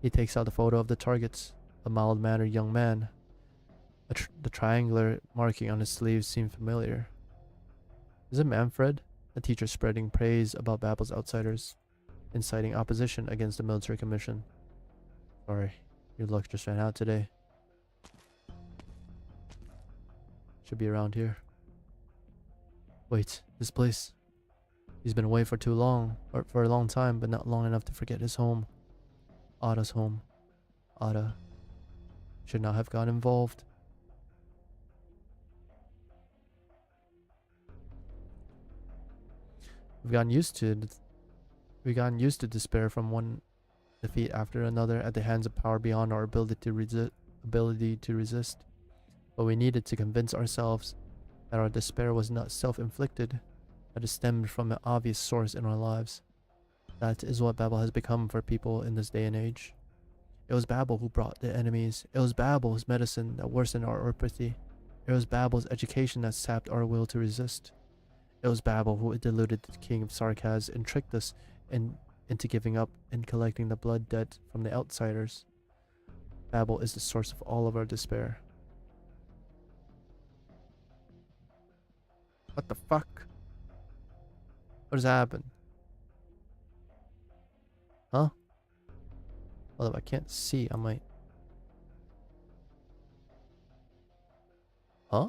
He takes out a photo of the targets. A mild-mannered young man. The triangular marking on his sleeves seemed familiar. Is it Manfred? A teacher spreading praise about Babel's outsiders, inciting opposition against the military commission. Sorry, your luck just ran out today. Should be around here. Wait, this place. He's been away for too long, or for a long time, but not long enough to forget his home. Ada's home. Ada should not have gotten involved. We've gotten used to despair from one defeat after another at the hands of power beyond our ability to resist. But we needed to convince ourselves that our despair was not self-inflicted, that it stemmed from an obvious source in our lives. That is what Babel has become for people in this day and age. It was Babel who brought the enemies. It was Babel's medicine that worsened our apathy. It was Babel's education that sapped our will to resist. It was Babel who deluded the king of Sarkaz and tricked us into giving up and collecting the blood debt from the outsiders. Babel is the source of all of our despair. What the fuck? What has happened? Huh? Well, if I can't see, I might... Huh?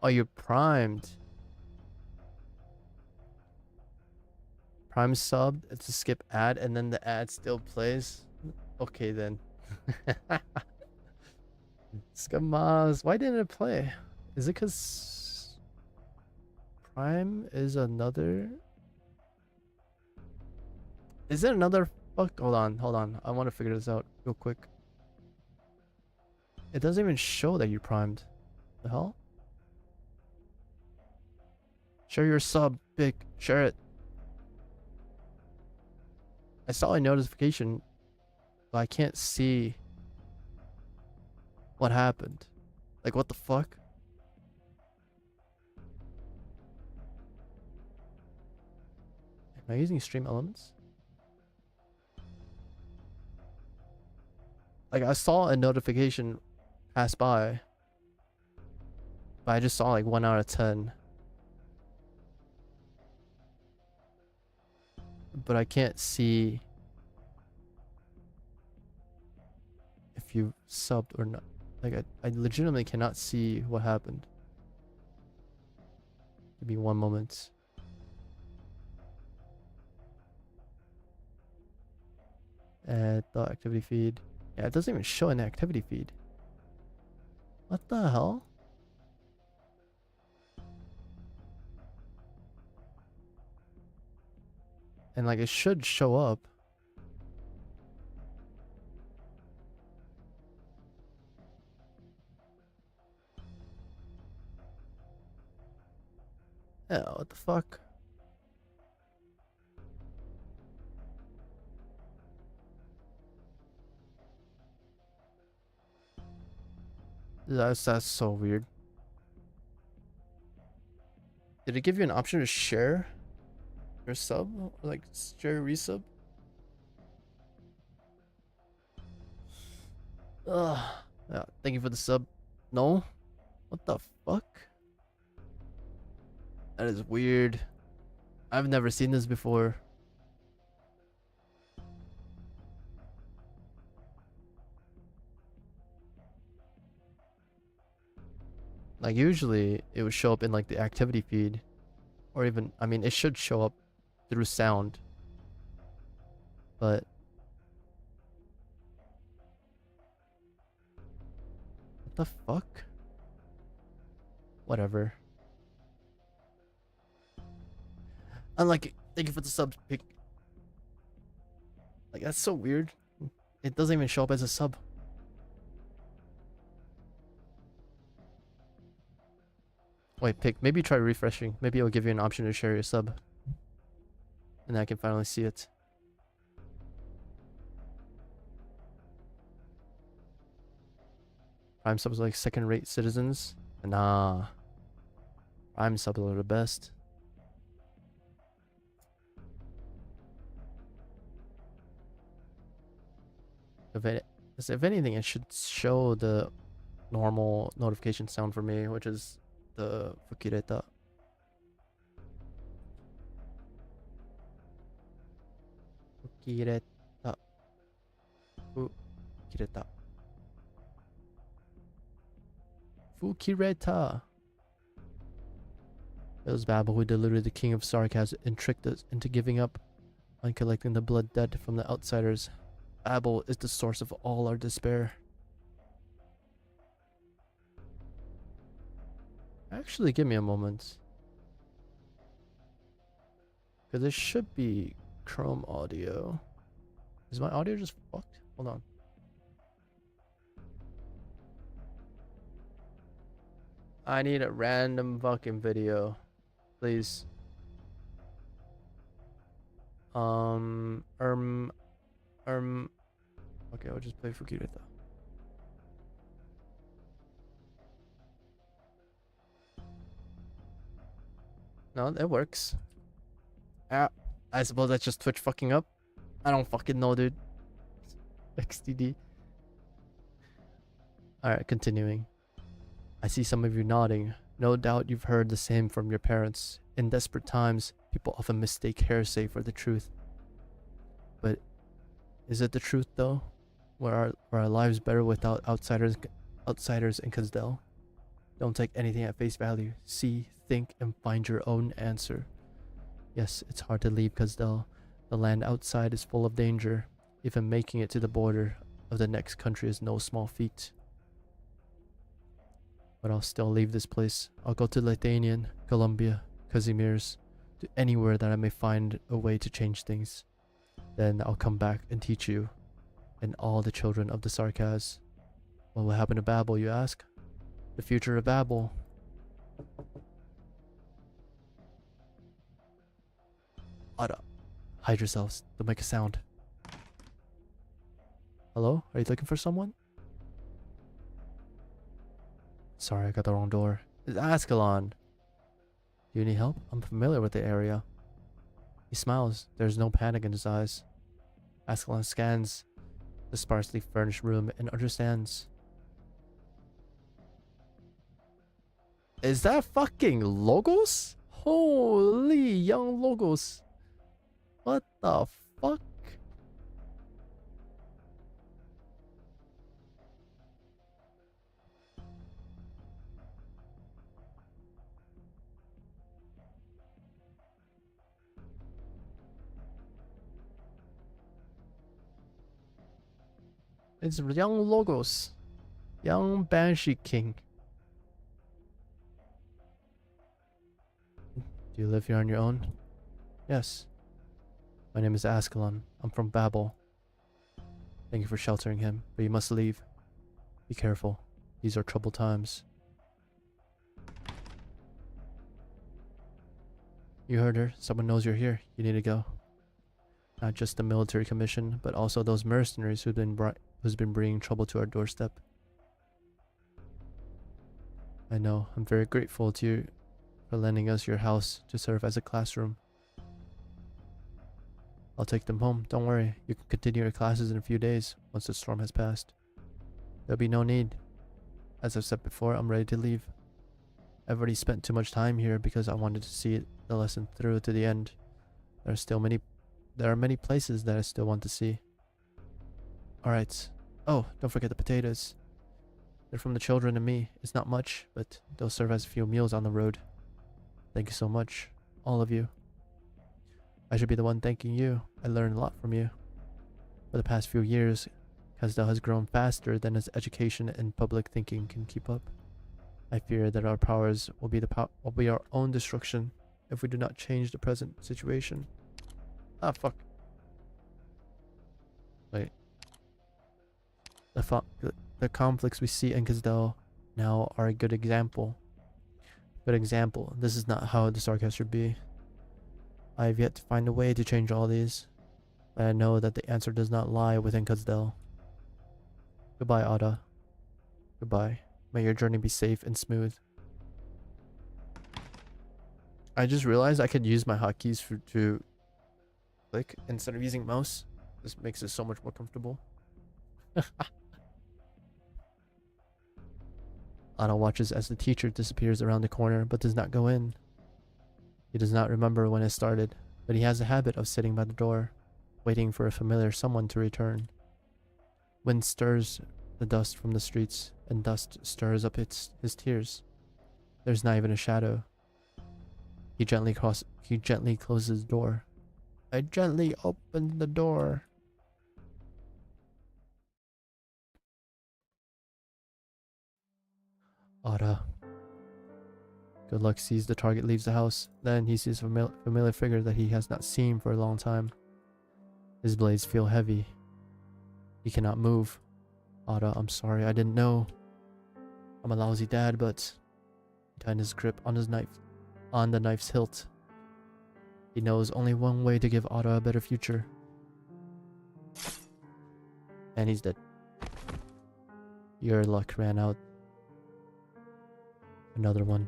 Oh, you're primed. Prime sub, it's a skip ad, and then the ad still plays. Okay then. Scamas, why didn't it play? Is it because Prime is another? Is it another? Fuck, hold on. I want to figure this out real quick. It doesn't even show that you primed. The hell? Share your sub, Big. Share it. I saw a notification, but I can't see what happened. Like, what the fuck? Am I using stream elements? Like, I saw a notification pass by, but I just saw like 1 out of 10. But I can't see if you subbed or not. Like, I legitimately cannot see what happened. Give me one moment. Add the activity feed. Yeah, it doesn't even show in the activity feed. What the hell? And like, it should show up. Yeah, what the fuck? That's so weird. Did it give you an option to share your sub? Or like share resub? Ugh. Yeah, thank you for the sub. No? What the fuck? That is weird. I've never seen this before. Like, usually it would show up in like the activity feed, or even, I mean, it should show up through sound, but what the fuck? Whatever. Unlike, thank you for the sub pick. Like, that's so weird. It doesn't even show up as a sub. Wait, pick. Maybe try refreshing. Maybe it'll give you an option to share your sub. And I can finally see it. Prime subs are like second-rate citizens. Nah. Prime subs are the best. If anything, it should show the normal notification sound for me, which is the Fukireta. Fukireta. Fukireta. Fukireta. It was Babel who deluded the king of Sarkaz and tricked us into giving up on collecting the blood debt from the outsiders. Babel is the source of all our despair. Actually, give me a moment. Because there should be Chrome audio. Is my audio just fucked? Hold on. I need a random fucking video. Please. Okay, I'll just play Fukireta. No, it works. I suppose that's just Twitch fucking up. I don't fucking know, dude. XDD. Alright, continuing. I see some of you nodding. No doubt you've heard the same from your parents. In desperate times, people often mistake hearsay for the truth. But is it the truth though? Were our lives better without outsiders in Kazdel? Don't take anything at face value. See, think, and find your own answer. Yes, it's hard to leave Kazdel. The land outside is full of danger. Even making it to the border of the next country is no small feat. But I'll still leave this place. I'll go to Lithuanian, Colombia, Kazimierz, to anywhere that I may find a way to change things. Then I'll come back and teach you and all the children of the Sarkaz. What will happen to Babel, you ask? The future of Babel. Ada, hide yourselves. Don't make a sound. Hello? Are you looking for someone? Sorry, I got the wrong door. It's Ascalon. Do you need help? I'm familiar with the area. He smiles. There's no panic in his eyes. Ascalon scans the sparsely furnished room and understands. Is that fucking Logos? Holy young Logos. What the fuck? It's young Logos. Young Banshee King. Do you live here on your own? Yes. My name is Ascalon. I'm from Babel. Thank you for sheltering him, but you must leave. Be careful. These are troubled times. You heard her. Someone knows you're here. You need to go. Not just the military commission, but also those mercenaries who's been bringing trouble to our doorstep. I know. I'm very grateful to you for lending us your house to serve as a classroom. I'll take them home. Don't worry. You can continue your classes in a few days once the storm has passed. There'll be no need. As I've said before, I'm ready to leave. I've already spent too much time here because I wanted to see the lesson through to the end. There are many places that I still want to see. Alright. Oh, don't forget the potatoes. They're from the children and me. It's not much, but they'll serve as a few meals on the road. Thank you so much. All of you. I should be the one thanking you. I learned a lot from you. For the past few years, Kazdel has grown faster than its education and public thinking can keep up. I fear that our powers will be our own destruction if we do not change the present situation. Ah, fuck. Wait. The conflicts we see in Kazdel now are a good example. Good example. This is not how the Sarkaz should be. I have yet to find a way to change all these, but I know that the answer does not lie within Kazdel. Goodbye, Ada. Goodbye. May your journey be safe and smooth. I just realized I could use my hotkeys to click instead of using mouse. This makes it so much more comfortable. Otto watches as the teacher disappears around the corner but does not go in. He does not remember when it started, but he has a habit of sitting by the door, waiting for a familiar someone to return. Wind stirs the dust from the streets, and dust stirs up his tears. There's not even a shadow. He gently closes the door. I gently open the door. Otta. Good Luck sees the target leaves the house. Then he sees a familiar figure that he has not seen for a long time. His blades feel heavy. He cannot move. Otta, I'm sorry, I didn't know. I'm a lousy dad, but he tightened his grip on the knife's hilt. He knows only one way to give Otta a better future. And he's dead. Your luck ran out. Another one.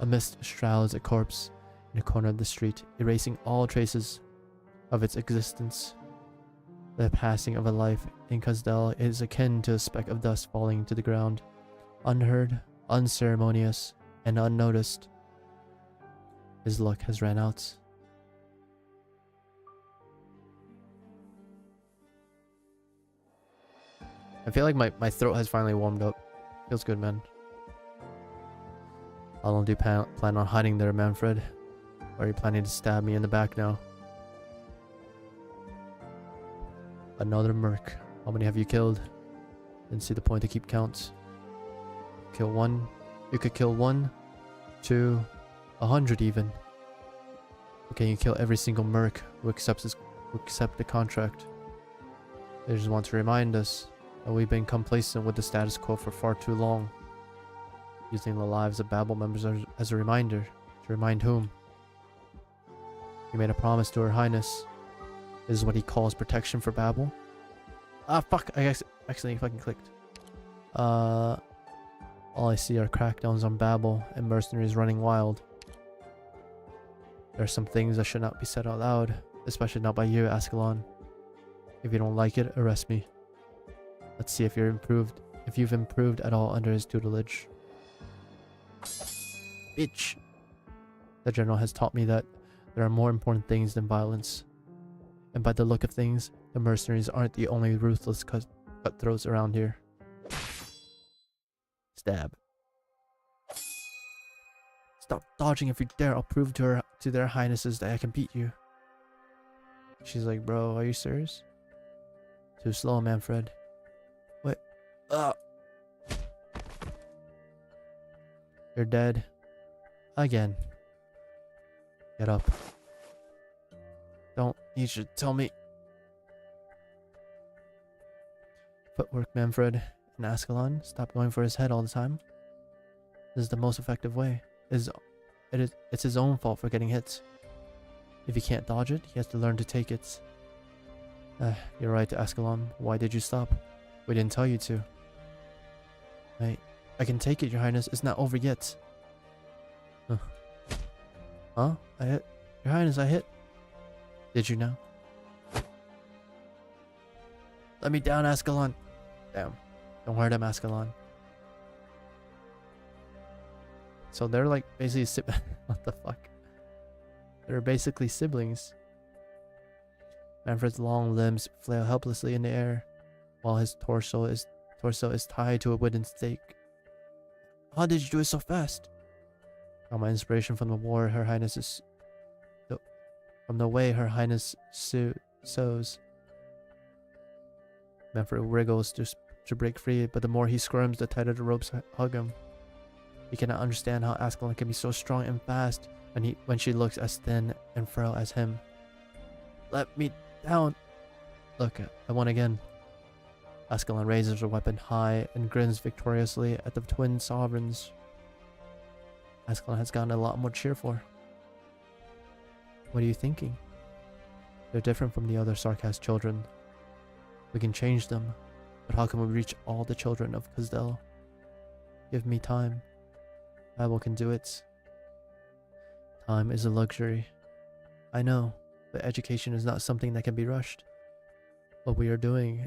A mist shrouds a corpse in a corner of the street, erasing all traces of its existence. The passing of a life in Kazdel is akin to a speck of dust falling to the ground, unheard, unceremonious, and unnoticed. His luck has ran out. I feel like my throat has finally warmed up. Feels good, man. How long do you plan on hiding there, Manfred? Or are you planning to stab me in the back now? Another merc. How many have you killed? Didn't see the point to keep count. Kill one. You could kill 1, 2, 100 even. But can you kill every single merc who accept the contract? They just want to remind us that we've been complacent with the status quo for far too long. Using the lives of Babel members as a reminder. To remind whom? He made a promise to Her Highness. This is what he calls protection for Babel. Ah, fuck! I accidentally fucking clicked. All I see are crackdowns on Babel and mercenaries running wild. There are some things that should not be said out loud, especially not by you, Ascalon. If you don't like it, arrest me. Let's see if you've improved at all under his tutelage. Bitch! The general has taught me that there are more important things than violence. And by the look of things, the mercenaries aren't the only ruthless cutthroats around here. Stab. Stop dodging if you dare. I'll prove to their highnesses that I can beat you. She's like, bro, are you serious? Too slow, Manfred. Wait. You're dead. Again. Get up. Don't. You should tell me. Footwork, Manfred. And Ascalon. Stop going for his head all the time. This is the most effective way. It's his own fault for getting hit. If he can't dodge it, he has to learn to take it. You're right, Ascalon. Why did you stop? We didn't tell you to. I can take it, Your Highness. It's not over yet. Huh? I hit. Your Highness, I hit. Did you now? Let me down, Ascalon. Damn. Don't hurt him, Ascalon. So they're like basically what the fuck? They're basically siblings. Manfred's long limbs flail helplessly in the air, while his torso is tied to a wooden stake. How did you do it so fast? Got my inspiration from the war Her Highness is... From the way Her Highness sews. Manfred wriggles to break free, but the more he squirms, the tighter the ropes hug him. He cannot understand how Ascalon can be so strong and fast when she looks as thin and frail as him. Let me down! Look, I won again. Ascalon raises her weapon high and grins victoriously at the twin sovereigns. Ascalon has gotten a lot more cheerful. What are you thinking? They're different from the other Sarkaz children. We can change them, but how can we reach all the children of Kazdel? Give me time. Babel can do it. Time is a luxury. I know, but education is not something that can be rushed. What we are doing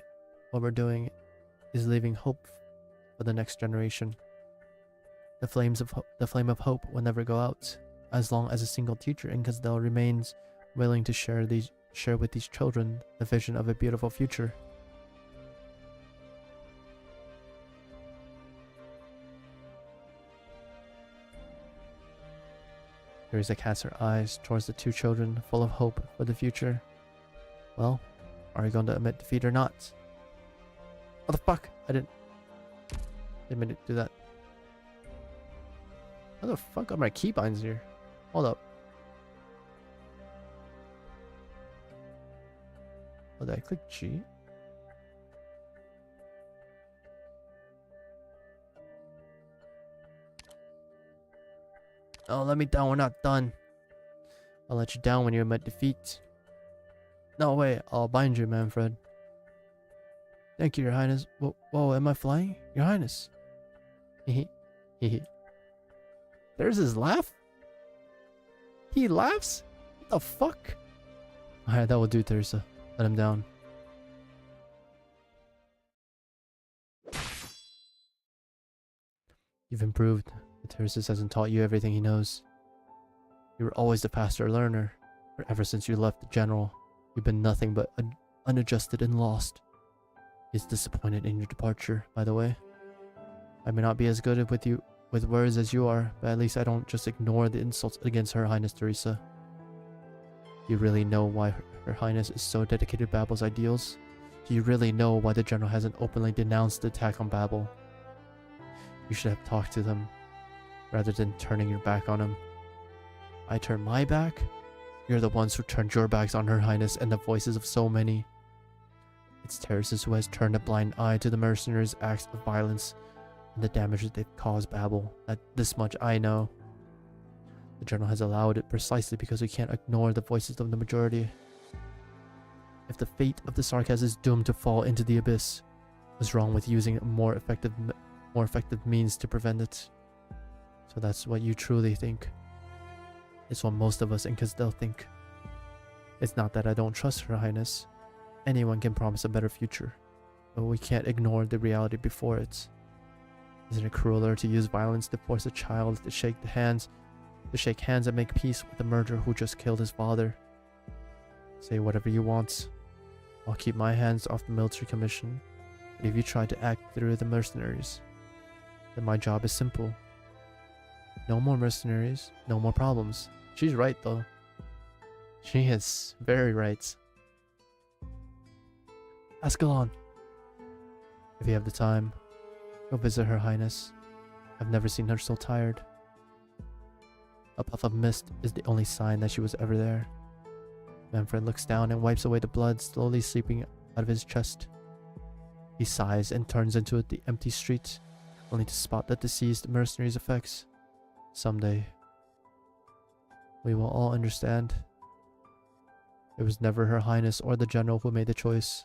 what we're doing is leaving hope for the next generation. The flame of hope will never go out, as long as a single teacher in Casdell remains willing to share with these children the vision of a beautiful future. Teresa casts her eyes towards the two children, full of hope for the future. Well, are you going to admit defeat or not? What the fuck? I didn't mean to do that. How the fuck are my keybinds here? Hold up. Oh, did I click G? Oh, let me down. We're not done. I'll let you down when you admit defeat. No, wait. I'll bind you, Manfred. Thank you, Your Highness. Whoa, am I flying? Your Highness. Hehe. Hehe. There's his laugh? He laughs? What the fuck? Alright, that will do, Teresa. Let him down. You've improved, but Teresa hasn't taught you everything he knows. You were always the faster learner, but ever since you left the General, you've been nothing but unadjusted and lost. He's disappointed in your departure, by the way. I may not be as good with words as you are, but at least I don't just ignore the insults against Her Highness Teresa. Do you really know why Her Highness is so dedicated to Babel's ideals? Do you really know why the General hasn't openly denounced the attack on Babel? You should have talked to them, rather than turning your back on him. I turn my back? You're the ones who turned your backs on Her Highness and the voices of so many. It's Teresa who has turned a blind eye to the mercenaries' acts of violence and the damage that they've caused Babel. That this much I know. The General has allowed it precisely because we can't ignore the voices of the majority. If the fate of the Sarkaz is doomed to fall into the abyss, what's wrong with using more effective means to prevent it? So that's what you truly think. It's what most of us in Casdell think. It's not that I don't trust Her Highness. Anyone can promise a better future, but we can't ignore the reality before it. Isn't it crueler to use violence to force a child to shake hands and make peace with the murderer who just killed his father? Say whatever you want. I'll keep my hands off the military commission, but if you try to act through the mercenaries, then my job is simple. No more mercenaries, no more problems. She's right though. She is very right. Ascalon, if you have the time, go visit Her Highness. I've never seen her so tired. A puff of mist is the only sign that she was ever there. Manfred looks down and wipes away the blood slowly seeping out of his chest. He sighs and turns into the empty street, only to spot the deceased mercenary's effects. Someday, we will all understand. It was never Her Highness or the General who made the choice.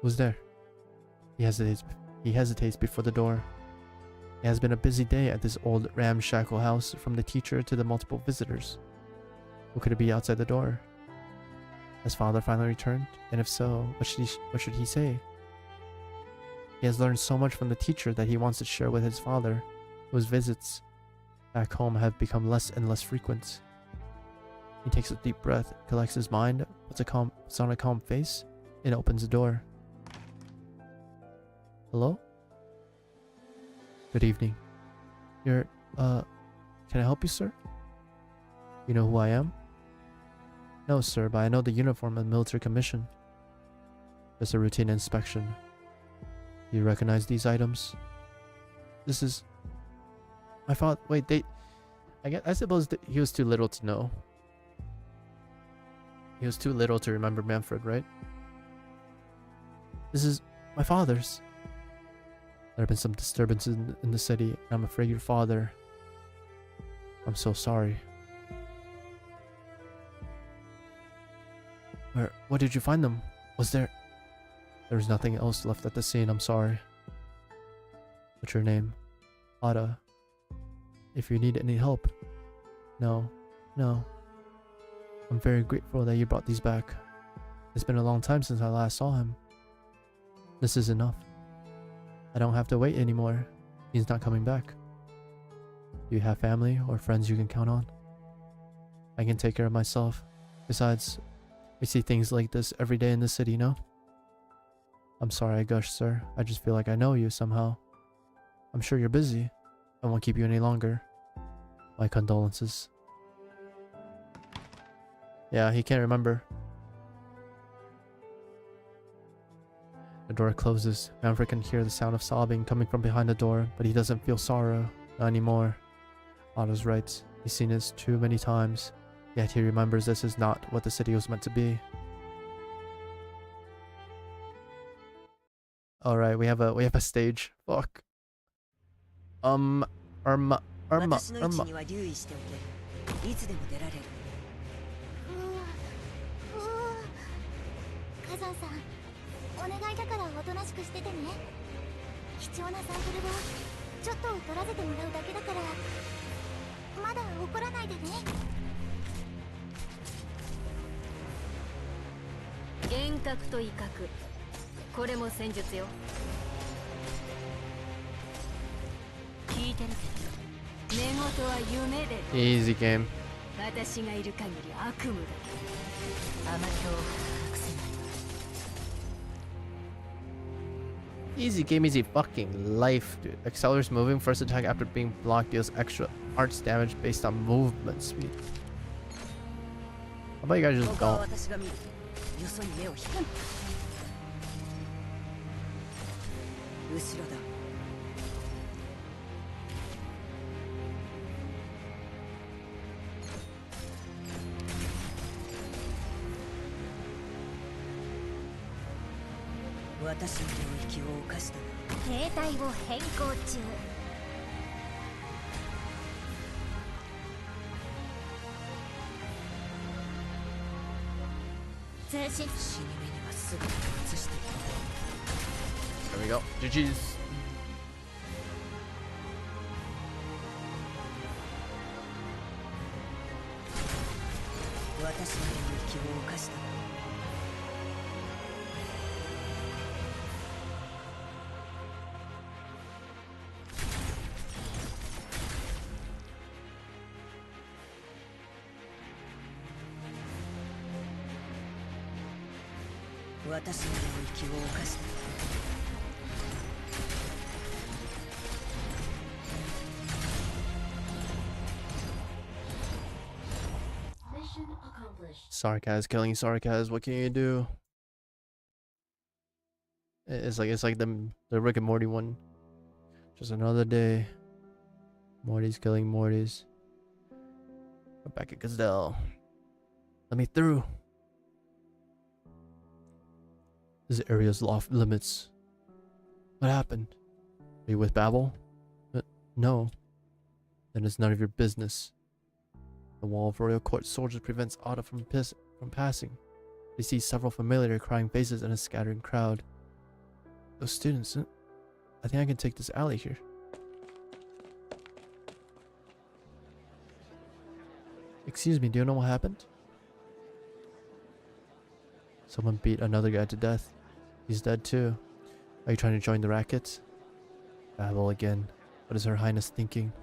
Who's there? He hesitates before the door. It has been a busy day at this old ramshackle house, from the teacher to the multiple visitors. Who could it be outside the door? Has father finally returned? And if so, what should he say? He has learned so much from the teacher that he wants to share with his father, whose visits back home have become less and less frequent. He takes a deep breath, collects his mind, puts on a calm face, and opens the door. Hello? Good evening. Can I help you, sir? You know who I am? No, sir, but I know the uniform and military commission. Just a routine inspection. Do you recognize these items? This is... I thought... Wait, I suppose that he was too little to know. He was too little to remember Manfred, right? This is my father's. There have been some disturbances in the city, and I'm afraid your father... I'm so sorry. What did you find them? There was nothing else left at the scene, I'm sorry. What's your name? Ada. If you need any help. No. I'm very grateful that you brought these back. It's been a long time since I last saw him. This is enough. I don't have to wait anymore. He's not coming back. Do you have family or friends you can count on? I can take care of myself. Besides, we see things like this every day in the city, no? I'm sorry I gushed, sir. I just feel like I know you somehow. I'm sure you're busy. I won't keep you any longer. My condolences. Yeah, he can't remember. The door closes. Manfred can hear the sound of sobbing coming from behind the door, but he doesn't feel sorrow. Not anymore. Otto's right. He's seen this too many times. Yet he remembers this is not what the city was meant to be. Alright, we have a stage. Fuck. Irma. 私の位置には留意しておけ。いつでも出られる。火山さん、お願いだからおとなしくしててね。貴重なサンプルをちょっと取らせてもらうだけだから、まだ怒らないでね。幻覚と威嚇、これも戦術よ。聞いてるけど、寝言は夢で。Easy game. 私がいる限り悪夢だ。甘党を隠せない。Easy game, easy fucking life, dude. Accelerates moving. First attack after being blocked deals extra arts damage based on movement speed. How about you guys just go? よそに目を引く。後ろだ。私の領域を犯したな。携帯を変更中。通信。死に目にはすぐに移していく。 There we go. GG's. 私の領域を犯したな。私の領域を犯した。Sarkaz killing Sarkaz. What can you do? It's like the Rick and Morty one. Just another day. Morty's killing Morty's. We're back at Gazdell. Let me through. This area's off limits. What happened? Are you with Babel? No. Then it's none of your business. The wall of royal court soldiers prevents Otto from passing. They see several familiar crying faces and a scattering crowd. Those students, I think I can take this alley here. Excuse me, do you know what happened? Someone beat another guy to death. He's dead too. Are you trying to join the racket? Babel again. What is Her Highness thinking?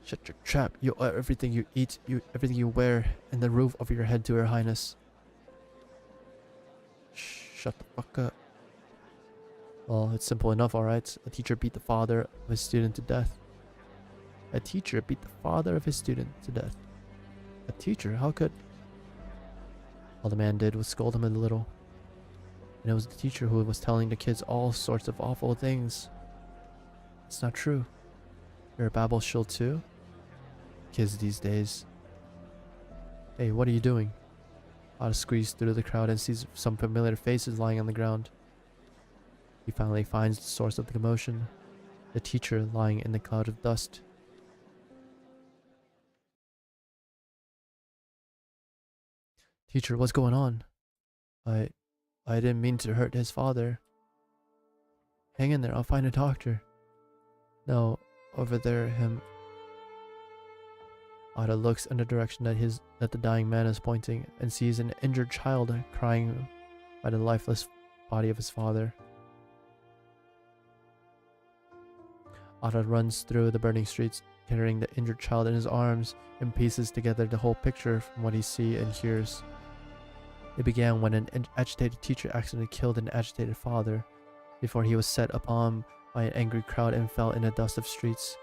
Shut your trap. You owe everything you eat, everything you wear, and the roof over your head to Her Highness. Shut the fuck up. Well, it's simple enough, alright? A teacher beat the father of his student to death. A teacher beat the father of his student to death. A teacher? How could... All the man did was scold him a little. And it was the teacher who was telling the kids all sorts of awful things. It's not true. You're a Babel shield too? Kids these days. Hey, what are you doing? Otto squeezed through the crowd and sees some familiar faces lying on the ground. He finally finds the source of the commotion. The teacher lying in the cloud of dust. Teacher, what's going on? I didn't mean to hurt his father. Hang in there, I'll find a doctor. No, over there, him. Ada looks in the direction that the dying man is pointing and sees an injured child crying by the lifeless body of his father. Ada runs through the burning streets, carrying the injured child in his arms, and pieces together the whole picture from what he sees and hears. It began when an agitated teacher accidentally killed an agitated father, before he was set upon by an angry crowd and fell in the dust of streets.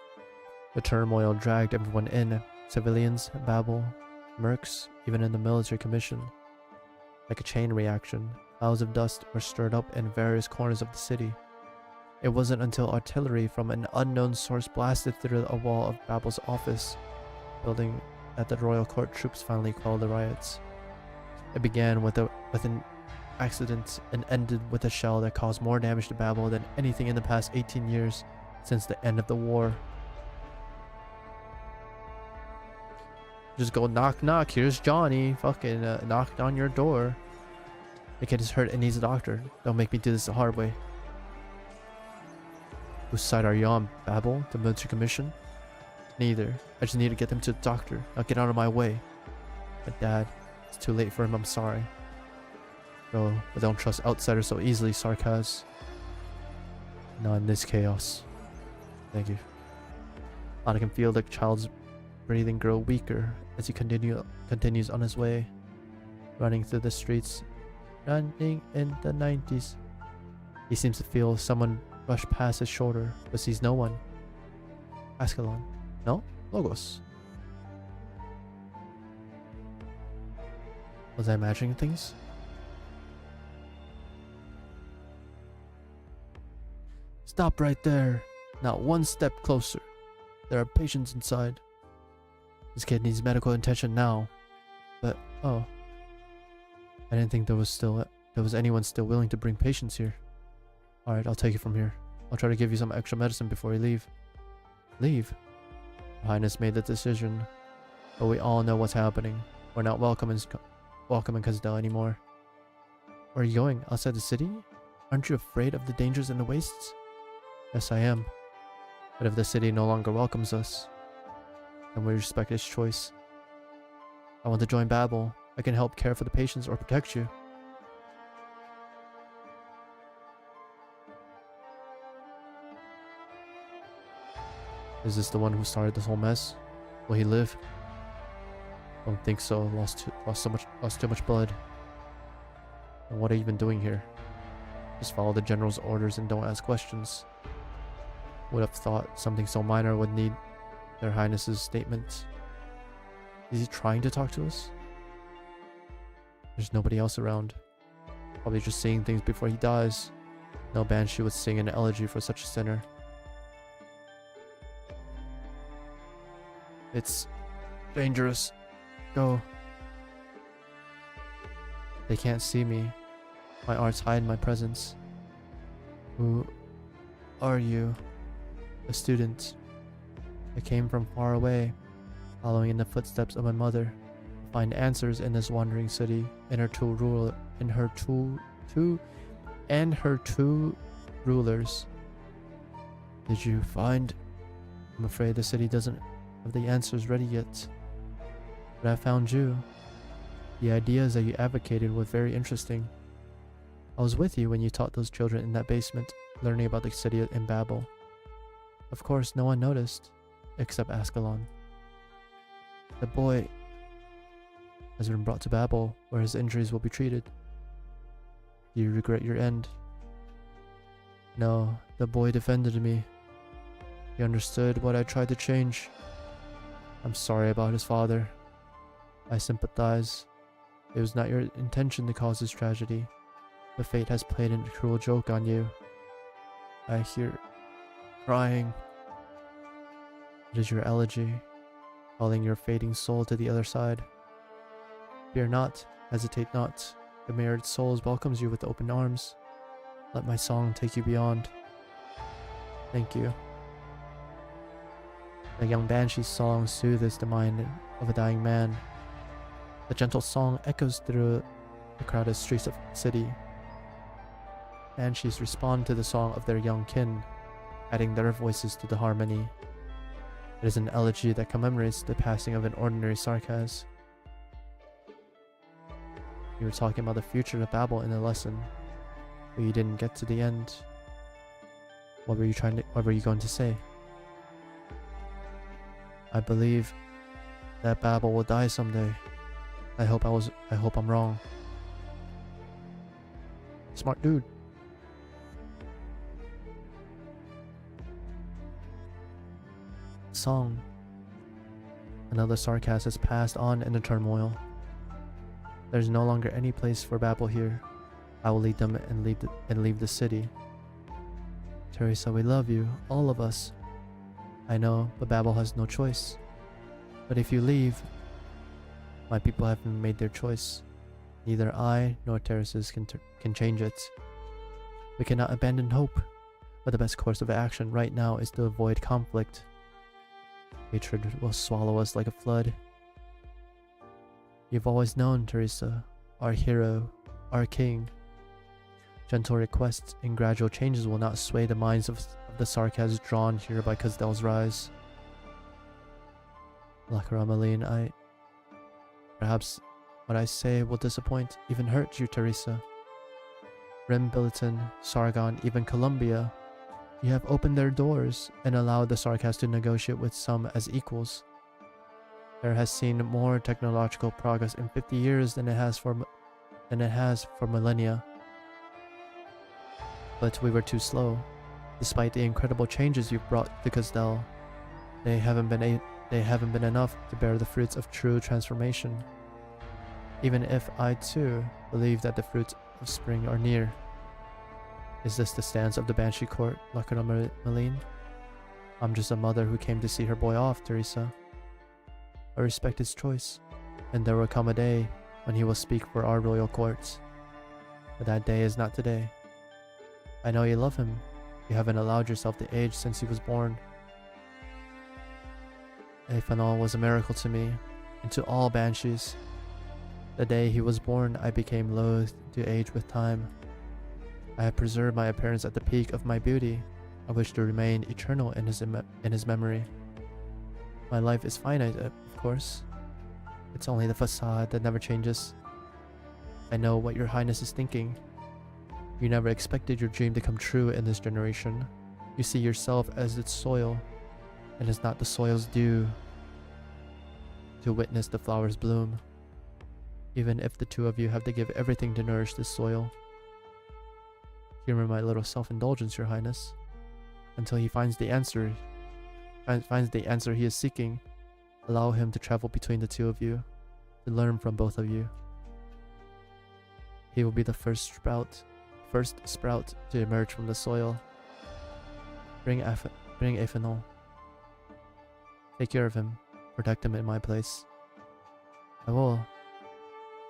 The turmoil dragged everyone in, civilians, Babel, mercs, even in the military commission. Like a chain reaction, clouds of dust were stirred up in various corners of the city. It wasn't until artillery from an unknown source blasted through a wall of Babel's office building that the royal court troops finally quelled the riots. It began with an accident and ended with a shell that caused more damage to Babel than anything in the past 18 years since the end of the war. Just go knock knock, here's Johnny, fucking knocked on your door. The kid is hurt and needs a doctor. Don't make me do this the hard way. Whose side are you on, Babel? The military commission? Neither. I just need to get them to the doctor. Now get out of my way. But Dad, it's too late for him, I'm sorry. No, but don't trust outsiders so easily, Sarkaz. Not in this chaos. Thank you. Anna can feel the child's breathing grow weaker as he continues on his way, running through the streets, running in the 90s. He seems to feel someone rush past his shoulder, but sees no one. Ascalon. No? Logos. Was I imagining things? Stop right there. Not one step closer. There are patients inside. This kid needs medical attention now. But, oh. I didn't think there was anyone still willing to bring patients here. Alright, I'll take it from here. I'll try to give you some extra medicine before you leave. Leave? Your Highness made the decision. But we all know what's happening. We're not welcome in Kazdel anymore. Where are you going? Outside the city? Aren't you afraid of the dangers in the wastes? Yes, I am. But if the city no longer welcomes us, then we respect his choice. I want to join Babel. I can help care for the patients or protect you. Is this the one who started this whole mess? Will he live? Don't think so. Lost too much blood. And what are you even doing here? Just follow the general's orders and don't ask questions. Would have thought something so minor would need their Highness's statement. Is he trying to talk to us? There's nobody else around. Probably just saying things before he dies. No banshee would sing an elegy for such a sinner. It's dangerous. Go. They can't see me. My arts hide my presence. Who are you? A student. I came from far away, following in the footsteps of my mother, to find answers in this wandering city, and her two rulers. Did you find? I'm afraid the city doesn't have the answers ready yet. But I found you. The ideas that you advocated were very interesting. I was with you when you taught those children in that basement, learning about the city in Babel. Of course, no one noticed, except Ascalon. The boy has been brought to Babel, where his injuries will be treated. Do you regret your end? No, the boy defended me. He understood what I tried to change. I'm sorry about his father. I sympathize. It was not your intention to cause this tragedy, but fate has played a cruel joke on you. I hear crying. It is your elegy, calling your fading soul to the other side. Fear not, hesitate not. The mirrored souls welcomes you with open arms. Let my song take you beyond. Thank you. The young banshee's song soothes the mind of a dying man. The gentle song echoes through the crowded streets of the city. Banshees respond to the song of their young kin, adding their voices to the harmony. It is an elegy that commemorates the passing of an ordinary Sarkaz. You were talking about the future of Babel in the lesson, but you didn't get to the end. What were you going to say? I believe that Babel will die someday. I hope I'm wrong. Smart dude. Song. Another Sarkaz has passed on in the turmoil. There's no longer any place for Babel here. I will lead them and leave the city. Teresa, we love you, all of us. I know, but Babel has no choice. But if you leave, my people haven't made their choice. Neither I nor Teresa's can change it. We cannot abandon hope, but the best course of action right now is to avoid conflict. Hatred will swallow us like a flood. You've always known, Teresa, our hero, our king. Gentle requests and gradual changes will not sway the minds of the Sarkaz drawn here by Kazdel's rise. Lakaramaline, perhaps what I say will disappoint, even hurt you, Teresa. Rim, Billiton, Sargon, even Columbia, you have opened their doors and allowed the Sarkaz to negotiate with some as equals. There has seen more technological progress in 50 years than it has for millennia. But we were too slow. Despite the incredible changes you've brought to Kazdel, they haven't been enough to bear the fruits of true transformation. Even if I too believe that the fruits of spring are near. Is this the stance of the Banshee Court, Lakarna Maline? I'm just a mother who came to see her boy off, Teresa. I respect his choice, and there will come a day when he will speak for our royal courts. But that day is not today. I know you love him. You haven't allowed yourself to age since he was born. Afanal was a miracle to me, and to all banshees. The day he was born, I became loath to age with time. I have preserved my appearance at the peak of my beauty. I wish to remain eternal in his memory. My life is finite, of course. It's only the facade that never changes. I know what your highness is thinking. You never expected your dream to come true in this generation. You see yourself as its soil, and it's not the soil's due to witness the flowers bloom, even if the two of you have to give everything to nourish this soil. Humor my little self-indulgence, your highness, until he finds the answer he is seeking. Allow him to travel between the two of you, to learn from both of you. He will be the first sprout to emerge from the soil. Bring Afanol. Take care of him. Protect him in my place. I will.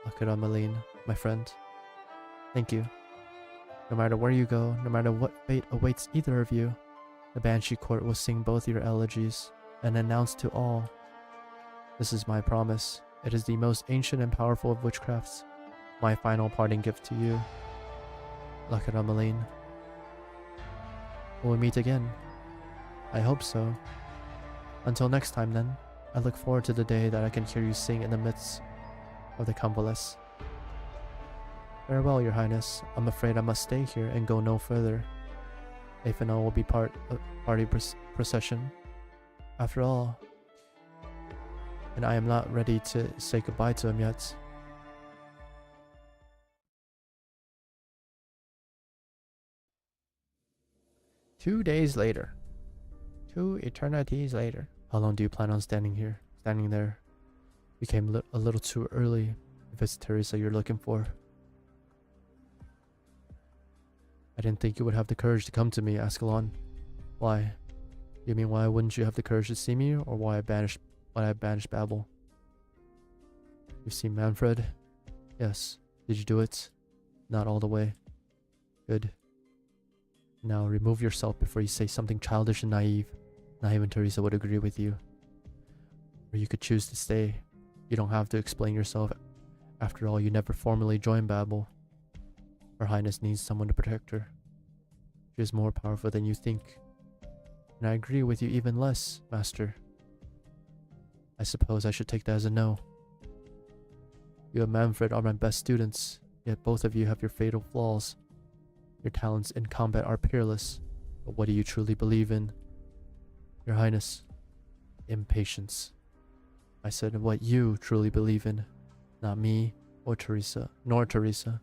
Akira Maline, my friend. Thank you. No matter where you go, no matter what fate awaits either of you, the Banshee Court will sing both your elegies and announce to all. This is my promise. It is the most ancient and powerful of witchcrafts. My final parting gift to you. Lakara Maline. Will we meet again? I hope so. Until next time then, I look forward to the day that I can hear you sing in the midst of the convalesce. Farewell, your highness. I'm afraid I must stay here and go no further. Afanol will be part of party procession. After all, and I am not ready to say goodbye to him yet. Two days later. 2 eternities later. How long do you plan on standing there? You came a little too early if it's Teresa you're looking for. I didn't think you would have the courage to come to me, Ascalon. Why? You mean why wouldn't you have the courage to see me, or why I banished Babel? You've seen Manfred? Yes. Did you do it? Not all the way. Good. Now remove yourself before you say something childish and naive. Not even Teresa would agree with you. Or you could choose to stay. You don't have to explain yourself. After all, you never formally joined Babel. Her Highness needs someone to protect her. She is more powerful than you think. And I agree with you even less, Master. I suppose I should take that as a no. You and Manfred are my best students, yet both of you have your fatal flaws. Your talents in combat are peerless, but what do you truly believe in? Your Highness, impatience. I said what you truly believe in, not me or Teresa, nor Teresa.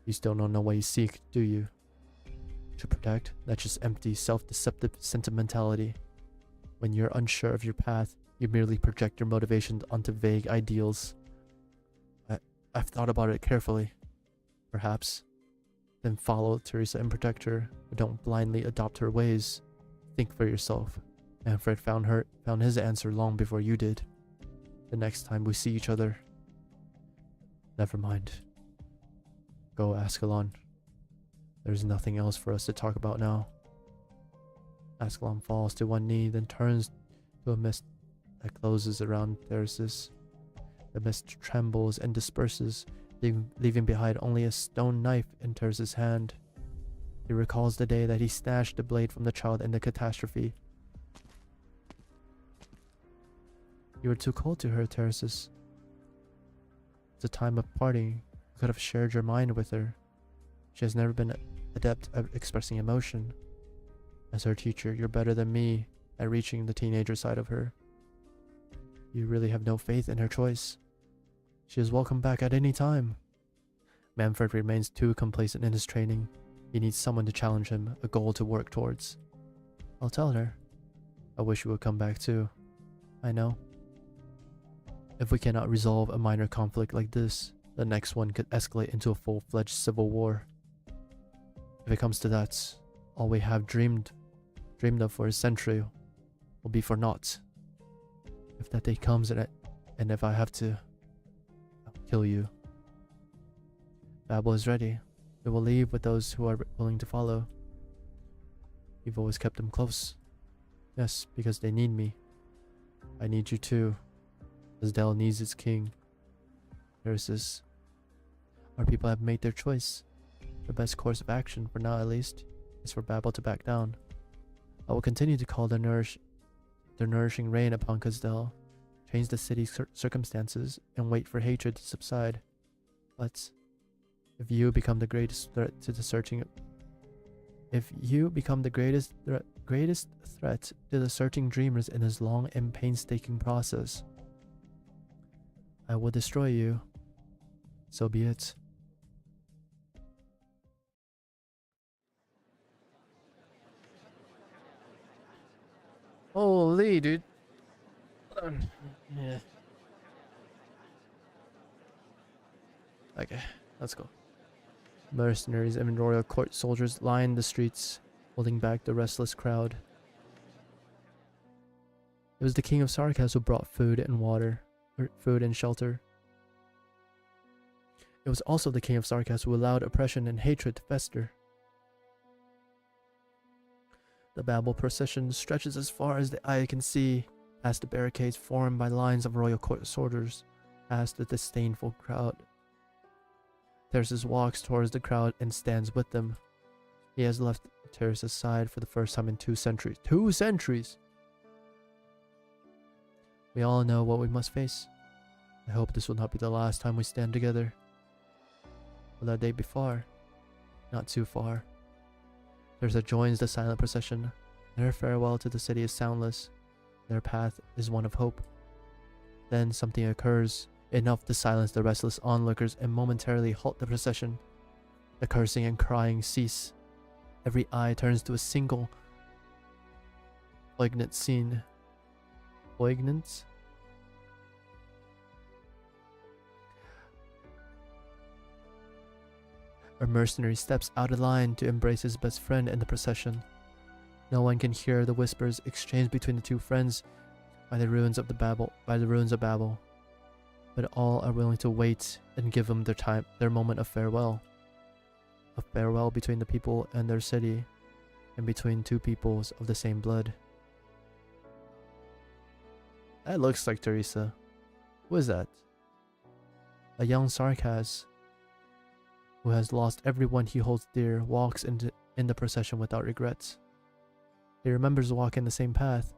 You still don't know what you seek, do you? To protect, that's just empty, self-deceptive sentimentality. When you're unsure of your path, you merely project your motivations onto vague ideals. I've thought about it carefully. Perhaps. Then follow Teresa and protect her, but don't blindly adopt her ways. Think for yourself. Manfred found his answer long before you did. The next time we see each other. Never mind. Go, Ascalon. There's nothing else for us to talk about now. Ascalon falls to one knee, then turns to a mist that closes around Theresis. The mist trembles and disperses, leaving behind only a stone knife in Theris' hand. He recalls the day that he snatched the blade from the child in the catastrophe. You were too cold to her, Theris. It's a time of parting. You could have shared your mind with her. She has never been adept at expressing emotion. As her teacher, you're better than me at reaching the teenager side of her. You really have no faith in her choice. She is welcome back at any time. Manfred remains too complacent in his training. He needs someone to challenge him, a goal to work towards. I'll tell her. I wish you would come back too. I know. If we cannot resolve a minor conflict like this, the next one could escalate into a full-fledged civil war. If it comes to that, all we have dreamed of for a century will be for naught. If that day comes and if I have to, I'll kill you. Babel is ready. It will leave with those who are willing to follow. You've always kept them close. Yes, because they need me. I need you too. Asdale needs its king. Theris. Our people have made their choice. The best course of action, for now at least, is for Babel to back down. I will continue to call the nourishing rain upon Kazdel, change the city's circumstances, and wait for hatred to subside. But if you become the greatest threat to the searching dreamers in this long and painstaking process, I will destroy you. So be it. Holy dude. Yeah. Okay, let's go. Mercenaries and royal court soldiers line the streets, holding back the restless crowd. It was the king of Sarkas who brought food and shelter. It was also the king of Sarkas who allowed oppression and hatred to fester. The Babel procession stretches as far as the eye can see, past the barricades formed by lines of royal court soldiers, past the disdainful crowd. Theris walks towards the crowd and stands with them. He has left Theris' side for the first time in 2 centuries. 2 centuries! We all know what we must face. I hope this will not be the last time we stand together. Will that day be far? Not too far. Theris joins the silent procession. Their farewell to the city is soundless. Their path is one of hope. Then something occurs, enough to silence the restless onlookers and momentarily halt the procession. The cursing and crying cease. Every eye turns to a single poignant scene. Poignant? A mercenary steps out of line to embrace his best friend in the procession. No one can hear the whispers exchanged between the two friends by the ruins of Babel. But all are willing to wait and give them their moment of farewell. A farewell between the people and their city, and between 2 peoples of the same blood. That looks like Teresa. Who is that? A young Sarkas, who has lost everyone he holds dear, walks in the procession without regrets. He remembers walking the same path.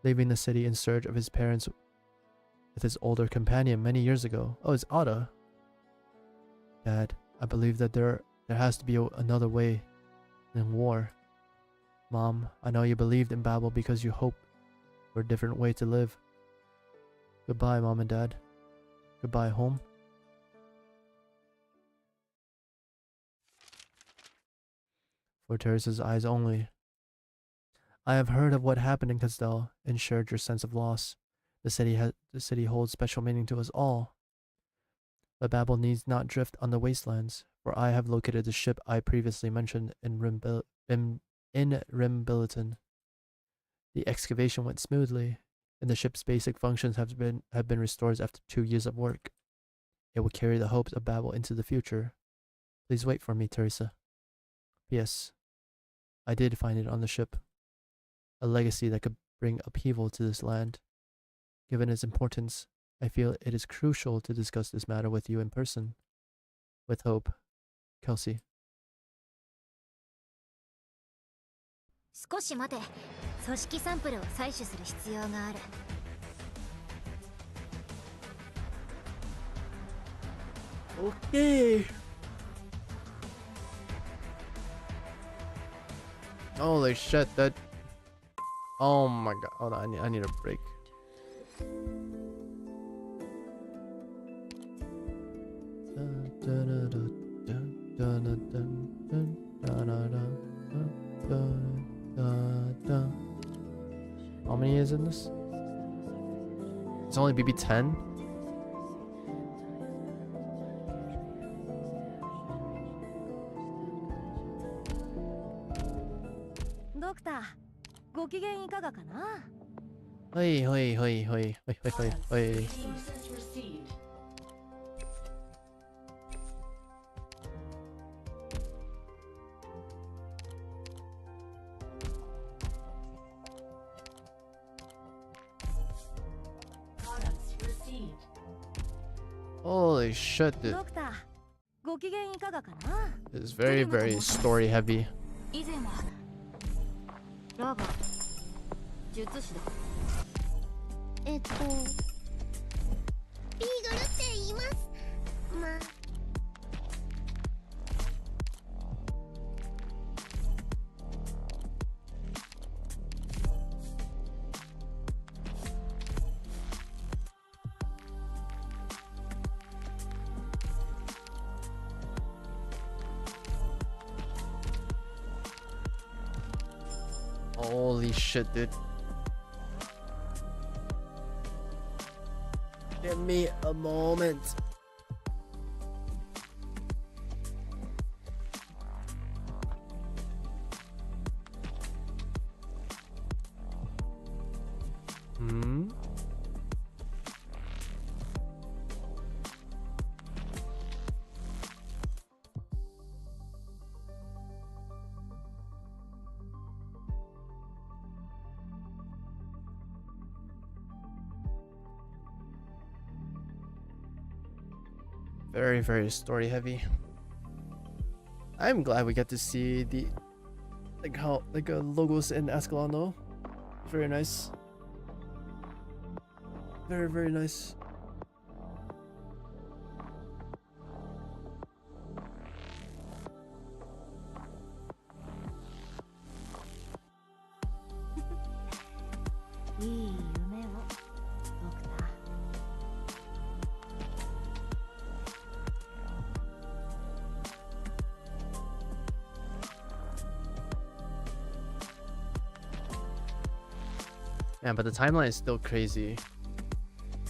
leaving the city in search of his parents with his older companion many years ago. Oh, it's Ada. Dad, I believe that there has to be another way than war. Mom, I know you believed in Babel because you hoped for a different way to live. Goodbye, Mom and Dad. Goodbye, home. For Teresa's eyes only. I have heard of what happened in Castell and shared your sense of loss. The city holds special meaning to us all. But Babel needs not drift on the wastelands, for I have located the ship I previously mentioned in Rimbilliton. The excavation went smoothly, and the ship's basic functions have been restored after 2 years of work. It will carry the hopes of Babel into the future. Please wait for me, Teresa. P.S. I did find it on the ship. A legacy that could bring upheaval to this land. Given its importance, I feel it is crucial to discuss this matter with you in person. With hope, Kelsey. 少し待て。組織サンプルを採取する必要がある。Okay. Holy shit, that... Oh my god. Hold on, I need a break. How many is in this? It's only BB 10? Doctor, ご機嫌いかがかな? Hoi. Holy shit, dude. Doctor, ご機嫌いかがかな? It's very, very story heavy. 以前はラバ術師だ。ビーグルって言います。まあ。Holy shit, dude. Give me a moment. Very, very story heavy. I'm glad we get to see the logos in Ascalon though. Very nice. Very, very nice. Yeah, but the timeline is still crazy.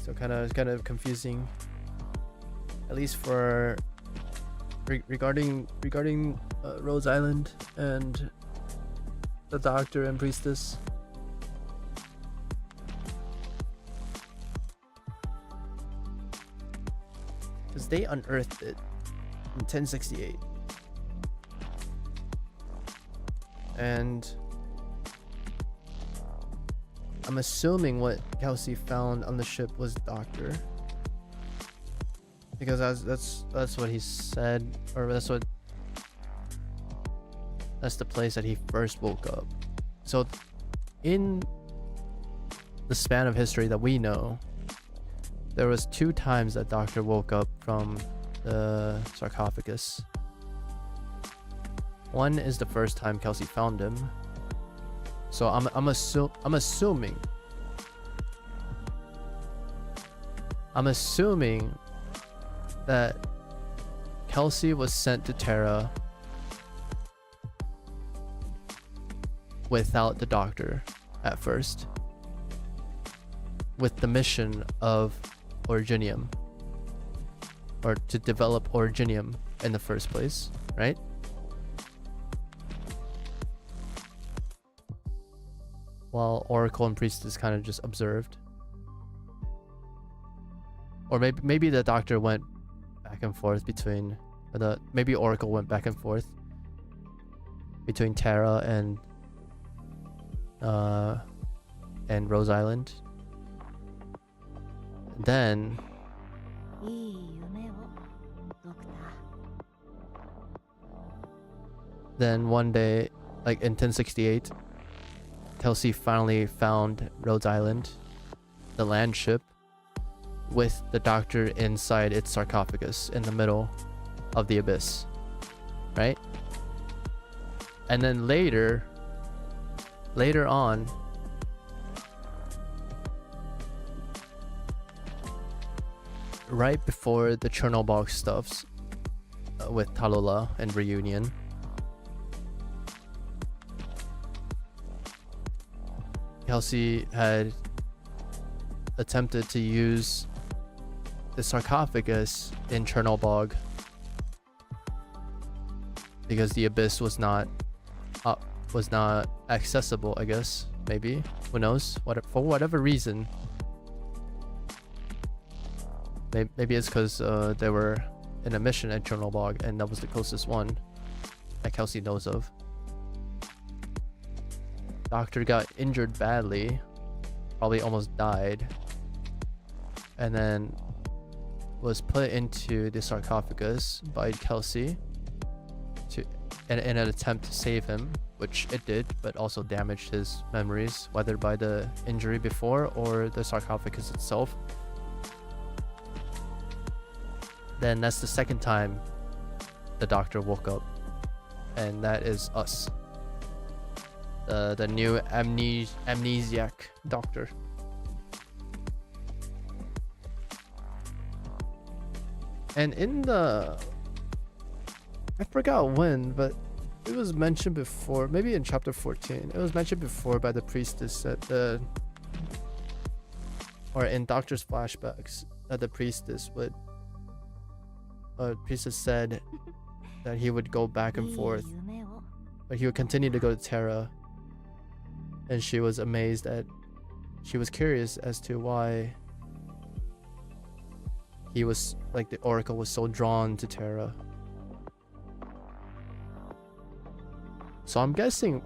So kind of confusing. At least for regarding Rose Island and the Doctor and Priestess. Because they unearthed it in 1068. And I'm assuming what Kelsey found on the ship was Doctor, because that's what he said, or that's the place that he first woke up. So in the span of history that we know, there was 2 times that Doctor woke up from the sarcophagus. One is the first time Kelsey found him. So I'm assuming that Kelsey was sent to Terra without the Doctor at first, with the mission of Originium, or to develop Originium in the first place, right? While Oracle and Priestess kind of just observed. Or maybe the Doctor went back and forth between maybe Oracle went back and forth between Terra and Rose Island. Then いい夢をドクター。 then one day, like in 1068, Kelsey finally found Rhodes Island, the land ship, with the Doctor inside its sarcophagus in the middle of the abyss, right? And then later on, right before the Chernobyl stuffs with Talula and Reunion, Kelsey had attempted to use the sarcophagus in Chernobyl because the abyss was not accessible, I guess. Maybe, who knows, for whatever reason. Maybe it's because they were in a mission at Chernobyl and that was the closest one that Kelsey knows of. Doctor got injured badly, probably almost died, and then was put into the sarcophagus by Kelsey in an attempt to save him, which it did, but also damaged his memories, whether by the injury before or the sarcophagus itself. Then that's the second time the Doctor woke up, and that is us. The new amnesiac Doctor. And in the... I forgot when, but it was mentioned before, maybe in chapter 14. It was mentioned before by the Priestess that or in Doctor's flashbacks, that the Priestess would... Priestess said that he would go back and forth, but he would continue to go to Terra. And she was amazed she was curious as to why he was, like, the Oracle was so drawn to Terra. So I'm guessing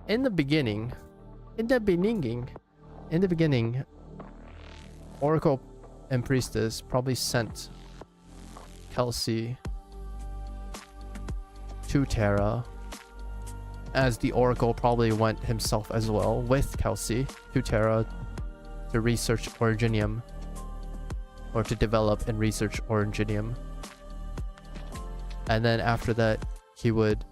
in the beginning, Oracle and Priestess probably sent Kelsey to Terra, as the Oracle probably went himself as well with Kelsey to Terra to research Originium, or to develop and research Originium. And then after that, he would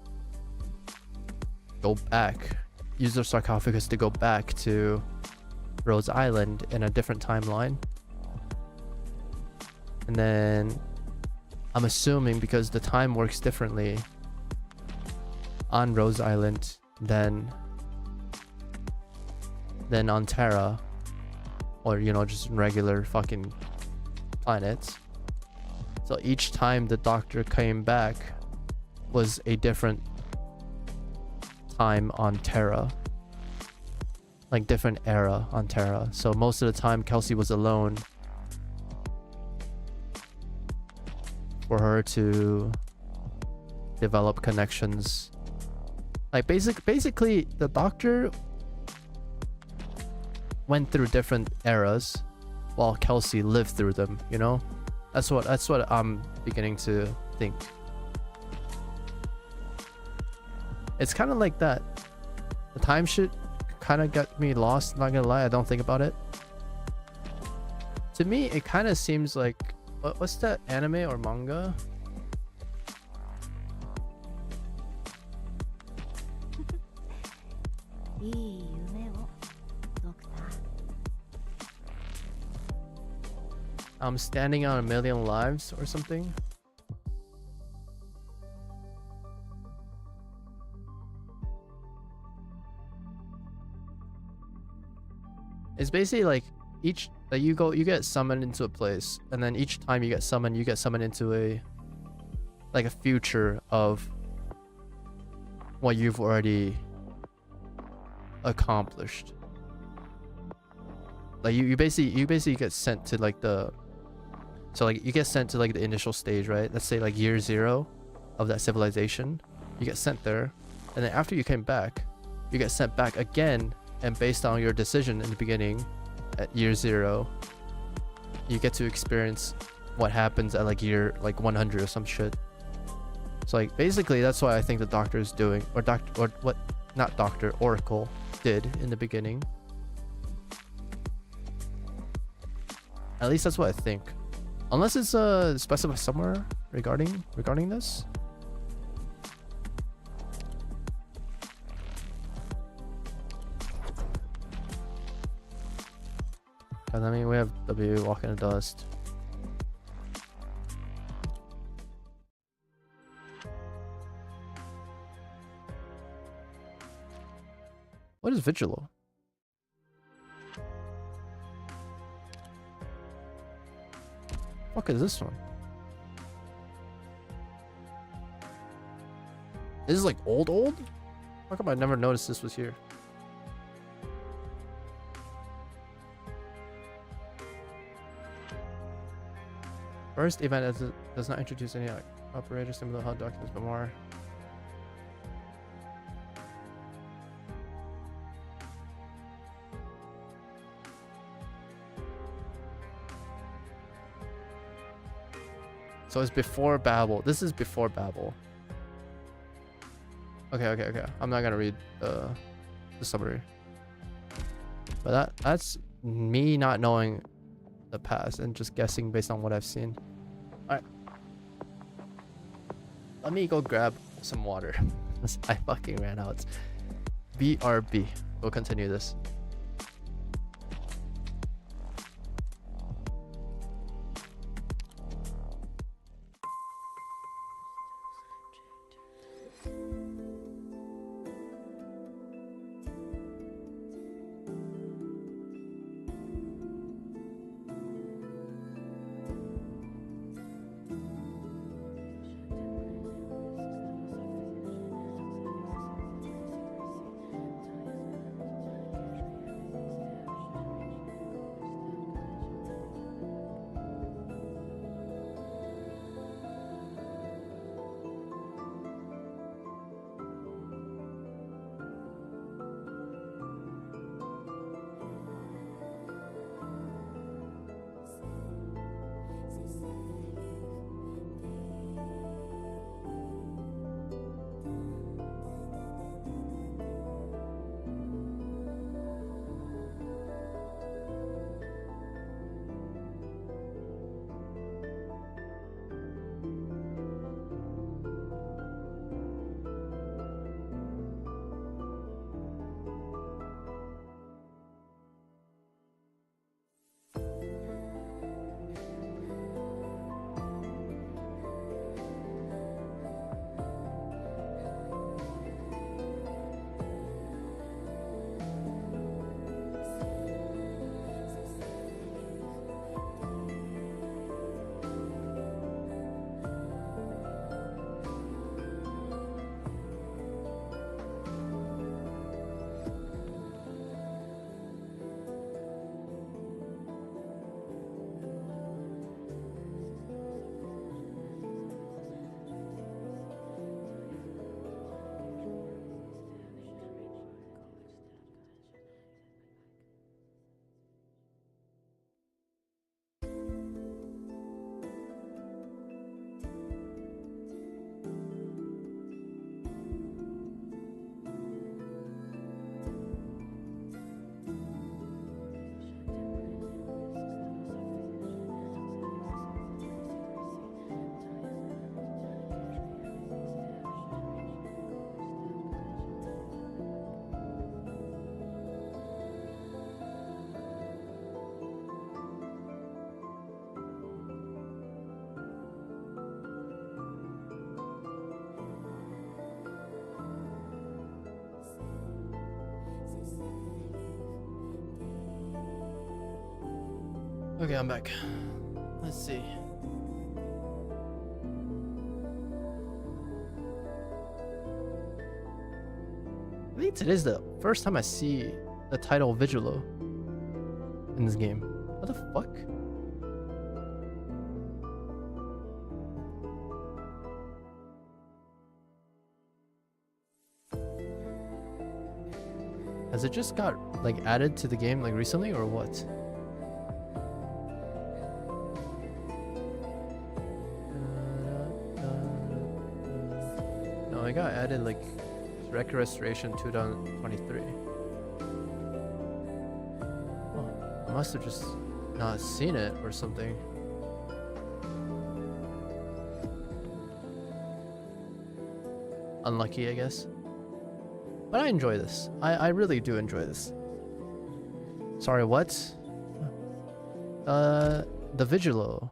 go back, use the sarcophagus to go back to Rose Island in a different timeline. And then I'm assuming, because the time works differently on Rose Island than on Terra, or, you know, just regular fucking planets. So each time the Doctor came back was a different time on Terra, like different era on Terra. So most of the time Kelsey was alone for her to develop connections. Like basically the Doctor went through different eras while Kelsey lived through them, you know? That's what I'm beginning to think. It's kind of like that. The time kind of got me lost, not gonna lie. I don't think about it. To me, it kind of seems like what's that anime or manga? I'm standing on a million lives or something. It's basically like each you get summoned into a place, and then each time you get summoned into a future of what you've already accomplished. Like you basically get sent to like the you get sent to like the initial stage, right? Let's say like year 0 of that civilization. You get sent there, and then after you came back, you get sent back again, and based on your decision in the beginning at year 0, you get to experience what happens at like year 100 or some shit. So like basically that's what I think the doctor is doing, or Oracle did in the beginning. At least that's what I think, unless it's specified somewhere regarding this. And I mean, we have W walking in the dust. What is Vigilo? Fuck is this one? This is like old? How come I never noticed this was here? First event does not introduce any operators, similar to how documents, but more. So it's before Babel. This is before Babel. Okay. I'm not gonna read the summary. But that's me not knowing the past and just guessing based on what I've seen. Alright. Let me go grab some water. I fucking ran out. BRB. We'll continue this. Okay, I'm back. Let's see. I think today's the first time I see the title Vigilo in this game. What the fuck? Has it just got like added to the game like recently or what? No, it got added like Record Restoration 2023. Oh, I must have just not seen it or something. Unlucky, I guess. But I enjoy this. I really do enjoy this. Sorry, what? The Vigilo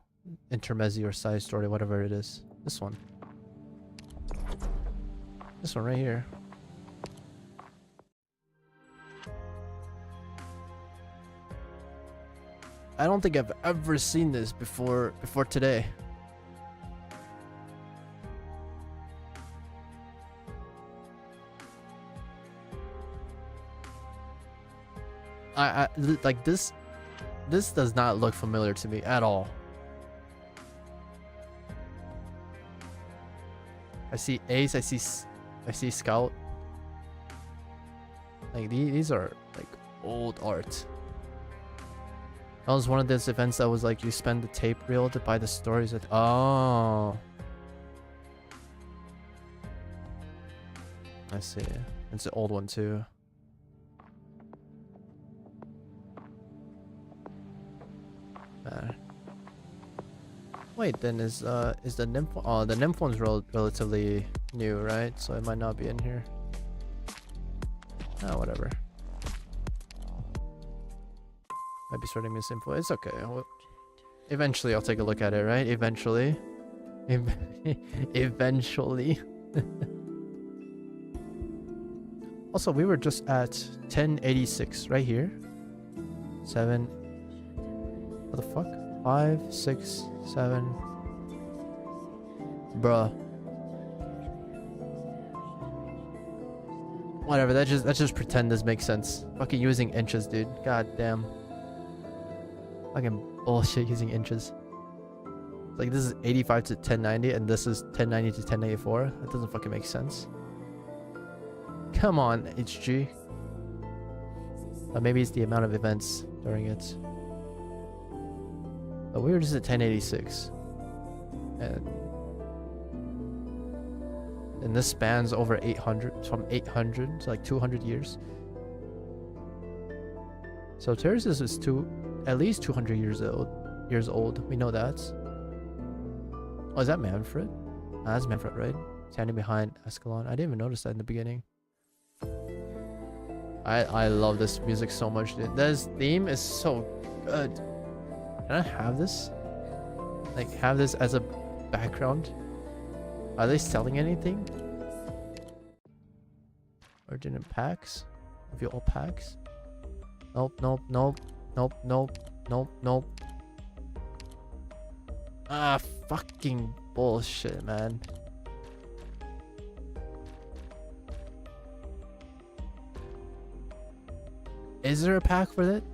intermezzi or side story, whatever it is. This one. This one right here. I don't think I've ever seen this before today. I like this does not look familiar to me at all. I see Ace, I see Scout. Like these are like old art. That was one of those events that was like you spend the tape reel to buy the stories at. Oh, I see. It's an old one too. Wait, then is the nymph? Oh, the nymph one's relatively new, right? So it might not be in here. Oh, whatever. Might be starting this info. It's okay. Eventually, I'll take a look at it, right? Eventually. Eventually. Also, we were just at 1086 right here. 7. What the fuck? 5, 6, 7. Bruh. Whatever. Let's just pretend this makes sense. Fucking using inches, dude. God damn. Fucking bullshit using inches. Like this is 85 to 1090 and this is 1090 to 1094. That doesn't fucking make sense. Come on, HG. But maybe it's the amount of events during it. But we were just at 1086. And this spans over 800, from 800 to like 200 years. So Terraces is at least 200 years old. We know that. Oh, is that Manfred? Ah, that's Manfred, right? Standing behind Escalon. I didn't even notice that in the beginning. I love this music so much, dude. This theme is so good. Can I have this? Like, have this as a background? Are they selling anything? Origin in packs? Of your all packs? Nope, nope, nope. Nope, nope, nope, nope. Ah, fucking bullshit, man. Is there a pack for that?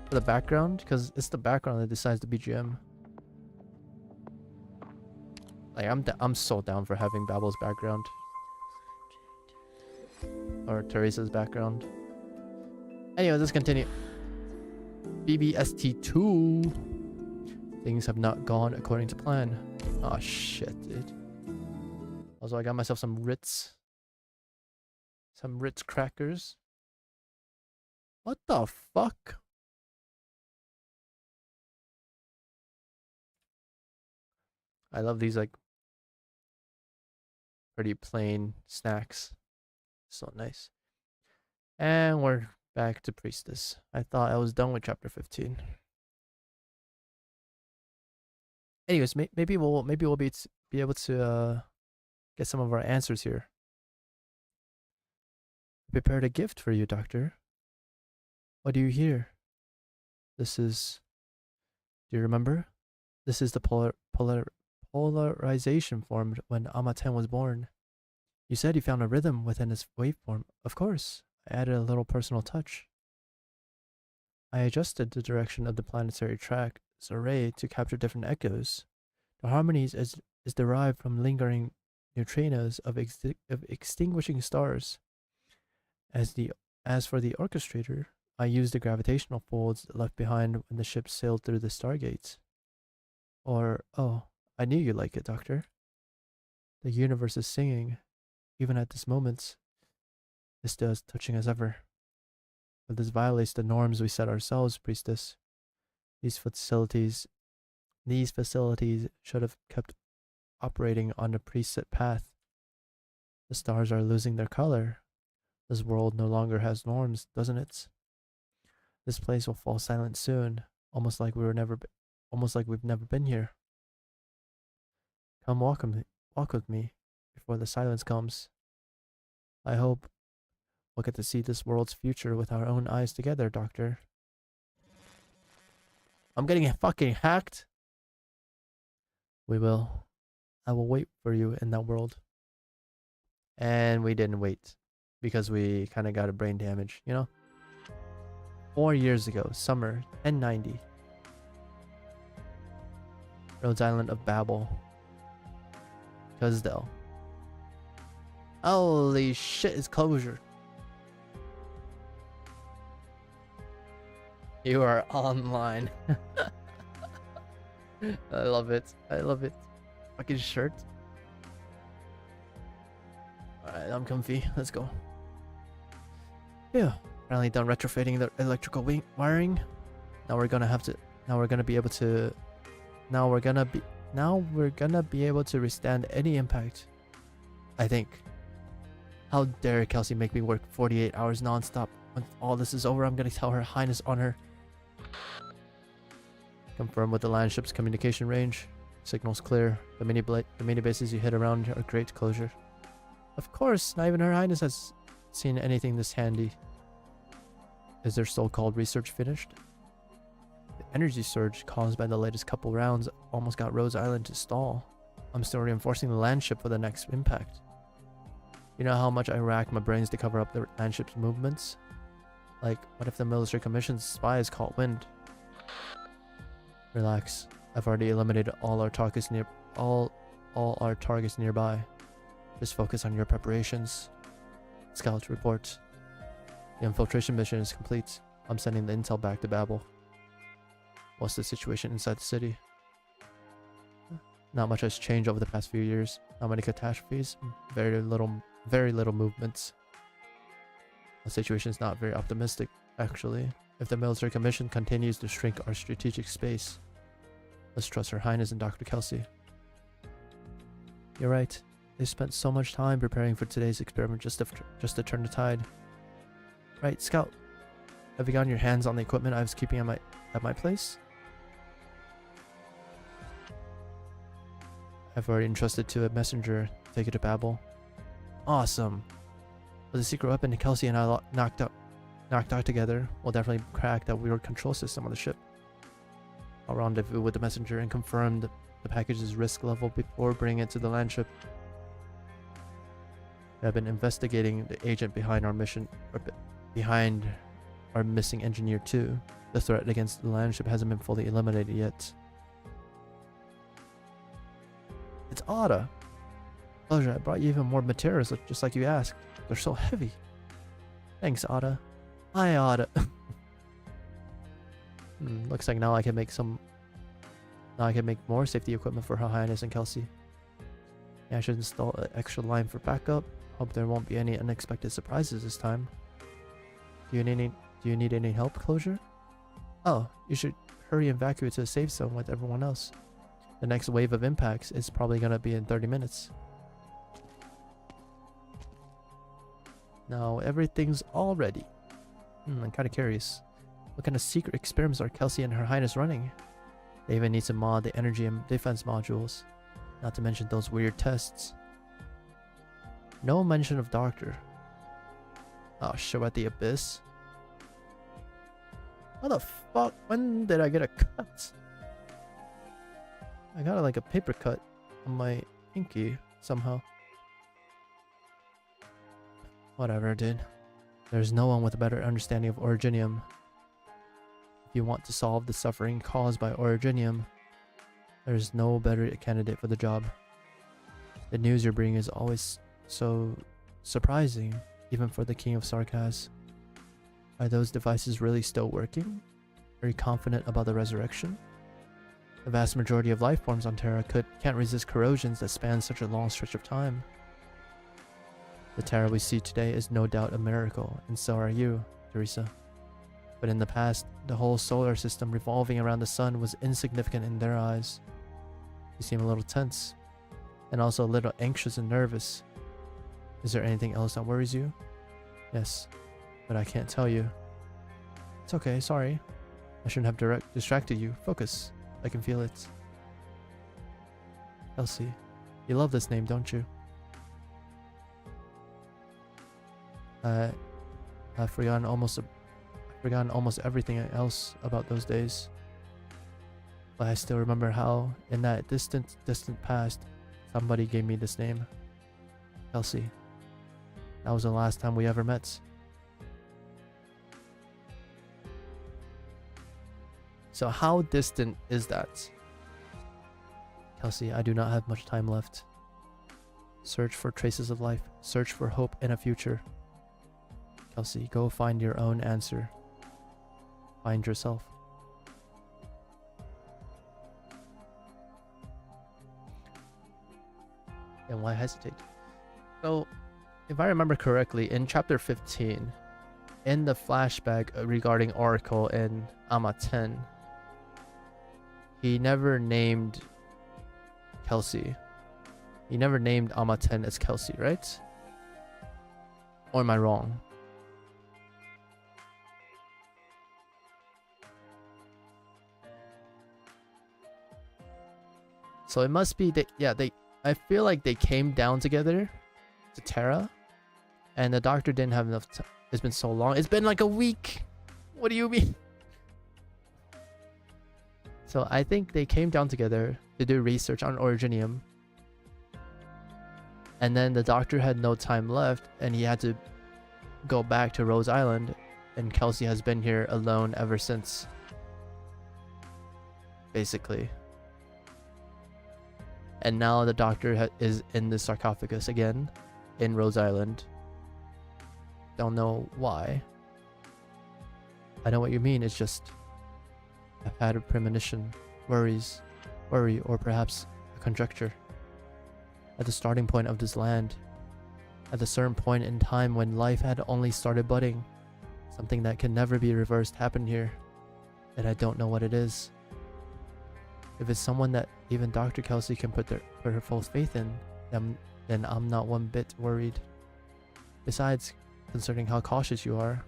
For the background? Because it's the background that decides the BGM. Like, I'm so down for having Babel's background. Or Teresa's background. Anyway, let's continue. BBST2. Things have not gone according to plan. Oh shit, dude. Also, I got myself some Ritz. Some Ritz crackers. What the fuck? I love these like pretty plain snacks. So nice. And we're back to Priestess. I thought I was done with chapter 15. Anyways, maybe we'll be able to get some of our answers here. Prepared a gift for you, Doctor. What do you hear? This is. Do you remember? This is the polarization formed when Amaten was born. You said you found a rhythm within his waveform. Of course, I added a little personal touch. I adjusted the direction of the planetary track's array to capture different echoes. The harmonies is derived from lingering neutrinos of extinguishing stars. As for the orchestrator, I used the gravitational folds left behind when the ship sailed through the stargates. Or, oh, I knew you'd like it, Doctor. The universe is singing, even at this moment. It's still as touching as ever. But this violates the norms we set ourselves, Priestess. These facilities should have kept operating on the preset path. The stars are losing their color. This world no longer has norms, doesn't it? This place will fall silent soon, almost like we've never been here. Come walk with me before the silence comes. I hope we'll get to see this world's future with our own eyes together, Doctor. I'm getting fucking hacked. We will. I will wait for you in that world. And we didn't wait because we kind of got a brain damage, you know? 4 years ago, summer 1090. Rhodes Island of Babel. Cusdell. Holy shit, it's closure. You are online. I love it. I love it. Fucking shirt. Alright, I'm comfy. Let's go. Yeah. Finally done retrofitting the electrical wiring. Now we're gonna be able to withstand any impact. I think. How dare Kelsey make me work 48 hours non-stop. When all this is over, I'm gonna tell Her Highness on her. Confirm with the land ship's communication range. Signal's clear. The mini bases you hit around are great closure. Of course, not even Her Highness has seen anything this handy. Is their so-called research finished? The energy surge caused by the latest couple rounds almost got Rhodes Island to stall. I'm still reinforcing the land ship for the next impact. You know how much I rack my brains to cover up the land ship's movements? Like, what if the military commission's spies caught wind? Relax. I've already eliminated all our targets nearby. Just focus on your preparations. Scout, report. The infiltration mission is complete. I'm sending the intel back to Babel. What's the situation inside the city? Not much has changed over the past few years. Not many catastrophes. Very little movements. The situation is not very optimistic, actually. If the military commission continues to shrink our strategic space, let's trust Her Highness and Dr. Kelsey. You're right. They spent so much time preparing for today's experiment just to turn the tide. Right, Scout. Have you gotten your hands on the equipment I was keeping at my place? I've already entrusted to a messenger to take it to Babel. Awesome. With a secret weapon Kelsey and I knocked out together, we'll definitely crack that weird control system on the ship. I'll rendezvous with the messenger and confirm the package's risk level before bringing it to the land ship. I've been investigating the agent behind our mission, behind our missing engineer too. The threat against the land ship hasn't been fully eliminated yet. It's Ada. Pleasure, I brought you even more materials, just like you asked. They're so heavy. Thanks, Ada. Hi, Ada. Looks like now I can make more safety equipment for Her Highness and Kelsey. Yeah, I should install an extra line for backup. Hope there won't be any unexpected surprises this time. Do you need any help, Closure? Oh, you should hurry and evacuate to a safe zone with everyone else. The next wave of impacts is probably gonna be in 30 minutes. Now everything's all ready. I'm kind of curious. What kind of secret experiments are Kelsey and Her Highness running? They even need to mod the energy and defense modules. Not to mention those weird tests. No mention of Doctor. Oh, show at the abyss. How the fuck? When did I get a cut? I got like a paper cut on my pinky somehow. Whatever, dude. There's no one with a better understanding of Originium. If you want to solve the suffering caused by Originium, there's no better candidate for the job. The news you're bringing is always so surprising, even for the King of Sarkaz. Are those devices really still working? Are you confident about the resurrection? The vast majority of life forms on Terra can't resist corrosions that span such a long stretch of time. The Terra we see today is no doubt a miracle, and so are you, Teresa. But in the past, the whole solar system revolving around the sun was insignificant in their eyes. You seem a little tense, and also a little anxious and nervous. Is there anything else that worries you? Yes, but I can't tell you. It's okay, sorry. I shouldn't have distracted you. Focus. I can feel it. Elsie, you love this name, don't you? I've forgotten almost everything else about those days. But I still remember how, in that distant past, somebody gave me this name. Elsie. That was the last time we ever met. So how distant is that? Kelsey, I do not have much time left. Search for traces of life. Search for hope in a future. Kelsey, go find your own answer. Find yourself. And why hesitate? So, if I remember correctly, in chapter 15, in the flashback regarding Oracle in Ama 10, he never named Kelsey. He never named Ama 10 as Kelsey, right? Or am I wrong? So it must be that, yeah, I feel like they came down together to Terra, and the doctor didn't have enough time. It's been so long. It's been like a week. What do you mean? So I think they came down together to do research on Originium, and then the doctor had no time left, and he had to go back to Rose Island, and Kelsey has been here alone ever since. Basically. And now the doctor is in the sarcophagus again in Rose Island. Don't know why. I know what you mean. It's just I've had a premonition, worry, or perhaps a conjecture. At the starting point of this land, at a certain point in time when life had only started budding, something that can never be reversed happened here, and I don't know what it is. If it's someone that even Dr. Kelsey can put her full faith in, then I'm not one bit worried. Besides, considering how cautious you are,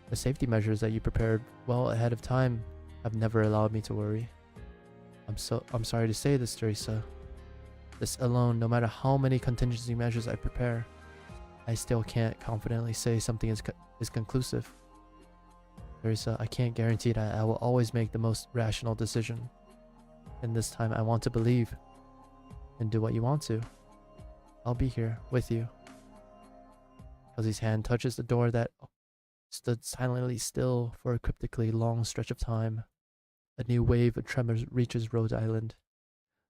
the safety measures that you prepared well ahead of time have never allowed me to worry. I'm sorry to say this, Teresa. This alone, no matter how many contingency measures I prepare, I still can't confidently say something is conclusive. Teresa, I can't guarantee that I will always make the most rational decision. And this time I want to believe and do what you want to. I'll be here with you. Kelsey's hand touches the door that stood silently still for a cryptically long stretch of time. A new wave of tremors reaches Rhode Island.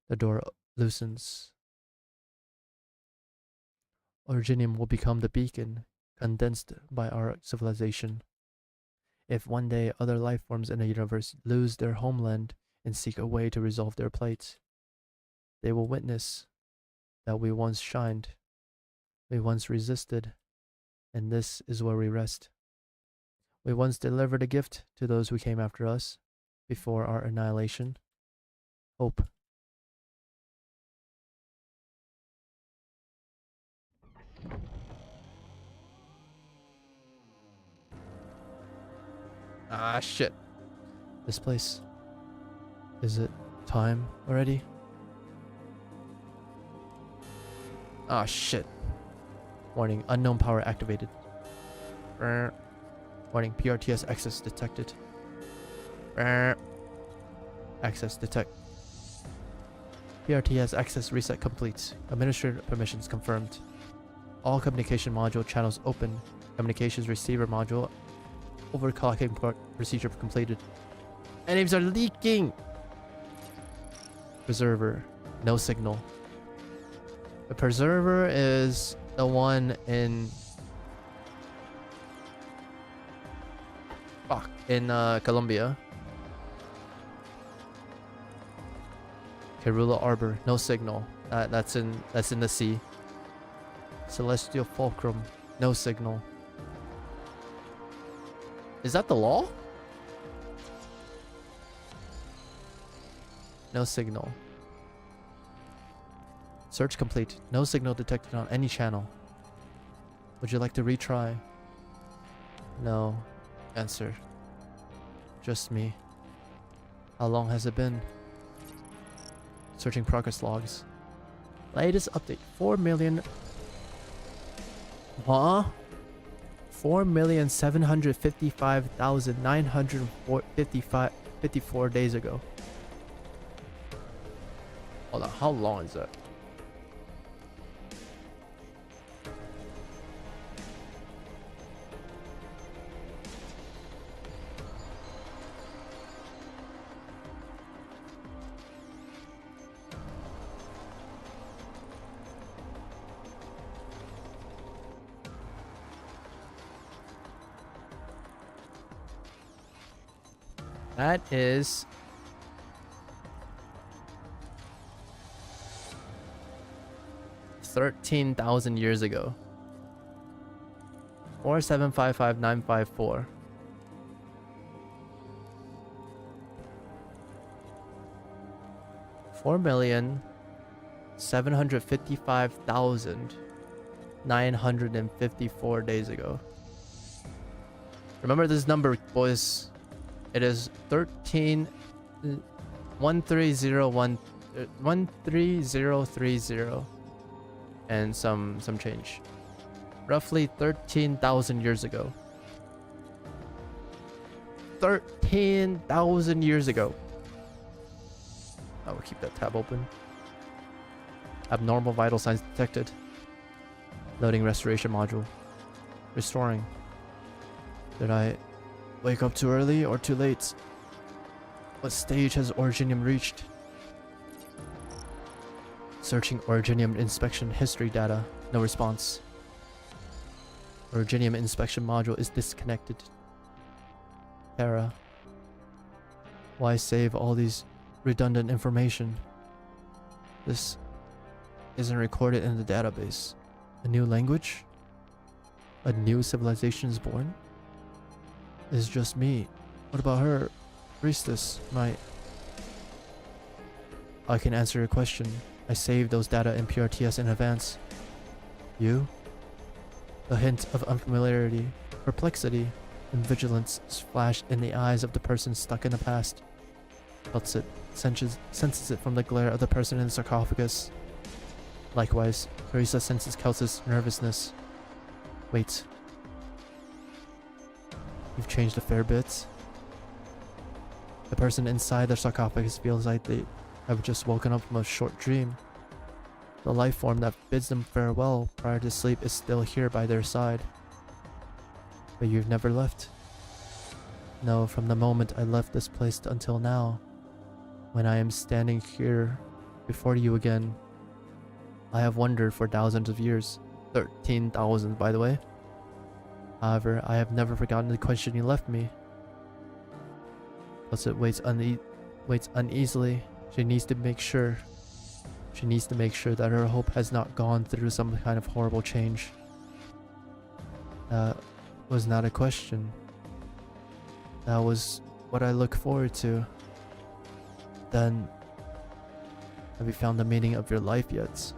The door loosens. Originium will become the beacon, condensed by our civilization. If one day other life forms in the universe lose their homeland and seek a way to resolve their plight, they will witness that we once shined, we once resisted, and this is where we rest. We once delivered a gift to those who came after us, before our annihilation. Hope. Ah, shit. This place. Is it time already? Ah, shit. Warning, unknown power activated. Warning, PRTS access detected. Access detect. PRTS access reset complete. Administrator permissions confirmed. All communication module channels open. Communications receiver module overclocking procedure completed. Enemies are leaking! Preserver. No signal. The preserver is the one in... Fuck. In Colombia. Kerula Arbor. No signal. That's in the sea. Celestial Fulcrum. No signal. Is that the law? No signal. Search complete. No signal detected on any channel. Would you like to retry? No. Answer. Just me. How long has it been? Searching progress logs. Latest update. 4 million... Huh? 4,755,954 days ago. Hold on, how long is that? That is 13,000 years ago. 4,755,954. 4,755,954 days ago. Remember this number, boys. It is 13030 and some change. Roughly 13,000 years ago. 13,000 years ago. I will keep that tab open. Abnormal vital signs detected. Loading restoration module. Restoring. Did I wake up too early or too late? What stage has Originium reached? Searching Originium inspection history data. No response. Originium inspection module is disconnected. Terra. Why save all these redundant information? This isn't recorded in the database. A new language? A new civilization is born? It's just me. What about her? Priestess, I can answer your question. I saved those data in PRTS in advance. You? A hint of unfamiliarity, perplexity, and vigilance flashed in the eyes of the person stuck in the past. Felt it, senses it from the glare of the person in the sarcophagus. Likewise, Teresa senses Kelsa's nervousness. Wait. You've changed a fair bit. The person inside the sarcophagus feels like they have just woken up from a short dream. The life form that bids them farewell prior to sleep is still here by their side. But you've never left. No, from the moment I left this place until now, when I am standing here before you again, I have wondered for thousands of years. 13,000, by the way. However, I have never forgotten the question you left me. Plus, it waits uneasily. She needs to make sure that her hope has not gone through some kind of horrible change. That was not a question. That was what I look forward to. Then, have you found the meaning of your life yet?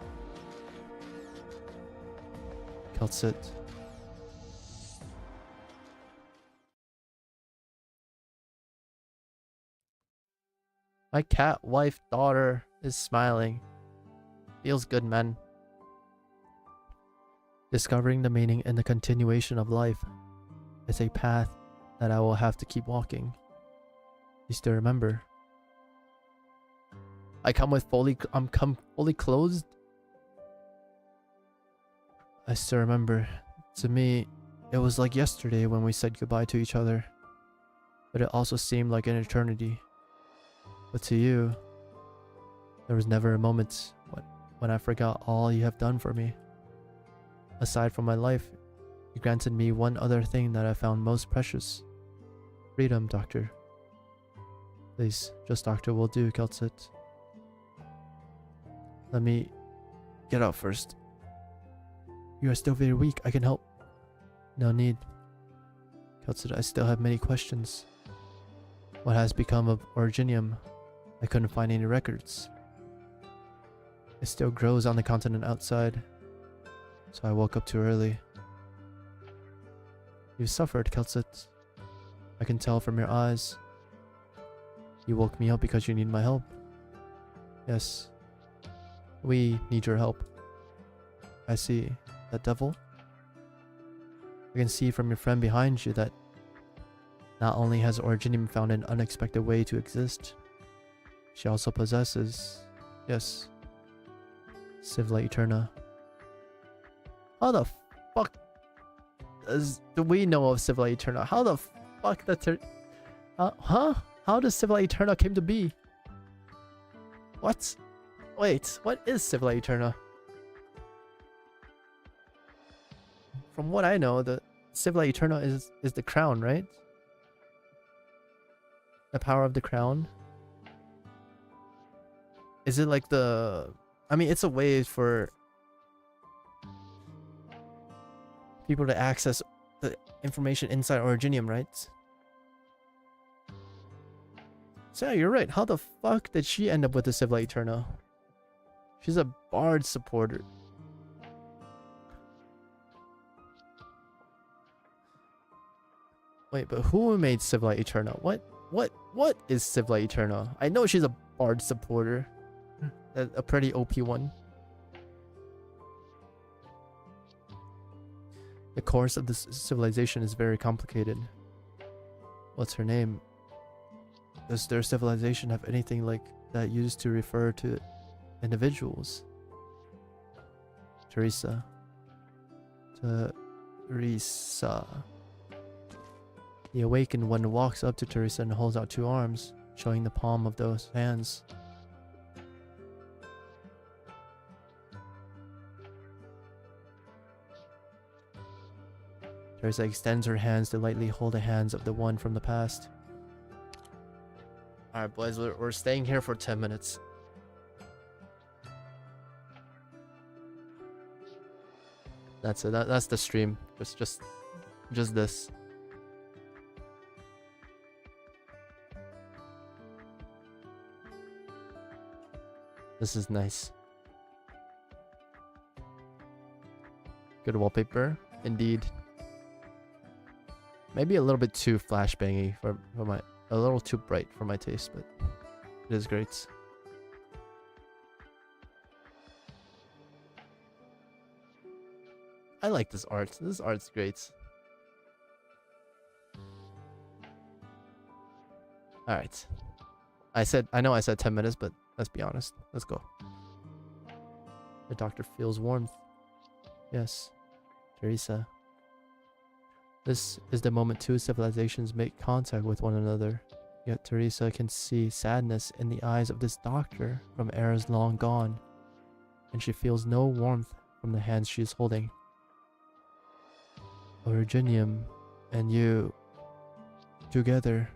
Kelsit. My cat, wife, daughter is smiling. Feels good, man. Discovering the meaning and the continuation of life is a path that I will have to keep walking. You still remember? I'm come fully clothed. I still remember. To me, it was like yesterday when we said goodbye to each other. But it also seemed like an eternity. But to you, there was never a moment when I forgot all you have done for me. Aside from my life, you granted me one other thing that I found most precious. Freedom, Doctor. Please, just Doctor will do, Keltsit. Let me get out first. You are still very weak. I can help. No need. Keltsit, I still have many questions. What has become of Originium? I couldn't find any records. It still grows on the continent outside, so I woke up too early. You suffered, Keltsit. I can tell from your eyes. You woke me up because you need my help. Yes. We need your help. I see. That devil? I can see from your friend behind you that not only has Originium found an unexpected way to exist, she also possesses, yes, Civila Eterna. How the fuck do we know of Civila Eterna? How the fuck How does Civila Eterna came to be? What? Wait, what is Civila Eterna? From what I know, the Civila Eterna is the crown, right? The power of the crown. Is it like the... I mean, it's a way for people to access the information inside Originium, right? So yeah, you're right. How the fuck did she end up with the Civila Eterna? She's a bard supporter. Wait, but who made Civila Eterna? What is Civila Eterna? I know she's a bard supporter. A pretty OP one. The course of this civilization is very complicated. What's her name? Does their civilization have anything like that used to refer to individuals? Teresa. The awakened one walks up to Teresa and holds out two arms, showing the palm of those hands. Teresa extends her hands to lightly hold the hands of the one from the past. Alright boys, we're staying here for 10 minutes. That's it. That's the stream. Just this. This is nice. Good wallpaper, indeed. Maybe a little bit too flashbangy for my, a little too bright for my taste, but it is great. I like this art. This art's great. Alright. I know I said 10 minutes, but let's be honest. Let's go. The doctor feels warmth. Yes. Teresa. This is the moment two civilizations make contact with one another. Yet Teresa can see sadness in the eyes of this doctor from eras long gone. And she feels no warmth from the hands she is holding. Originium and you together.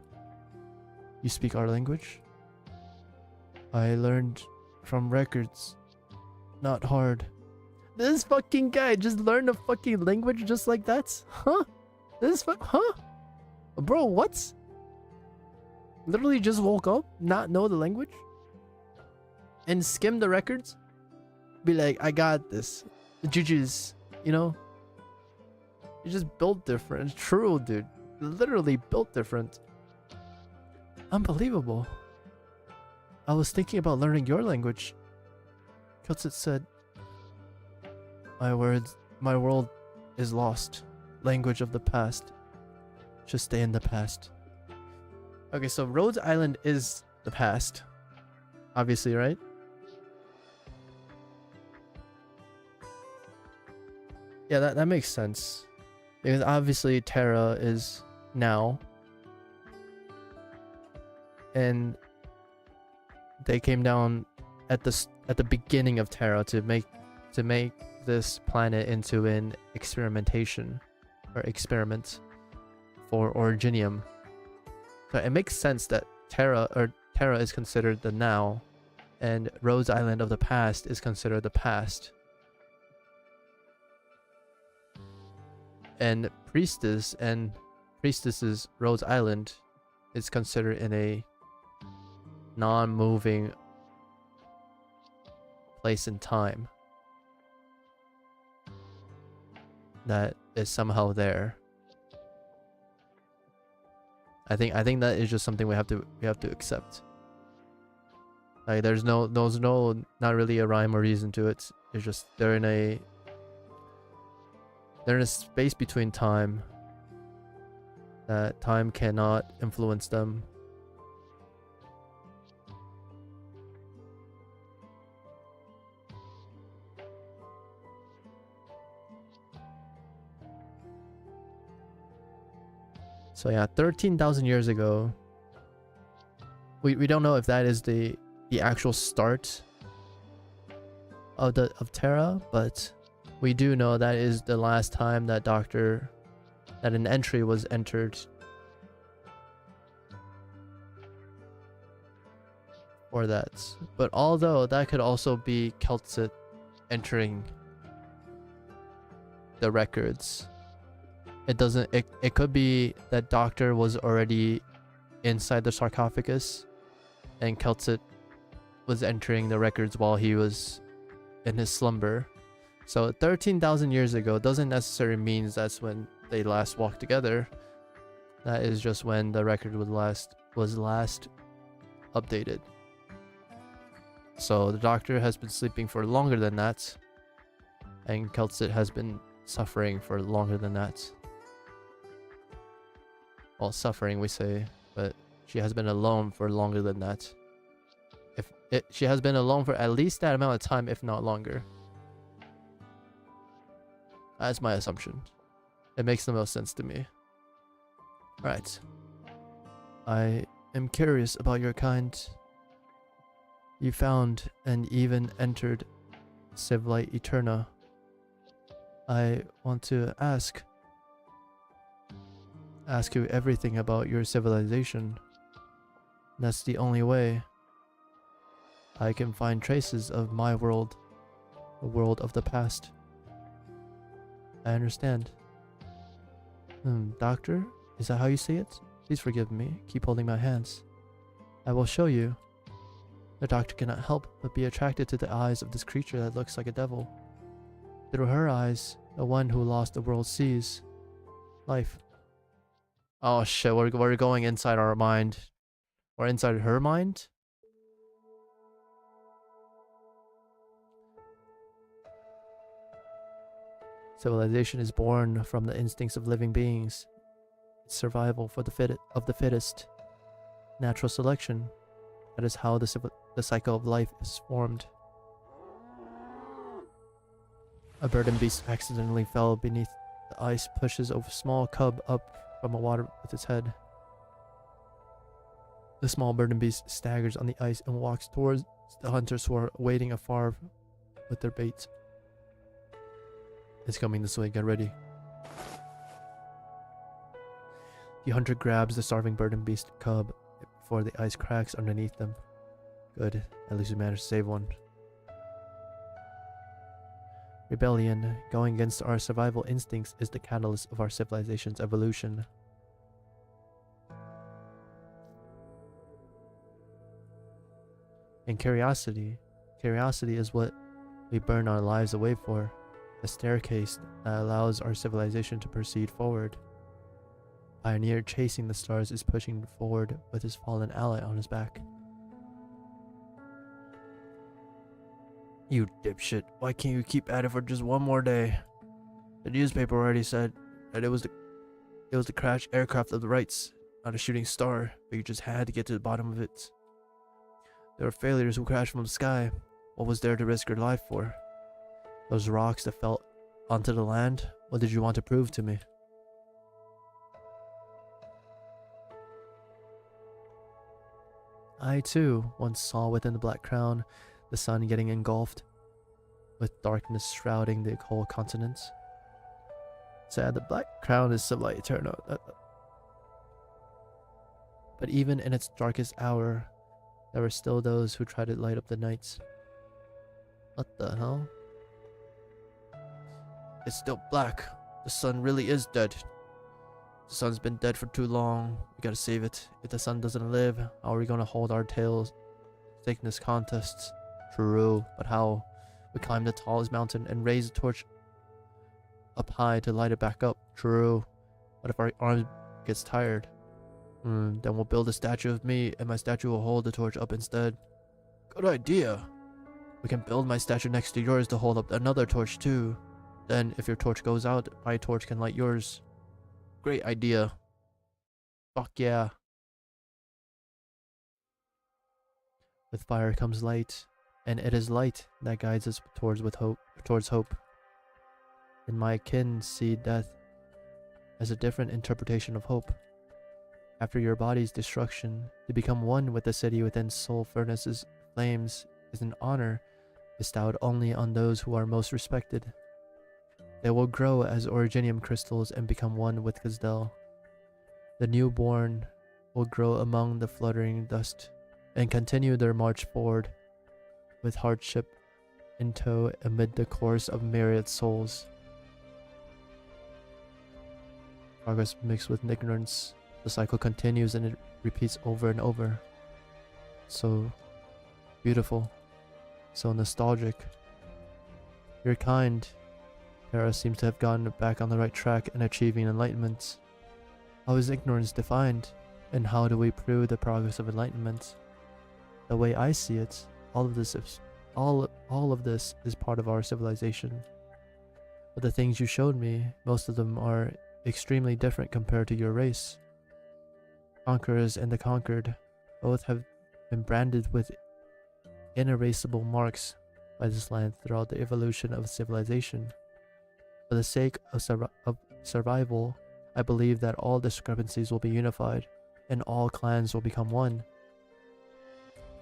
You speak our language? I learned from records. Not hard. This fucking guy just learned a fucking language just like that? Huh? Huh? Bro, what? Literally just woke up, not know the language? And skim the records? Be like, I got this. GG's, you know? You just built different. True, dude. Literally built different. Unbelievable. I was thinking about learning your language. Keltsit said, my world is lost. Language of the past. Just stay in the past. Okay, so Rhodes Island is the past. Obviously, right? Yeah, that makes sense. Because obviously Terra is now. And they came down at the beginning of Terra to make this planet into an experimentation or experiment for Originium. So it makes sense that Terra is considered the now, and Rhodes Island of the past is considered the past. And Priestess's Rhodes Island is considered in a non-moving place in time that is somehow there. I think that is just something we have to accept. Like there's no not really a rhyme or reason to it. It's just they're in a space between time that time cannot influence them. So yeah, 13,000 years ago. We don't know if that is the actual start of Terra, but we do know that is the last time that an entry was entered for that. But although that could also be Keltsit entering the records. It doesn't. It could be that Doctor was already inside the sarcophagus, and Keltsit was entering the records while he was in his slumber. So 13,000 years ago doesn't necessarily mean that's when they last walked together. That is just when the record was last updated. So the Doctor has been sleeping for longer than that, and Keltsit has been suffering for longer than that. Well, suffering we say, but she has been alone for longer than that. She has been alone for at least that amount of time, if not longer. That's my assumption. It makes the most sense to me. Alright. I am curious about your kind. You found and even entered Civilite Eterna. I want to ask you everything about your civilization. That's the only way I can find traces of my world, the world of the past. I understand. Doctor? Is that how you say it? Please forgive me. Keep holding my hands. I will show you. The Doctor cannot help but be attracted to the eyes of this creature that looks like a devil. Through her eyes, the one who lost the world sees life. Oh shit, we're going inside our mind. Or inside her mind? Civilization is born from the instincts of living beings. It's survival for the fittest. Natural selection. That is how the cycle of life is formed. A burden beast accidentally fell beneath the ice, pushes a small cub up from the water with its head. The small burden beast staggers on the ice and walks towards the hunters who are waiting afar with their bait. It's coming this way, get ready. The hunter grabs the starving burden beast cub before the ice cracks underneath them. Good, at least we managed to save one. Rebellion, going against our survival instincts, is the catalyst of our civilization's evolution. And curiosity is what we burn our lives away for. A staircase that allows our civilization to proceed forward. Pioneer chasing the stars is pushing forward with his fallen ally on his back. You dipshit, why can't you keep at it for just one more day? The newspaper already said that it was the crashed aircraft of the Rights. not a shooting star, but you just had to get to the bottom of it. There were failures who crashed from the sky. What was there to risk your life for? Those rocks that fell onto the land? What did you want to prove to me? I too once saw within the Black Crown the sun getting engulfed, with darkness shrouding the whole continent. Sad, the Black Crown is similar eternal. But even in its darkest hour, there were still those who tried to light up the nights. What the hell? It's still black. The sun really is dead. The sun's been dead for too long. We gotta save it. If the sun doesn't live, how are we gonna hold our tails? Thickness contests. True, but how? We climb the tallest mountain and raise the torch up high to light it back up. True. What if our arm gets tired? Then we'll build a statue of me and my statue will hold the torch up instead. Good idea. We can build my statue next to yours to hold up another torch too. Then if your torch goes out, my torch can light yours. Great idea. Fuck yeah. With fire comes light, and it is light that guides us towards hope. And my kin see death as a different interpretation of hope. After your body's destruction, to become one with the city within soul furnaces flames is an honor bestowed only on those who are most respected. They will grow as originium crystals and become one with Gazdel. The newborn will grow among the fluttering dust and continue their march forward with hardship in tow amid the course of myriad souls. Progress mixed with ignorance. The cycle continues and it repeats over and over. So beautiful. So nostalgic. Your kind, Terra, seems to have gotten back on the right track in achieving enlightenment. How is ignorance defined? And how do we prove the progress of enlightenment? The way I see it, all of this is part of our civilization. But the things you showed me, most of them are extremely different compared to your race. Conquerors and the conquered both have been branded with inerasable marks by this land throughout the evolution of civilization. For the sake of survival, I believe that all discrepancies will be unified and all clans will become one.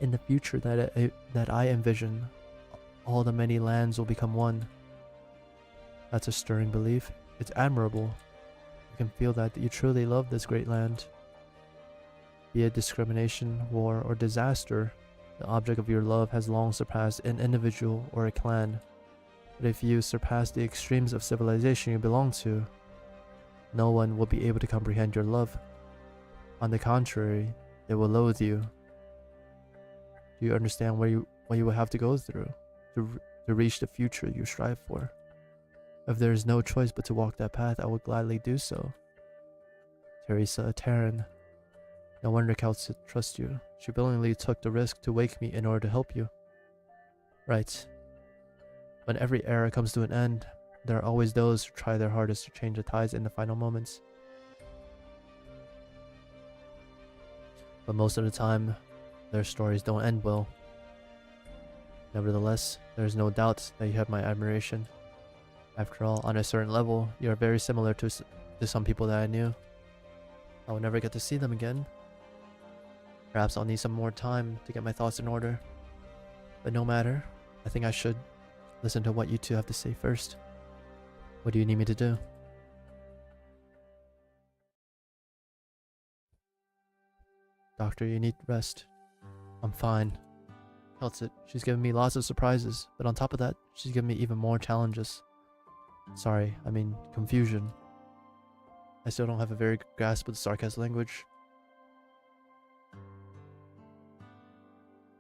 In the future that I envision, all the many lands will become one. That's a stirring belief. It's admirable. I can feel that you truly love this great land. Be it discrimination, war, or disaster, the object of your love has long surpassed an individual or a clan. But if you surpass the extremes of civilization you belong to, no one will be able to comprehend your love. On the contrary, they will loathe you. Do you understand what you will have to go through to reach the future you strive for? If there is no choice but to walk that path, I would gladly do so. Teresa Terran. No wonder Kaltsit trusts you. She willingly took the risk to wake me in order to help you. Right. When every era comes to an end, there are always those who try their hardest to change the tides in the final moments. But most of the time, their stories don't end well. Nevertheless, there is no doubt that you have my admiration. After all, on a certain level, you are very similar to some people that I knew. I will never get to see them again. Perhaps I'll need some more time to get my thoughts in order. But no matter, I think I should listen to what you two have to say first. What do you need me to do? Doctor, you need rest. I'm fine. Tells it. She's given me lots of surprises, but on top of that, she's given me even more challenges. Sorry, I mean confusion. I still don't have a very good grasp of the sarcasm language.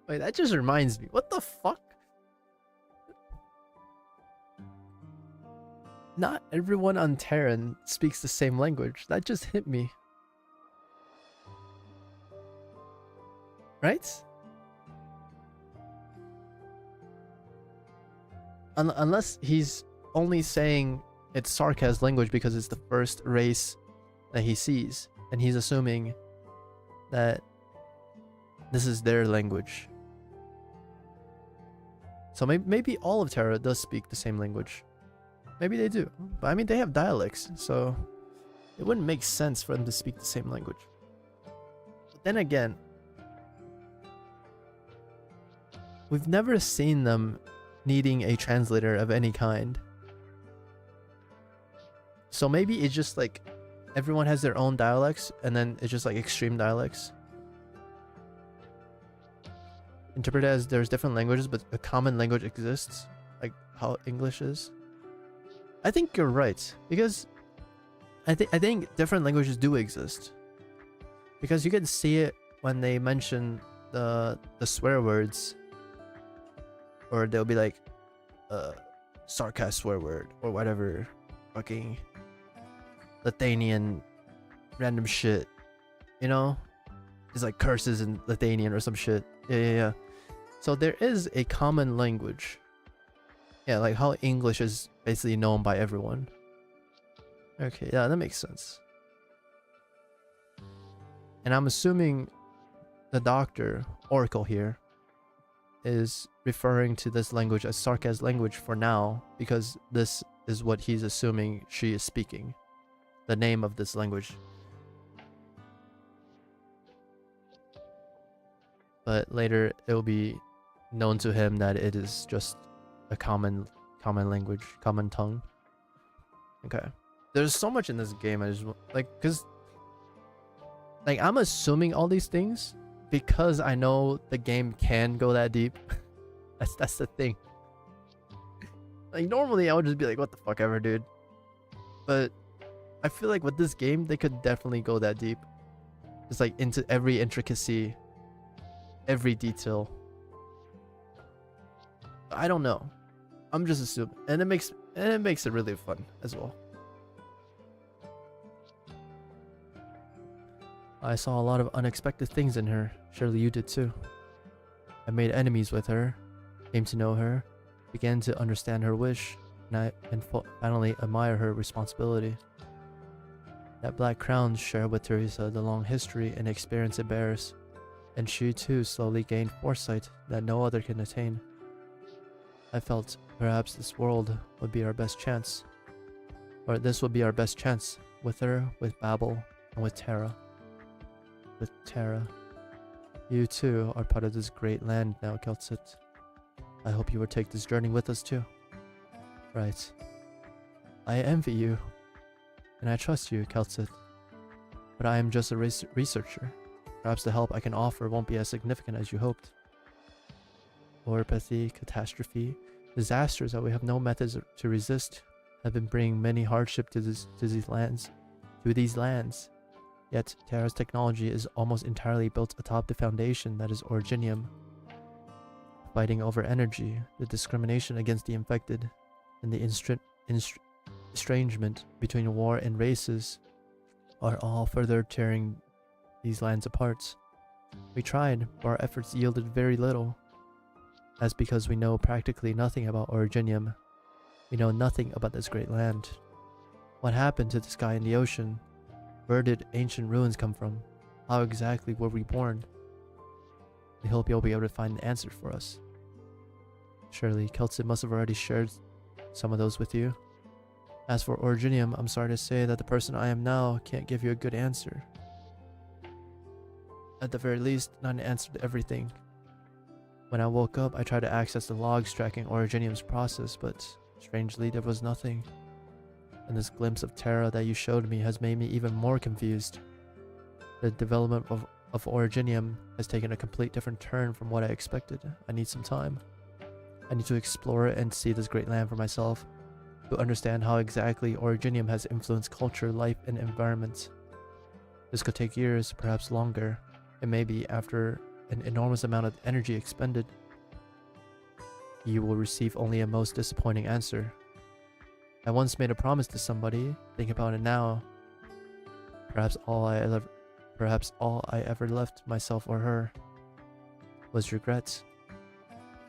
Wait, that just reminds me. What the fuck? Not everyone on Terran speaks the same language. That just hit me. Right? Unless he's only saying it's sarcasm language because it's the first race that he sees. And he's assuming that this is their language. So maybe all of Terra does speak the same language. Maybe they do. But I mean, they have dialects, so it wouldn't make sense for them to speak the same language. But then again, we've never seen them needing a translator of any kind. So maybe it's just like everyone has their own dialects, and then it's just like extreme dialects. Interpreted as there's different languages, but a common language exists, like how English is. I think you're right, because I think different languages do exist, because you can see it when they mention the swear words, or they'll be like sarcasm swear word or whatever, fucking Lithuanian random shit, you know, it's like curses in Lithuanian or some shit. Yeah. So there is a common language. Yeah, like how English is basically known by everyone. Okay, yeah, that makes sense. And I'm assuming the doctor, Oracle here, is referring to this language as Sarkaz language for now, because this is what he's assuming she is speaking. The name of this language. But later it will be known to him that it is just a common language, common tongue. Okay. There's so much in this game I just like, cause like I'm assuming all these things because I know the game can go that deep. That's the thing. Like normally I would just be like, what the fuck ever, dude. But I feel like with this game they could definitely go that deep. Just like into every intricacy, every detail. I don't know. I'm just assuming, and it makes it really fun as well. I saw a lot of unexpected things in her. Surely you did too. I made enemies with her, came to know her, began to understand her wish, and finally admire her responsibility. That black crown shared with Teresa the long history and experience it bears, and she too slowly gained foresight that no other can attain. I felt perhaps this world would be our best chance, or this would be our best chance with her, with Babel, and with Terra. With Terra. You too are part of this great land now, Keltsit. I hope you will take this journey with us too. Right. I envy you, and I trust you, Keltsit. But I am just a researcher. Perhaps the help I can offer won't be as significant as you hoped. Orpathy, catastrophe, disasters that we have no methods to resist have been bringing many hardship to these lands. Yet Terra's technology is almost entirely built atop the foundation that is originium. Fighting over energy, the discrimination against the infected, and the estrangement between war and races are all further tearing these lands apart. We tried, but our efforts yielded very little. That's because we know practically nothing about Originium. We know nothing about this great land. What happened to the sky and the ocean? Where did ancient ruins come from? How exactly were we born? We hope you'll be able to find an answer for us. Surely, Keltsit must have already shared some of those with you. As for Originium, I'm sorry to say that the person I am now can't give you a good answer. At the very least, not an answer to everything. When I woke up, I tried to access the logs tracking Originium's process, but strangely, there was nothing. And this glimpse of Terra that you showed me has made me even more confused. The development of Originium has taken a complete different turn from what I expected. I need some time. I need to explore it and see this great land for myself, to understand how exactly Originium has influenced culture, life, and environment. This could take years, perhaps longer, and maybe after an enormous amount of energy expended, you will receive only a most disappointing answer. I once made a promise to somebody. Think about it now. Perhaps all I ever left myself or her was regret.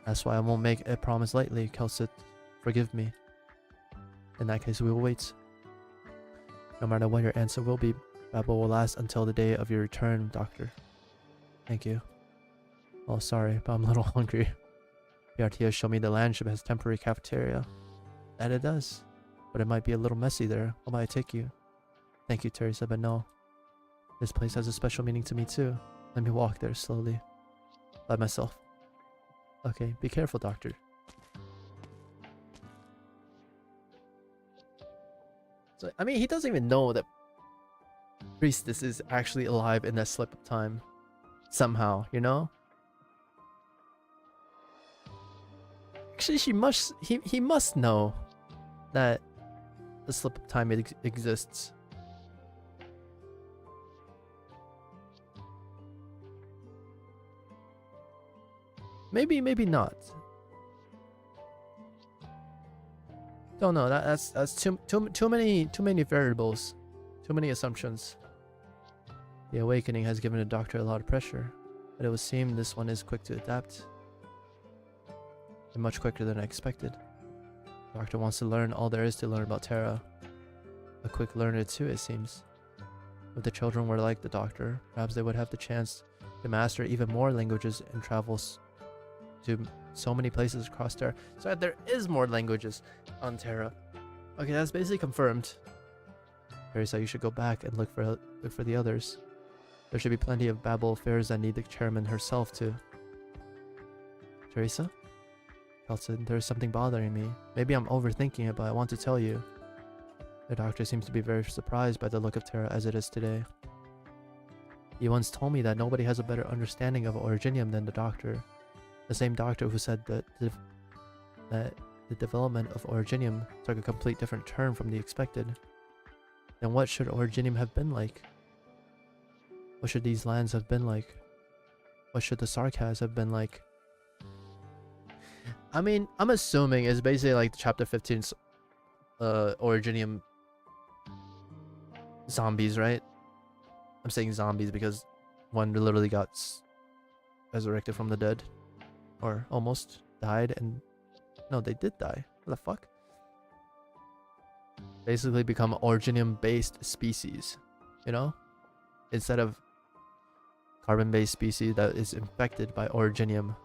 That's why I won't make a promise lightly, Keltsit. Forgive me. In that case, we will wait. No matter what your answer will be, Babel will last until the day of your return, Doctor. Thank you. Oh, sorry, but I'm a little hungry. PRT has shown me the landship has temporary cafeteria. That it does. But it might be a little messy there. How about I take you? Thank you, Teresa, but no. This place has a special meaning to me too. Let me walk there slowly. By myself. Okay, be careful, Doctor. So, I mean, he doesn't even know that Priestess is actually alive in that slip of time. Somehow, you know? Actually, he must know that the slip of time exists. Maybe not. Don't know. That's too many variables, too many assumptions. The awakening has given the Doctor a lot of pressure, but it would seem this one is quick to adapt, and much quicker than I expected. The Doctor wants to learn all there is to learn about Terra. A quick learner too, it seems. If the children were like the Doctor, perhaps they would have the chance to master even more languages and travels to so many places across Terra. So there is more languages on Terra. Okay, that's basically confirmed. Teresa, you should go back and look for the others. There should be plenty of Babel affairs that need the chairman herself to. Teresa? Kelson, there's something bothering me. Maybe I'm overthinking it, but I want to tell you. The Doctor seems to be very surprised by the look of Terra as it is today. He once told me that nobody has a better understanding of Originium than the Doctor. The same Doctor who said that the development of Originium took a complete different turn from the expected. Then what should Originium have been like? What should these lands have been like? What should the Sarkaz have been like? I mean, I'm assuming it's basically like chapter 15's Originium zombies, right? I'm saying zombies because one literally got resurrected from the dead. Or almost died, and no, they did die. What the fuck? Basically become Originium based species, you know? Instead of carbon based species that is infected by Originium.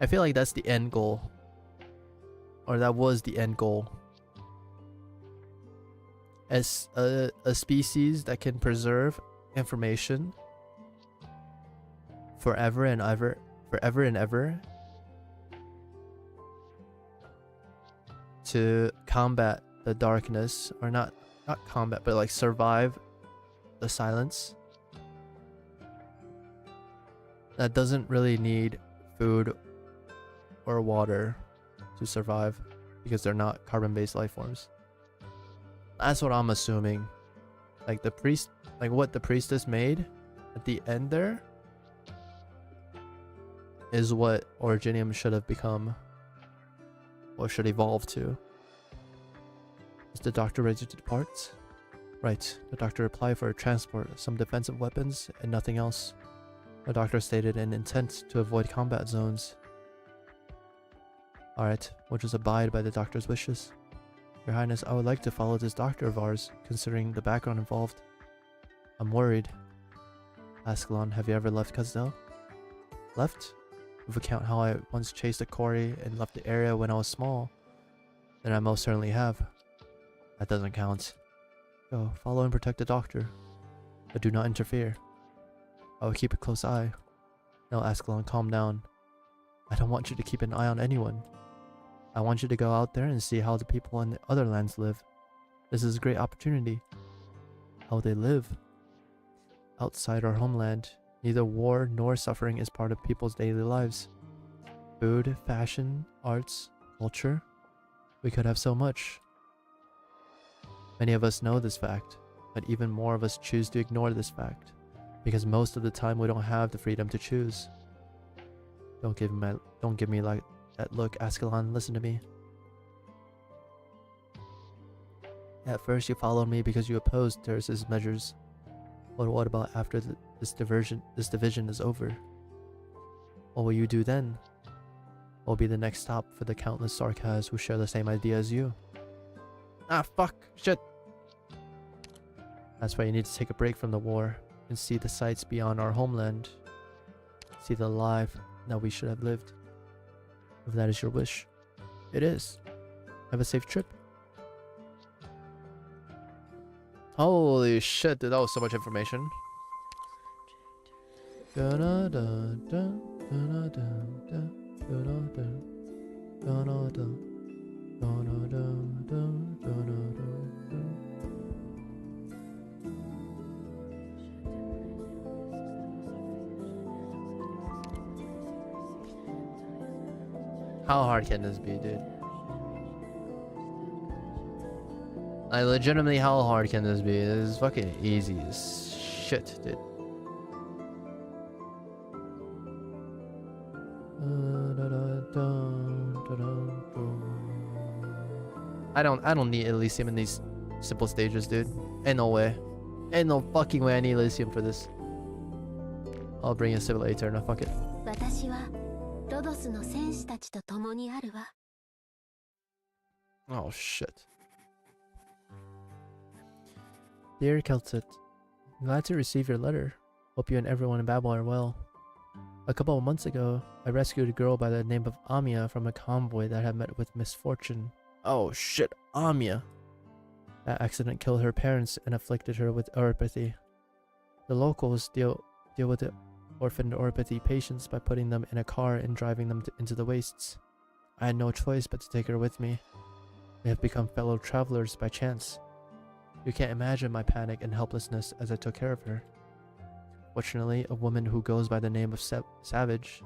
I feel like that's the end goal. Or that was the end goal. As a species that can preserve information forever and ever to combat the darkness, or not combat, but like survive the silence, that doesn't really need food or water to survive because they're not carbon-based life forms. That's what I'm assuming. Like what the priestess made at the end there is what Originium should have become, or should evolve to. Is the Doctor ready to depart? Right, the Doctor applied for a transport, some defensive weapons, and nothing else. The Doctor stated an intent to avoid combat zones. Alright, we'll just abide by the Doctor's wishes. Your Highness, I would like to follow this doctor of ours, considering the background involved. I'm worried. Ascalon, have you ever left Kazdel? Left? If account how I once chased a quarry and left the area when I was small, then I most certainly have. That doesn't count. Go, follow and protect the Doctor, but do not interfere. I will keep a close eye. No, Ascalon, calm down. I don't want you to keep an eye on anyone. I want you to go out there and see how the people in the other lands live. This is a great opportunity. How they live. Outside our homeland, neither war nor suffering is part of people's daily lives. Food, fashion, arts, culture. We could have so much. Many of us know this fact, but even more of us choose to ignore this fact, because most of the time we don't have the freedom to choose. Don't give me like that look, Ascalon. Listen to me. At first you followed me because you opposed Terrace's measures. But what about after this division is over? What will you do then? What will be the next stop for the countless Sarkaz who share the same idea as you? Ah, fuck. Shit. That's why you need to take a break from the war and see the sights beyond our homeland. See the life that we should have lived. If that is your wish, it is. Have a safe trip. Holy shit, dude, that was so much information. How hard can this be, dude? Like, legitimately, how hard can this be? This is fucking easy as shit, dude. I don't need Elysium in these simple stages, dude. Ain't no way. Ain't no fucking way I need Elysium for this. I'll bring a Civil Eterna, fuck it. 私はロドスの戦士たちと共にあるわ。 Oh shit. Dear Keltit, glad to receive your letter. Hope you and everyone in Babel are well. A couple of months ago, I rescued a girl by the name of Amia from a convoy that had met with misfortune. Oh shit, Amia. That accident killed her parents and afflicted her with oropathy. The locals deal with the orphaned oropathy patients by putting them in a car and driving them into the wastes. I had no choice but to take her with me. We have become fellow travelers by chance. You can't imagine my panic and helplessness as I took care of her. Fortunately, a woman who goes by the name of Savage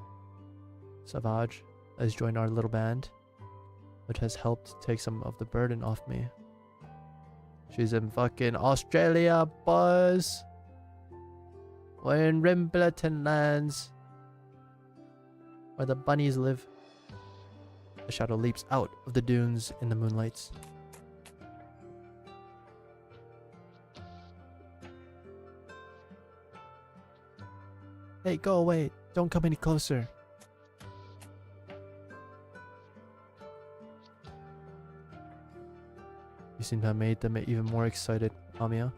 has joined our little band, which has helped take some of the burden off me. She's in fucking Australia, boys. We're in Rimbleton lands, where the bunnies live. A shadow leaps out of the dunes in the moonlight. Hey, go away. Don't come any closer. You seem to have made them even more excited, Amia.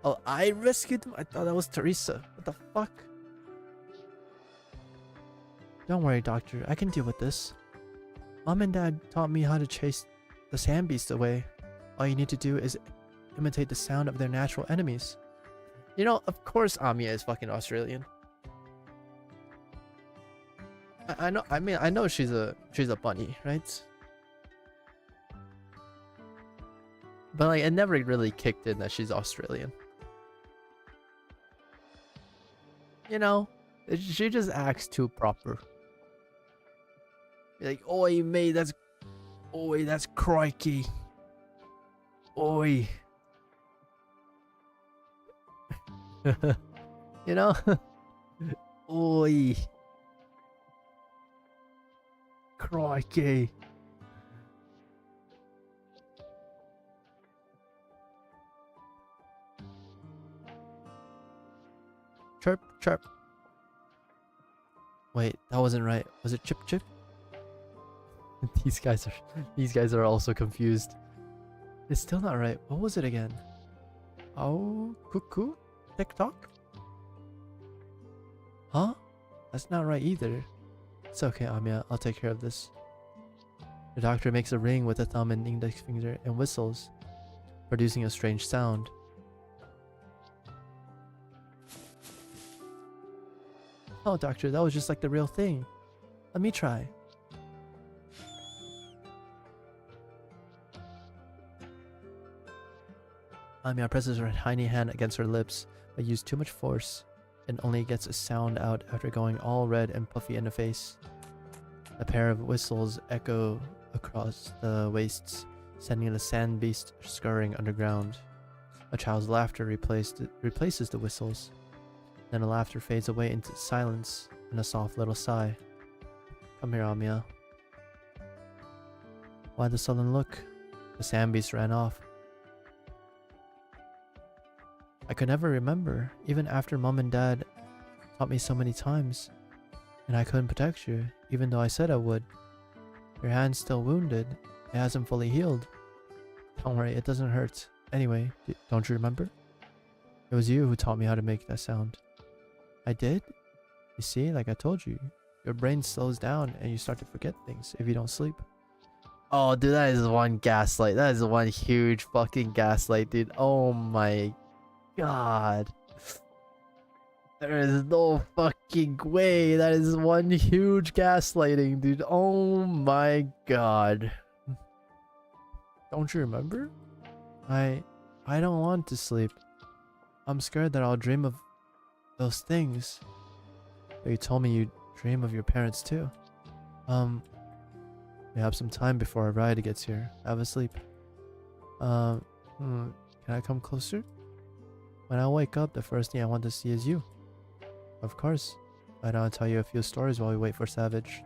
Oh, I rescued them? I thought that was Teresa. What the fuck? Don't worry, Doctor. I can deal with this. Mom and Dad taught me how to chase the sand beast away. All you need to do is imitate the sound of their natural enemies. You know, of course Amia is fucking Australian. I know. I mean, I know she's a bunny, right? But like, it never really kicked in that she's Australian. You know, she just acts too proper. You're like, oi, mate, that's crikey. Oi. You know? Oi. Crikey. Chirp, chirp. Wait, that wasn't right. Was it chip, chip? These guys are also confused. It's still not right. What was it again? Oh, cuckoo? TikTok? Huh? That's not right either. It's okay, Amia. I'll take care of this. The doctor makes a ring with a thumb and index finger and whistles, producing a strange sound. Oh, doctor, that was just like the real thing. Let me try. Amia presses her tiny hand against her lips, but used too much force, and only gets a sound out after going all red and puffy in the face. A pair of whistles echo across the wastes, sending the sand beast scurrying underground. A child's laughter replaces the whistles. Then the laughter fades away into silence and a soft little sigh. Come here, Amia. Why the sullen look? The sand beast ran off. I could never remember, even after Mom and Dad taught me so many times. And I couldn't protect you, even though I said I would. Your hand's still wounded. It hasn't fully healed. Don't worry, it doesn't hurt. Anyway, don't you remember? It was you who taught me how to make that sound. I did? You see, like I told you, your brain slows down and you start to forget things if you don't sleep. Oh, dude, that is one gaslight. That is one huge fucking gaslight, dude. Oh my god. There is no fucking way. That is one huge gaslighting, dude. Oh my god. Don't you remember? I don't want to sleep. I'm scared that I'll dream of those things. But you told me you dream of your parents too. We have some time before our ride gets here. Have a sleep. Can I come closer? When I wake up, the first thing I want to see is you. Of course. I know I'll tell you a few stories while we wait for Savage.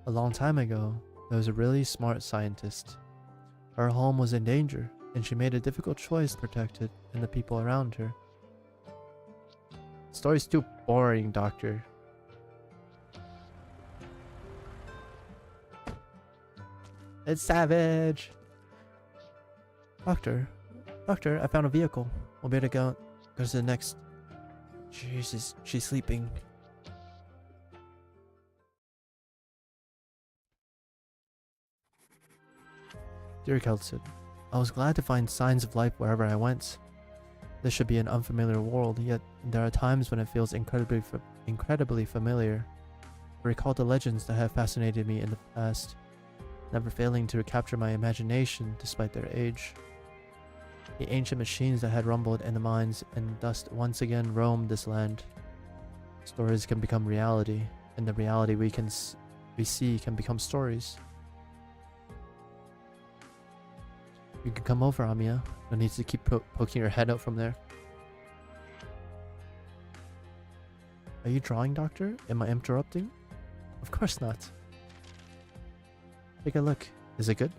A long time ago, there was a really smart scientist. Her home was in danger, and she made a difficult choice to protect it and the people around her. The story's too boring, Doctor. It's Savage! Doctor, I found a vehicle. We'll be able to go to the next... Jesus, she's sleeping. Dear Kelson, I was glad to find signs of life wherever I went. This should be an unfamiliar world, yet there are times when it feels incredibly familiar. I recall the legends that have fascinated me in the past, never failing to capture my imagination despite their age. The ancient machines that had rumbled in the mines and dust once again roamed this land. Stories can become reality, and the reality we see can become stories. You can come over, Amiya. No need to keep poking your head out from there. Are you drawing, Doctor? Am I interrupting? Of course not. Take a look. Is it good?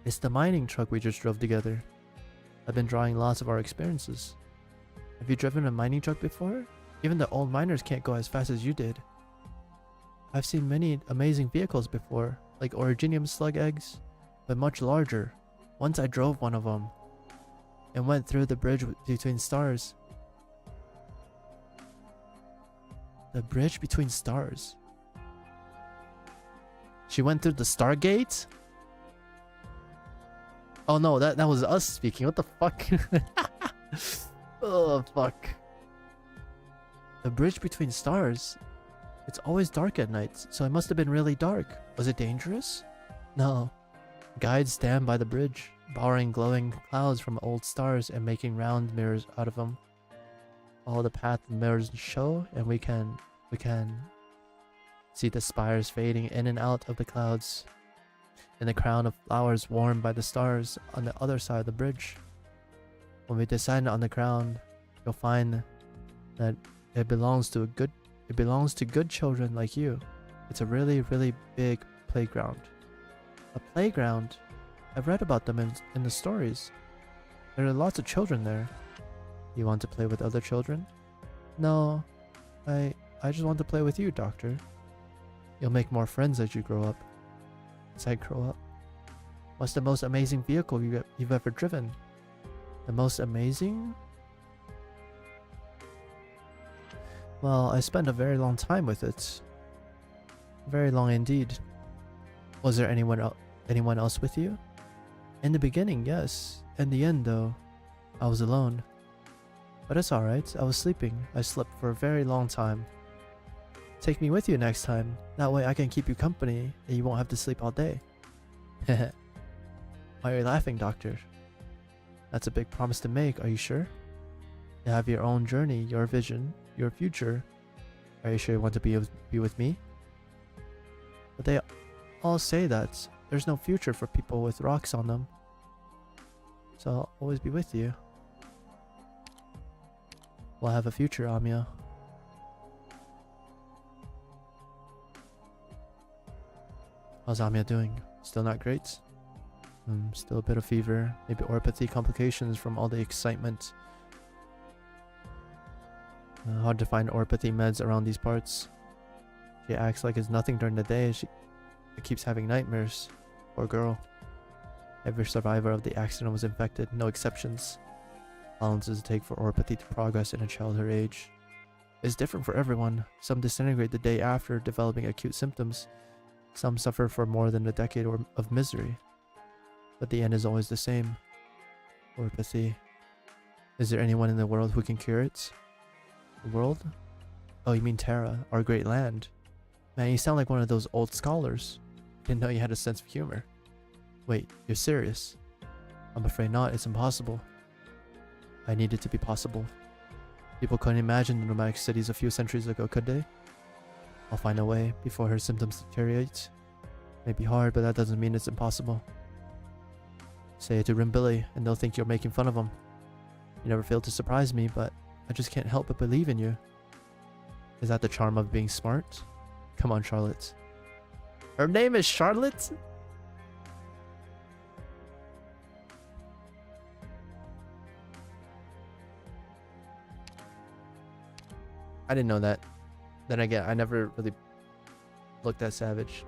It's the mining truck we just drove together. I've been drawing lots of our experiences. Have you driven a mining truck before? Even the old miners can't go as fast as you did. I've seen many amazing vehicles before, like originium slug eggs, but much larger. Once I drove one of them and went through the bridge between stars. The bridge between stars. She went through the Stargate? Oh no, that was us speaking. What the fuck? Oh fuck. The bridge between stars. It's always dark at night, so it must have been really dark. Was it dangerous? No. Guides stand by the bridge, borrowing glowing clouds from old stars and making round mirrors out of them. Follow the path the mirrors show, and we can see the spires fading in and out of the clouds, and the crown of flowers warmed by the stars on the other side of the bridge. When we descend on the crown, you'll find that it belongs to good children like you. It's a really, really big playground. A playground? I've read about them in the stories. There are lots of children there. You want to play with other children? No, I just want to play with you, Doctor. You'll make more friends as you grow up. As I grow up. What's the most amazing vehicle you've ever driven? The most amazing? Well, I spent a very long time with it. Very long indeed. Was there anyone else with you? In the beginning, yes. In the end, though, I was alone. But it's alright, I was sleeping. I slept for a very long time. Take me with you next time. That way I can keep you company and you won't have to sleep all day. Why are you laughing, Doctor? That's a big promise to make, are you sure? You have your own journey, your vision, your future. Are you sure you want to be with me? But they all say that there's no future for people with rocks on them. So I'll always be with you. We'll have a future, Amiya. How's Amiya doing? Still not great? Still a bit of fever, maybe orpathy complications from all the excitement. Hard to find orpathy meds around these parts. She acts like it's nothing during the day. She keeps having nightmares. Poor girl. Every survivor of the accident was infected, no exceptions. How long does it take for oropathy to progress in a child her age? It's different for everyone. Some disintegrate the day after developing acute symptoms. Some suffer for more than a decade of misery. But the end is always the same. Oropathy. Is there anyone in the world who can cure it? The world? Oh, you mean Terra, our great land. Man, you sound like one of those old scholars. Didn't know you had a sense of humor. Wait, you're serious? I'm afraid not, it's impossible. I need it to be possible. People couldn't imagine the nomadic cities a few centuries ago, could they? I'll find a way before her symptoms deteriorate. May be hard, but that doesn't mean it's impossible. Say it to Rimbilly, and they'll think you're making fun of them. You never fail to surprise me, but I just can't help but believe in you. Is that the charm of being smart? Come on, Charlotte. Her name is Charlotte? I didn't know that. Then again, I never really looked that savage.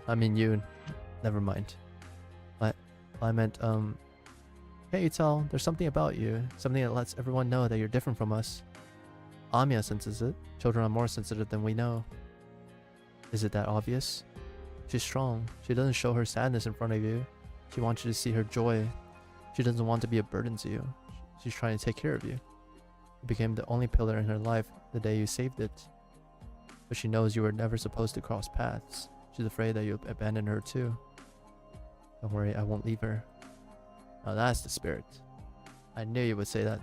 I mean, you. Never mind. But I meant, hey, Utal, there's something about you. Something that lets everyone know that you're different from us. Amiya senses it. Children are more sensitive than we know. Is it that obvious? She's strong. She doesn't show her sadness in front of you. She wants you to see her joy. She doesn't want to be a burden to you. She's trying to take care of you. You became the only pillar in her life the day you saved it. But she knows you were never supposed to cross paths. She's afraid that you'll abandon her too. Don't worry, I won't leave her. Now that's the spirit. I knew you would say that.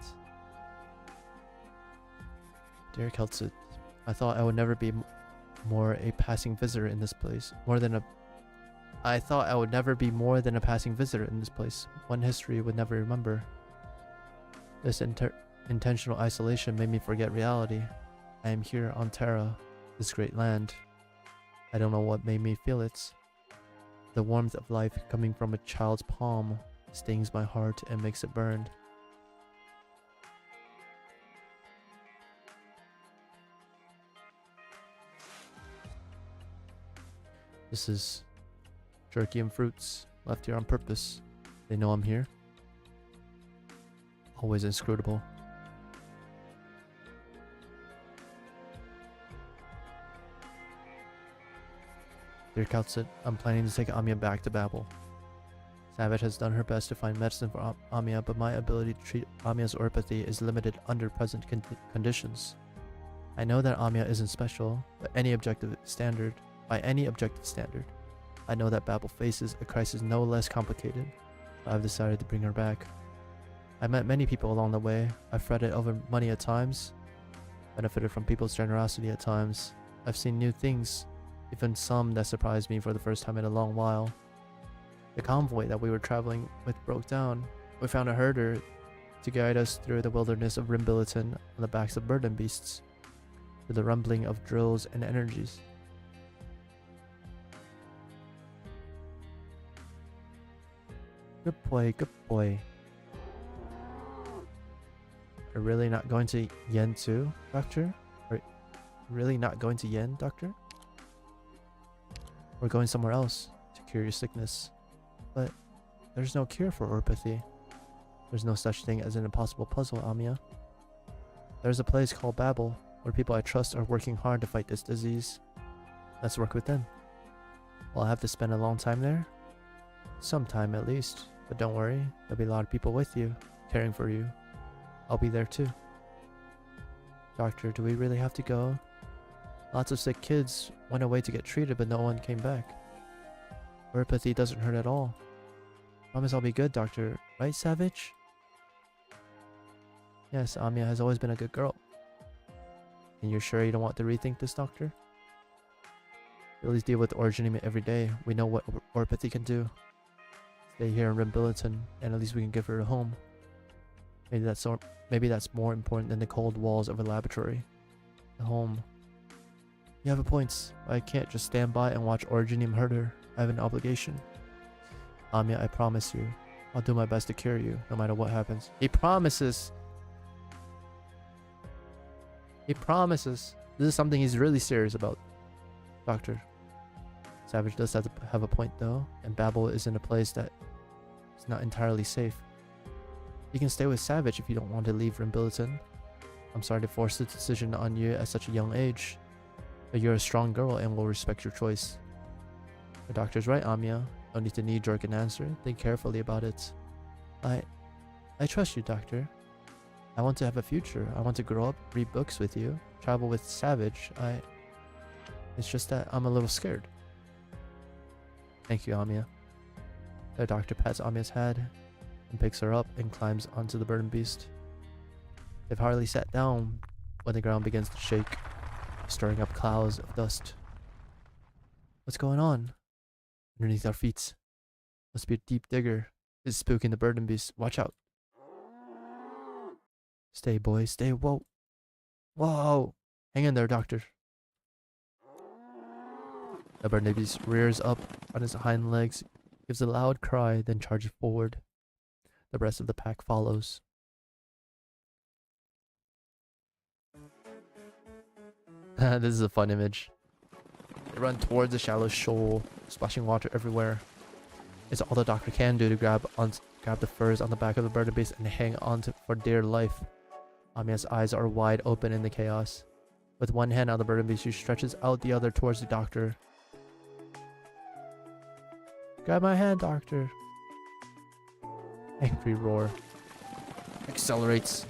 Dear Keltsit, I thought I would never be more a passing visitor in this place. I thought I would never be more than a passing visitor in this place. One history would never remember. This intentional isolation made me forget reality. I am here on Terra, this great land. I don't know what made me feel it. The warmth of life coming from a child's palm stings my heart and makes it burn. This is jerky and fruits left here on purpose. They know I'm here. Always inscrutable. Dear Keltsit, I'm planning to take Amiya back to Babel. Savage has done her best to find medicine for Amiya, but my ability to treat Amiya's oropathy is limited under present conditions. I know that Amiya isn't special, but by any objective standard, I know that Babel faces a crisis no less complicated, but I've decided to bring her back. I met many people along the way. I've fretted over money at times, benefited from people's generosity at times. I've seen new things, even some that surprised me for the first time in a long while. The convoy that we were traveling with broke down. We found a herder to guide us through the wilderness of Rimbilliton on the backs of burden beasts, with the rumbling of drills and energies. Good boy, good boy. Are really not going to Yen too, Doctor? Are really not going to Yen, Doctor? We're going somewhere else to cure your sickness. But there's no cure for oropathy. There's no such thing as an impossible puzzle, Amiya. There's a place called Babel, where people I trust are working hard to fight this disease. Let's work with them. Will I have to spend a long time there? Some time at least. But don't worry, there'll be a lot of people with you, caring for you. I'll be there too. Doctor, do we really have to go? Lots of sick kids went away to get treated, but no one came back. Oropathy doesn't hurt at all. Promise I'll be good, Doctor. Right, Savage? Yes, Amiya has always been a good girl. And you're sure you don't want to rethink this, Doctor? We at least deal with Originium every day. We know what oropathy can do. Stay here in Rimbilliton, and at least we can give her a home. Maybe that's more important than the cold walls of a laboratory. A home. You have a point. I can't just stand by and watch Originium hurt her. I have an obligation. Amiya, I promise you. I'll do my best to cure you, no matter what happens. He promises. He promises. This is something he's really serious about, Doctor. Savage does have a point though, and Babel is in a place that is not entirely safe. You can stay with Savage if you don't want to leave Rimbilliton. I'm sorry to force the decision on you at such a young age, but you're a strong girl and will respect your choice. The doctor's right, Amiya. No need to knee-jerk an answer. Think carefully about it. I trust you, Doctor. I want to have a future. I want to grow up, read books with you, travel with Savage. It's just that I'm a little scared. Thank you, Amiya. The doctor pats Amiya's head and picks her up and climbs onto the burden beast. They've hardly sat down when the ground begins to shake, stirring up clouds of dust. What's going on? Underneath our feet. Must be a deep digger. It's spooking the burden beast. Watch out. Stay, boy. Stay. Whoa. Whoa. Hang in there, Doctor. The burden beast rears up on his hind legs, gives a loud cry, then charges forward. The rest of the pack follows. This is a fun image. They run towards the shallow shoal, splashing water everywhere. It's all the doctor can do to grab the furs on the back of the burden beast and hang on to for dear life. Amiya's eyes are wide open in the chaos. With one hand on the burden beast, she stretches out the other towards the doctor. Grab my hand, Doctor. Angry roar. Accelerates.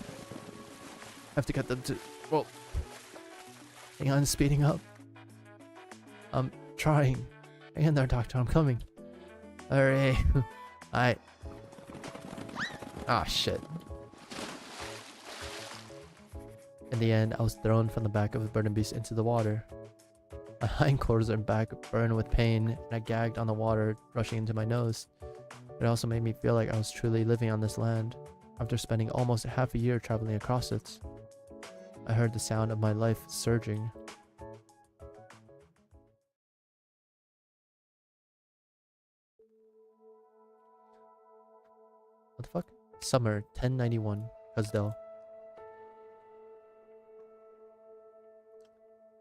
Have to get them to... Whoa. Hang on, speeding up. I'm trying. Hang in there, Doctor. I'm coming. Hurry. Alright. Ah, shit. In the end, I was thrown from the back of the burden beast into the water. My hindquarters and back burned with pain, and I gagged on the water rushing into my nose. It also made me feel like I was truly living on this land, after spending almost half a year traveling across it. I heard the sound of my life surging. What the fuck? Summer 1091, Cusdell.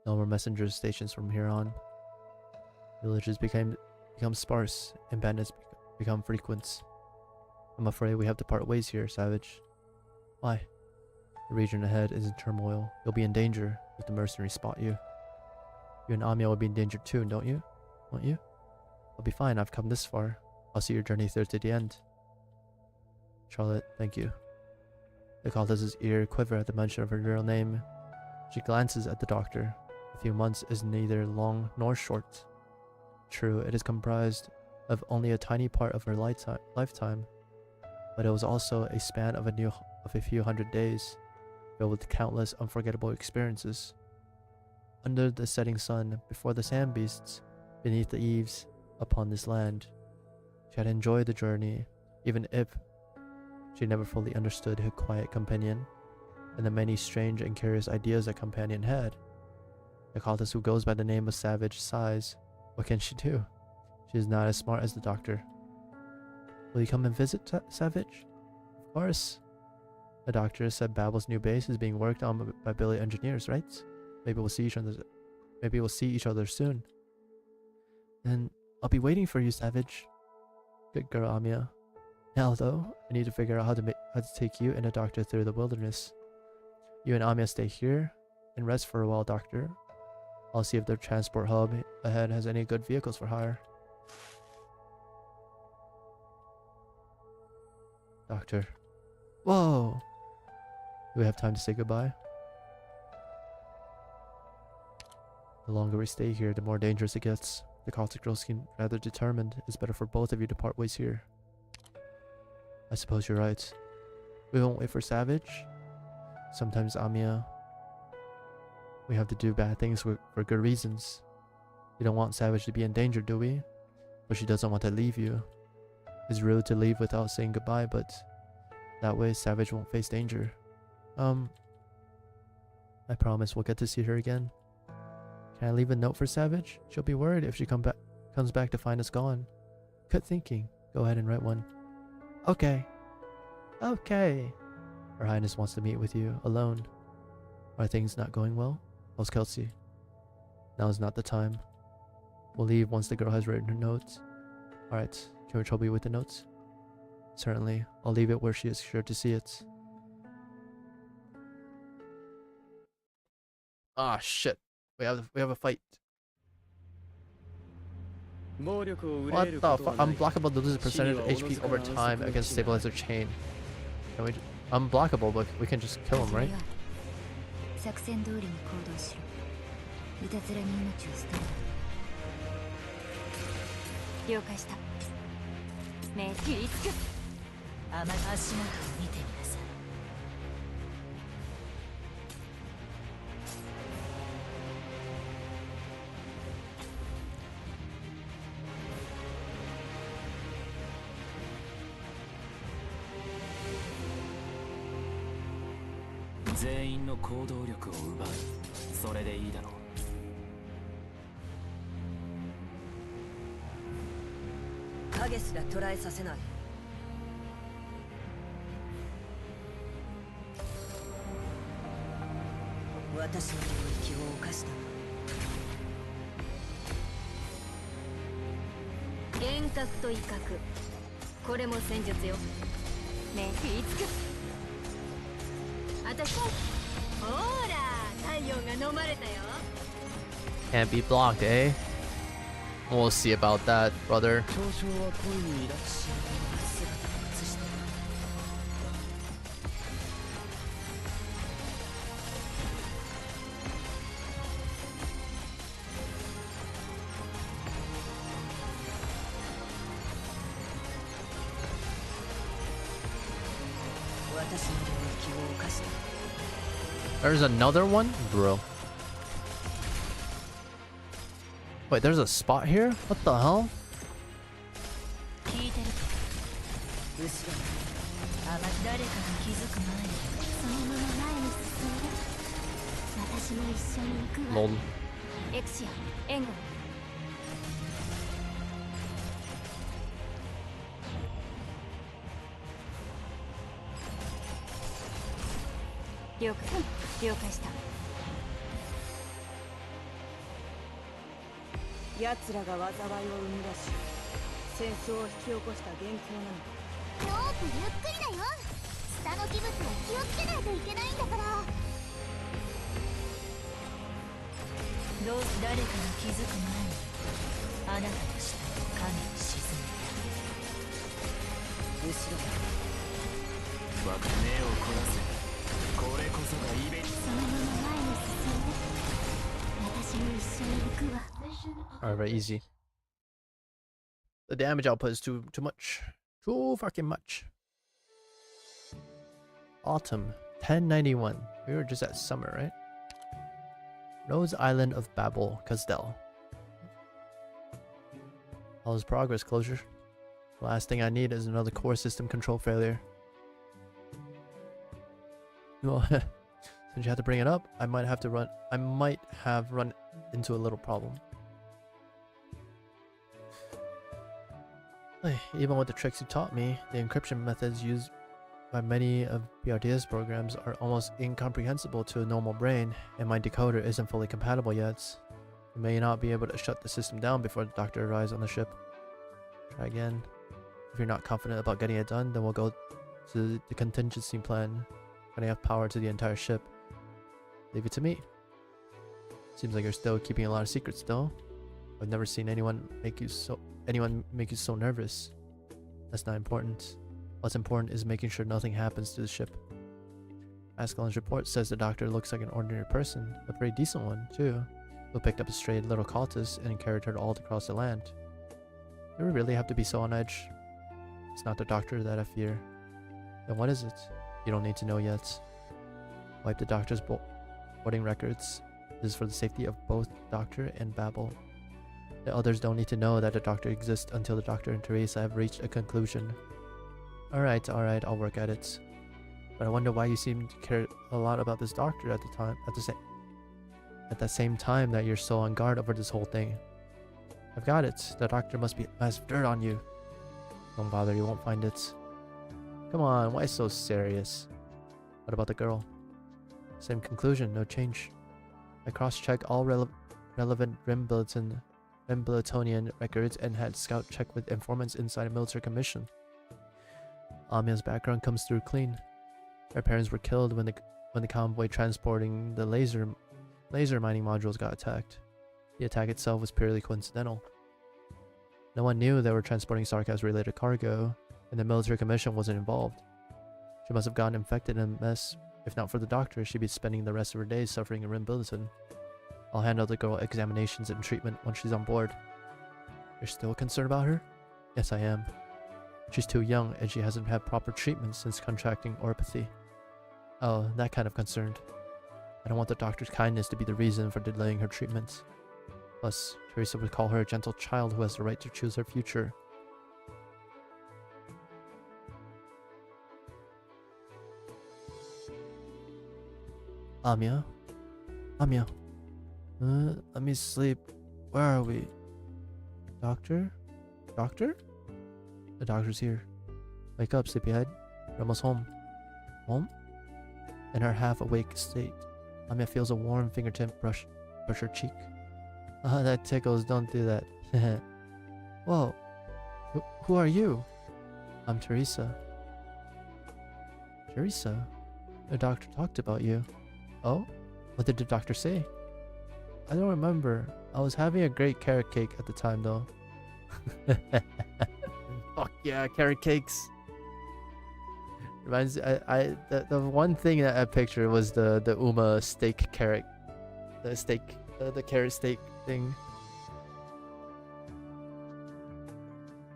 No more messenger stations from here on. Villages become sparse, and bandits become frequent. I'm afraid we have to part ways here, Savage. Why? The region ahead is in turmoil. You'll be in danger if the mercenaries spot you. You and Amiya will be in danger too, don't you? Won't you? I'll be fine. I've come this far. I'll see your journey through to the end. Charlotte, thank you. The cultist's ear quiver at the mention of her real name. She glances at the doctor. A few months is neither long nor short. True, it is comprised of only a tiny part of her lifetime, but it was also a span of a few hundred days, filled with countless unforgettable experiences. Under the setting sun, before the sand beasts, beneath the eaves, upon this land, she had enjoyed the journey, even if she never fully understood her quiet companion, and the many strange and curious ideas that companion had. The cultist who goes by the name of Savage sighs. What can she do? She is not as smart as the doctor. Will you come and visit, Savage? Of course. The doctor said Babel's new base is being worked on by Billy engineers, right? Maybe we'll see each other soon. Then I'll be waiting for you, Savage. Good girl, Amiya. Now though, I need to figure out how to take you and the doctor through the wilderness. You and Amiya stay here and rest for a while, Doctor. I'll see if the transport hub ahead has any good vehicles for hire. Doctor. Whoa! Do we have time to say goodbye? The longer we stay here, the more dangerous it gets. The cultic girl seems rather determined. It's better for both of you to part ways here. I suppose you're right. We won't wait for Savage. Sometimes, Amiya, we have to do bad things for good reasons. We don't want Savage to be in danger, do we? But she doesn't want to leave you. It's rude to leave without saying goodbye, but that way Savage won't face danger. I promise we'll get to see her again. Can I leave a note for Savage? She'll be worried if she comes back to find us gone. Good thinking. Go ahead and write one. Okay. Okay. Her Highness wants to meet with you alone. Are things not going well? How's Kelsey? Now is not the time. We'll leave once the girl has written her notes. Alright, can we trouble you with the notes? Certainly. I'll leave it where she is sure to see it. Ah, shit. We have a fight. What the fuck? Unblockable loses percentage HP over time against stabilizer chain. Can we unblockable, but we can just kill him, right? 作戦通りに行動しろ。いたずらに命を捨てる。了解した。命令につく。足元を見てみなさい。全員の行動力を奪う。それでいいだろう。影すら捕らえさせない。私の領域を犯した。遠隔と威嚇、これも戦術よ。目につく。私、ほら、太陽が飲まれたよ。 Can't be blocked, eh? We'll see about that, brother. 私の領域を犯した。 There's another one? Bro. Wait, there's a spot here? What the hell? 聞いてるか。後ろ誰かが気づく前に。そのまま前に進んで。私も一緒に行くわ。 Lol. エクシア、援護。了解、了解した。奴らが災いを生み出し、戦争を引き起こした元凶なの。ロープゆっくりだよ。下の器物は気をつけないといけないんだから。どうせ誰かが気づく前に、あなたの下に影を沈めた。後ろ目を凝らせ。これこそがイベント。そのまま前に進んで。私も一緒に行くわ。 Alright, very easy. The damage output is too much. Too fucking much. Autumn, 1091. We were just at summer, right? Rose Island of Babel, Castel. How's progress, Closure? The last thing I need is another core system control failure. Well, since you had to bring it up, I might have run into a little problem. Even with the tricks you taught me, the encryption methods used by many of BRDS programs are almost incomprehensible to a normal brain, and my decoder isn't fully compatible yet. We may not be able to shut the system down before the doctor arrives on the ship. Try again. If you're not confident about getting it done, then we'll go to the contingency plan, cutting off power to the entire ship. Leave it to me. Seems like you're still keeping a lot of secrets though. I've never seen anyone make you so nervous. That's not important. What's important is making sure nothing happens to the ship. Ascalon's report says the doctor looks like an ordinary person, a pretty decent one too, who picked up a stray little cultist and carried her all across the land. Do we really have to be so on edge? It's not the doctor that I fear. Then what is it? You don't need to know yet. Wipe the doctor's boarding records. This is for the safety of both Doctor and Babel. The others don't need to know that the doctor exists until the doctor and Teresa have reached a conclusion. Alright, I'll work at it. But I wonder why you seem to care a lot about this doctor at the same time that you're so on guard over this whole thing. I've got it. The doctor must be has dirt on you. Don't bother, you won't find it. Come on, why so serious? What about the girl? Same conclusion, no change. I cross-check all relevant Grim Bulletin Wimbledonian records and had scout check with informants inside a military commission. Amia's background comes through clean. Her parents were killed when the convoy transporting the laser mining modules got attacked. The attack itself was purely coincidental. No one knew they were transporting Sarkas-related cargo, and the military commission wasn't involved. She must have gotten infected in a mess. If not for the doctor, she'd be spending the rest of her days suffering in Wimbledon. I'll handle the girl examinations and treatment once she's on board. You're still concerned about her? Yes, I am. She's too young, and she hasn't had proper treatment since contracting oropathy. Oh, that kind of concerned. I don't want the doctor's kindness to be the reason for delaying her treatments. Plus, Teresa would call her a gentle child who has the right to choose her future. Amia? Amia? Let me sleep. Where are we? Doctor? Doctor? The doctor's here. Wake up, sleepyhead. You're almost home. Home? In her half-awake state, Amia feels a warm fingertip brush her cheek. That tickles. Don't do that. Whoa. Who are you? I'm Teresa. Teresa? The doctor talked about you. Oh? What did the doctor say? I don't remember. I was having a great carrot cake at the time, though. Fuck yeah, carrot cakes. Reminds the one thing that I pictured was the Uma steak carrot, the carrot steak thing,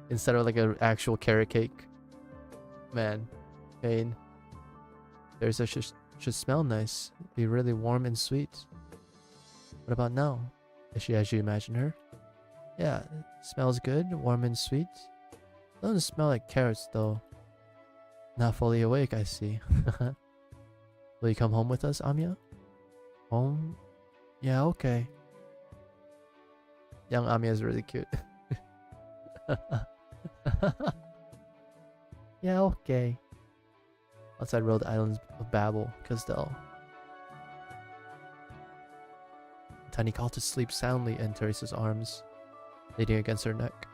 instead of like an actual carrot cake. Man, pain. There's a should smell nice, be really warm and sweet. What about now? Is she as you imagine her? Yeah, smells good, warm and sweet. Doesn't smell like carrots though. Not fully awake, I see. Will you come home with us, Amia? Home? Yeah, okay. Young Amia is really cute. Yeah, okay. Outside Rhode Islands of Babel, Casdell. Tiny cultist sleeps soundly in Teresa's arms, leaning against her neck.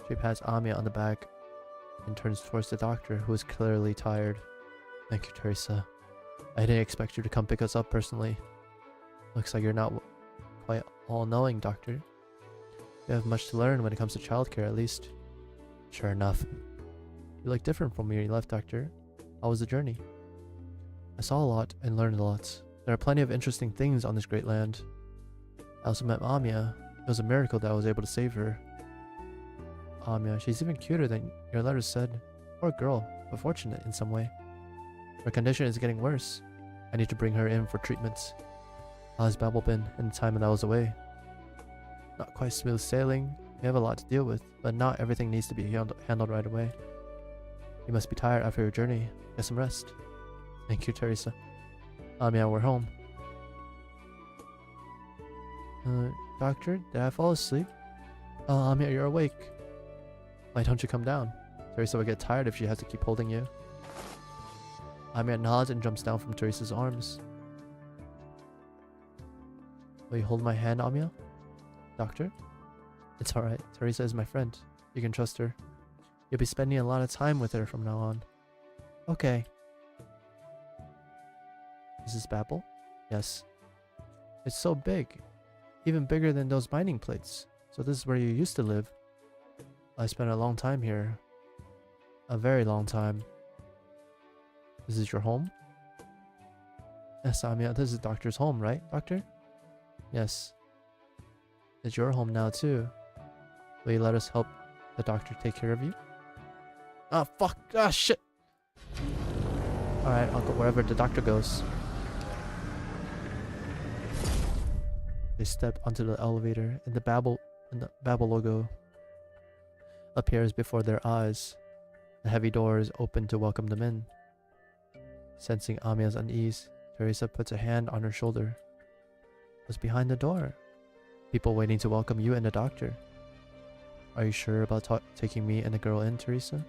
She pats Amia on the back and turns towards the doctor, who is clearly tired. Thank you, Teresa. I didn't expect you to come pick us up personally. Looks like you're not quite all-knowing, Doctor. You have much to learn when it comes to childcare, at least. Sure enough. You look different from when you left, Doctor. How was the journey? I saw a lot and learned a lot. There are plenty of interesting things on this great land. I also met Amia. It was a miracle that I was able to save her. Amia, she's even cuter than your letter said. Poor girl, but fortunate in some way. Her condition is getting worse. I need to bring her in for treatments. How has Babel been in the time that I was away? Not quite smooth sailing. We have a lot to deal with, but not everything needs to be handled right away. You must be tired after your journey. Get some rest. Thank you, Teresa. Amia, we're home. Doctor, did I fall asleep? Oh, Amia, you're awake. Why don't you come down? Teresa will get tired if she has to keep holding you. Amia nods and jumps down from Teresa's arms. Will you hold my hand, Amia? Doctor? It's alright. Teresa is my friend. You can trust her. You'll be spending a lot of time with her from now on. Okay. Is this Babel? Yes. It's so big. Even bigger than those mining plates. So this is where you used to live. I spent a long time here. A very long time. This is your home? Yes, Amia, this is Doctor's home, right, Doctor? Yes. It's your home now, too. Will you let us help the doctor take care of you? Ah, fuck! Ah, shit! Alright, I'll go wherever the doctor goes. They step onto the elevator, and the Babel logo appears before their eyes. The heavy doors open to welcome them in. Sensing Amia's unease, Teresa puts a hand on her shoulder. What's behind the door? People waiting to welcome you and the doctor. Are you sure about taking me and the girl in, Teresa?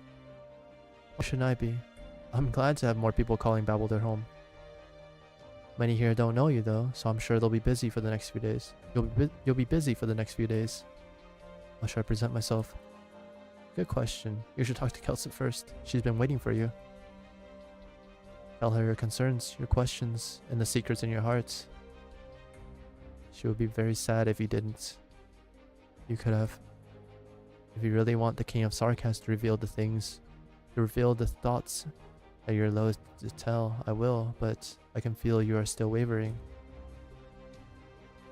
Why shouldn't I be? I'm glad to have more people calling Babel their home. Many here don't know you though, so I'm sure they'll be busy for the next few days. You'll be busy for the next few days. How should I present myself? Good question. You should talk to Kelsit first. She's been waiting for you. Tell her your concerns, your questions, and the secrets in your hearts. She would be very sad if you didn't. You could have. If you really want the King of Sarkas to reveal the things, to reveal the thoughts that you're loath to tell, I will, but I can feel you are still wavering.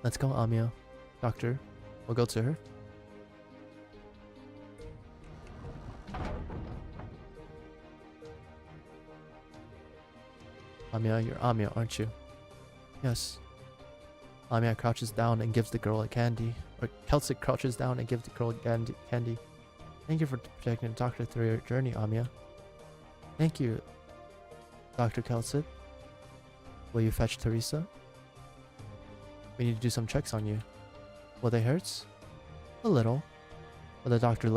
Let's go, Amiya. Doctor, we'll go to her. Amiya, you're Amiya, aren't you? Yes. Amiya crouches down and gives the girl a candy. Or Kelsit crouches down and gives the girl candy. Thank you for protecting the doctor through your journey, Amiya. Thank you, Dr. Kelsit. Will you fetch Teresa? We need to do some checks on you. Will they hurt? A little. But the doctor's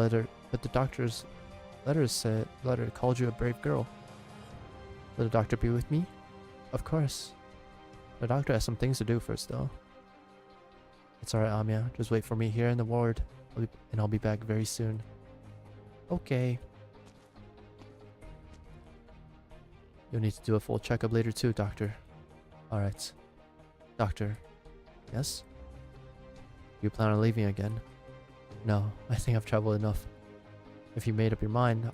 letter called you a brave girl. Will the doctor be with me? Of course. The doctor has some things to do first, though. It's alright, Amiya. Just wait for me here in the ward, and I'll be back very soon. Okay. You'll need to do a full checkup later too, Doctor. Alright. Doctor. Yes? You plan on leaving again? No, I think I've traveled enough. If you made up your mind,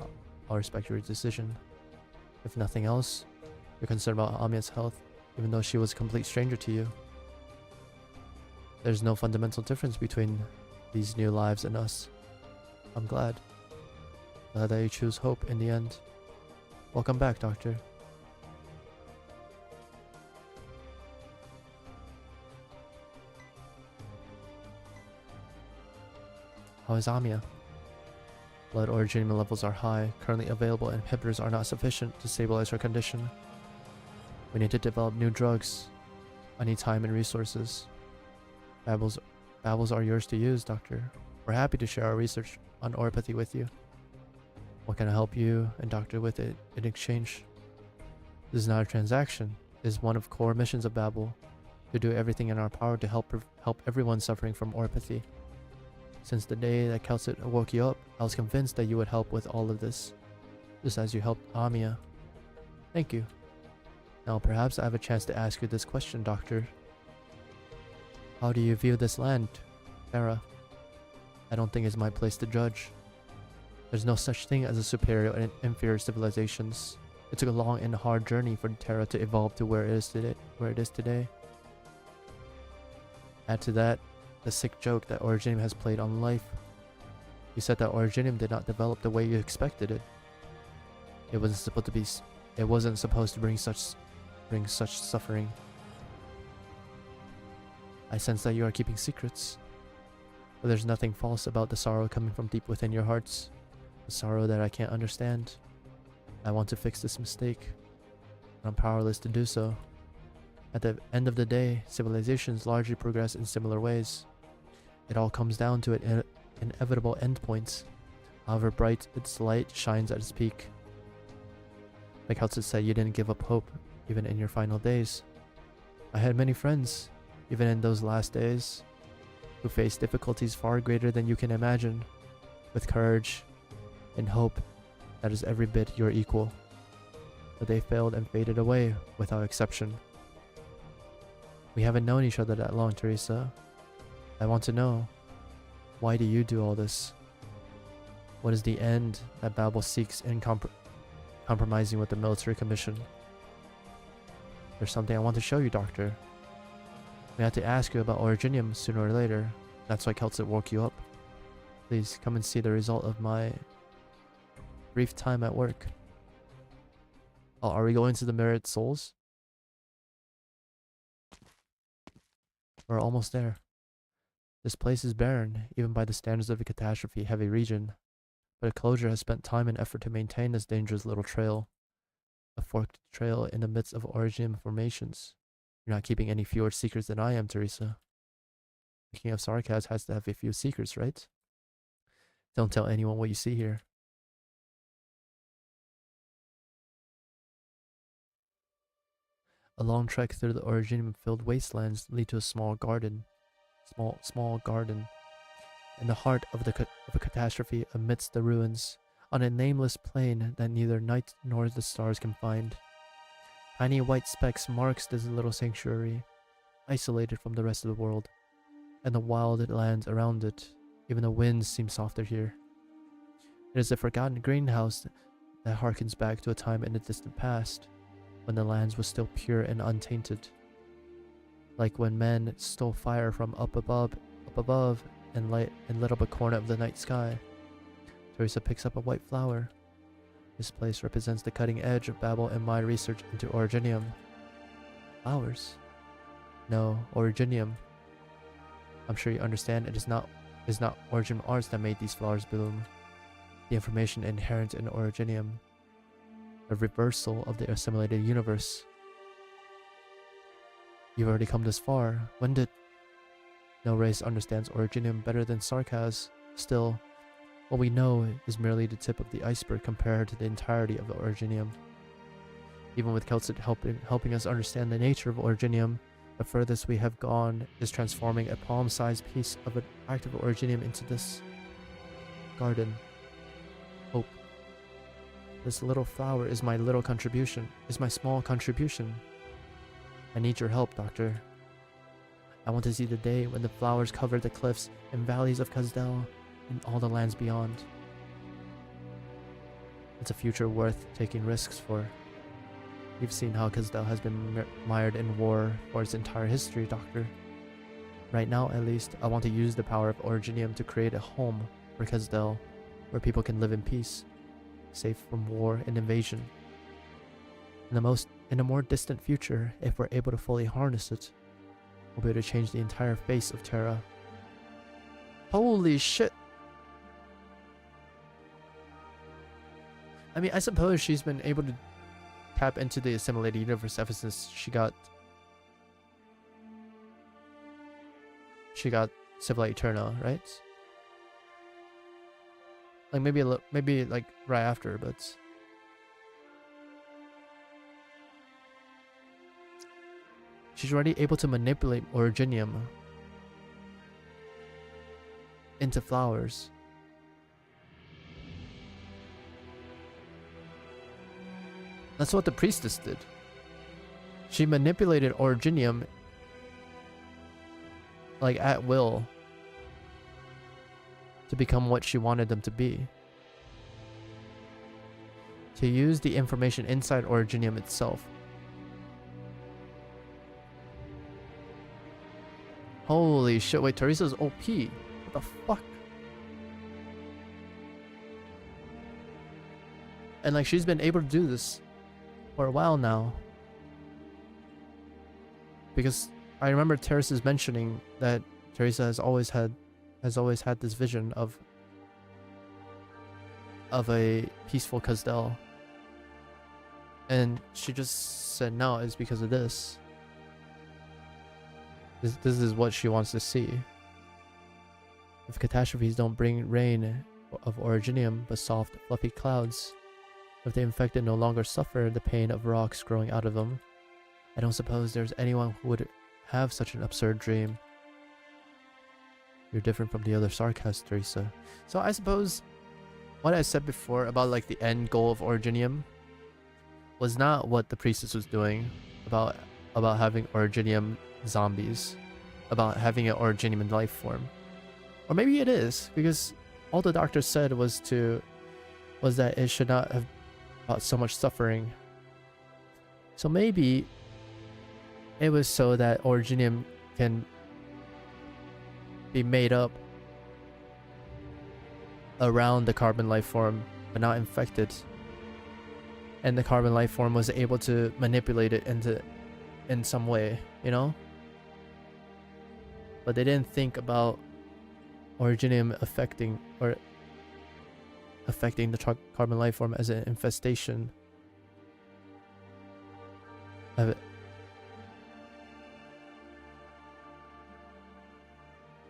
I'll respect your decision. If nothing else, you're concerned about Amiya's health, even though she was a complete stranger to you. There's no fundamental difference between these new lives and us. I'm glad. Glad that you choose hope in the end. Welcome back, Doctor. How is Amiya? Blood originium levels are high. Currently available inhibitors are not sufficient to stabilize her condition. We need to develop new drugs. I need time and resources. Babels are yours to use, Doctor. We're happy to share our research on oropathy with you. What can I help you and Doctor with it in exchange? This is not a transaction. It is one of core missions of Babel, to do everything in our power to help everyone suffering from oropathy. Since the day that Kelsit woke you up, I was convinced that you would help with all of this, just as you helped Amiya. Thank you. Now perhaps I have a chance to ask you this question, Doctor. How do you view this land, Terra? I don't think it's my place to judge. There's no such thing as a superior and inferior civilizations. It took a long and hard journey for Terra to evolve to where it is today. Add to that the sick joke that Originium has played on life. You said that Originium did not develop the way you expected it. It wasn't supposed to bring such suffering. I sense that you are keeping secrets. But there's nothing false about the sorrow coming from deep within your hearts. The sorrow that I can't understand. I want to fix this mistake. I'm powerless to do so. At the end of the day, civilizations largely progress in similar ways. It all comes down to inevitable endpoints. However bright its light shines at its peak. Like Kelsit said, you didn't give up hope, even in your final days. I had many friends, even in those last days, who faced difficulties far greater than you can imagine, with courage and hope that is every bit your equal. But they failed and faded away without exception. We haven't known each other that long, Teresa. I want to know, why do you do all this? What is the end that Babel seeks in compromising with the military commission? There's something I want to show you, Doctor. We have to ask you about Originium sooner or later. That's why Kelsit woke you up. Please come and see the result of my brief time at work. Oh, are we going to the Mirrored Souls? We're almost there. This place is barren, even by the standards of a catastrophe-heavy region. But a closure has spent time and effort to maintain this dangerous little trail. A forked trail in the midst of Originium formations. You're not keeping any fewer secrets than I am, Teresa. The King of Sarkas has to have a few secrets, right? Don't tell anyone what you see here. A long trek through the originium-filled wastelands lead to a small garden. Small garden. In the heart of a catastrophe amidst the ruins, on a nameless plain that neither night nor the stars can find. Tiny white specks marks this little sanctuary, isolated from the rest of the world, and the wild lands around it. Even the winds seem softer here. It is a forgotten greenhouse that harkens back to a time in the distant past, when the lands were still pure and untainted. Like when men stole fire from up above, and lit up a corner of the night sky. Teresa picks up a white flower. This place represents the cutting edge of Babel and my research into originium. Flowers? No, originium. I'm sure you understand it's not origin arts that made these flowers bloom. The information inherent in originium. A reversal of the assimilated universe. You've already come this far. When did... No race understands originium better than Sarkaz. Still, what we know is merely the tip of the iceberg compared to the entirety of the originium. Even with Celtic helping us understand the nature of originium, the furthest we have gone is transforming a palm-sized piece of an active originium into this garden. Hope. This little flower is my little contribution, is my small contribution. I need your help, Doctor. I want to see the day when the flowers cover the cliffs and valleys of Kazdel and all the lands beyond. It's a future worth taking risks for. You've seen how Kazdel has been mired in war for its entire history, Doctor. Right now, at least, I want to use the power of originium to create a home for Kazdel, where people can live in peace, safe from war and invasion. In a more distant future, if we're able to fully harness it, we'll be able to change the entire face of Terra. Holy shit! I mean, I suppose she's been able to tap into the assimilated universe ever since she got Civila Eterna, right? Like maybe like right after, but she's already able to manipulate originium into flowers. That's what the priestess did. She manipulated originium like at will to become what she wanted them to be. To use the information inside originium itself. Holy shit, wait, Teresa's OP. What the fuck? And like she's been able to do this for a while now. Because I remember Teresa's mentioning that Teresa has always had this vision of a peaceful Kazdel. And she just said no, it's because of this. This is what she wants to see. If catastrophes don't bring rain of originium, but soft, fluffy clouds, if the infected no longer suffer the pain of rocks growing out of them, I don't suppose there's anyone who would have such an absurd dream. You're different from the other Sarkaz, Teresa. So I suppose what I said before about like the end goal of originium was not what the priestess was doing about having originium zombies, about having an originium life form. Or maybe it is, because all the doctor said was that it should not have brought so much suffering. So maybe it was so that originium can be made up around the carbon life form, but not infected. And the carbon life form was able to manipulate it in some way, you know? But they didn't think about originium affecting the carbon life form as an infestation of it.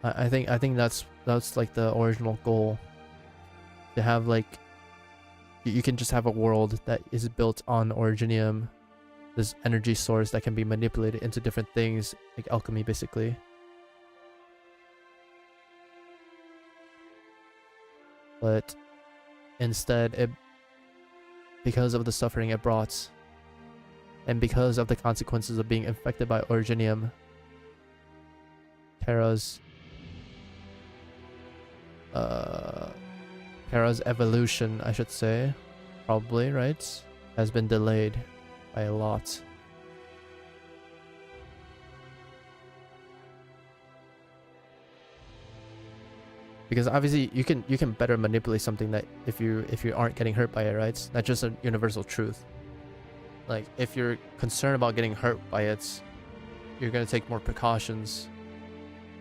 I think that's like the original goal, to have like you can just have a world that is built on originium, this energy source that can be manipulated into different things, like alchemy basically. But instead, because of the suffering it brought, and because of the consequences of being infected by Originium, Terra's evolution, I should say, probably, right, has been delayed by a lot. Because obviously you can better manipulate something that if you aren't getting hurt by it, right? That's just a universal truth. Like if you're concerned about getting hurt by it, you're gonna take more precautions,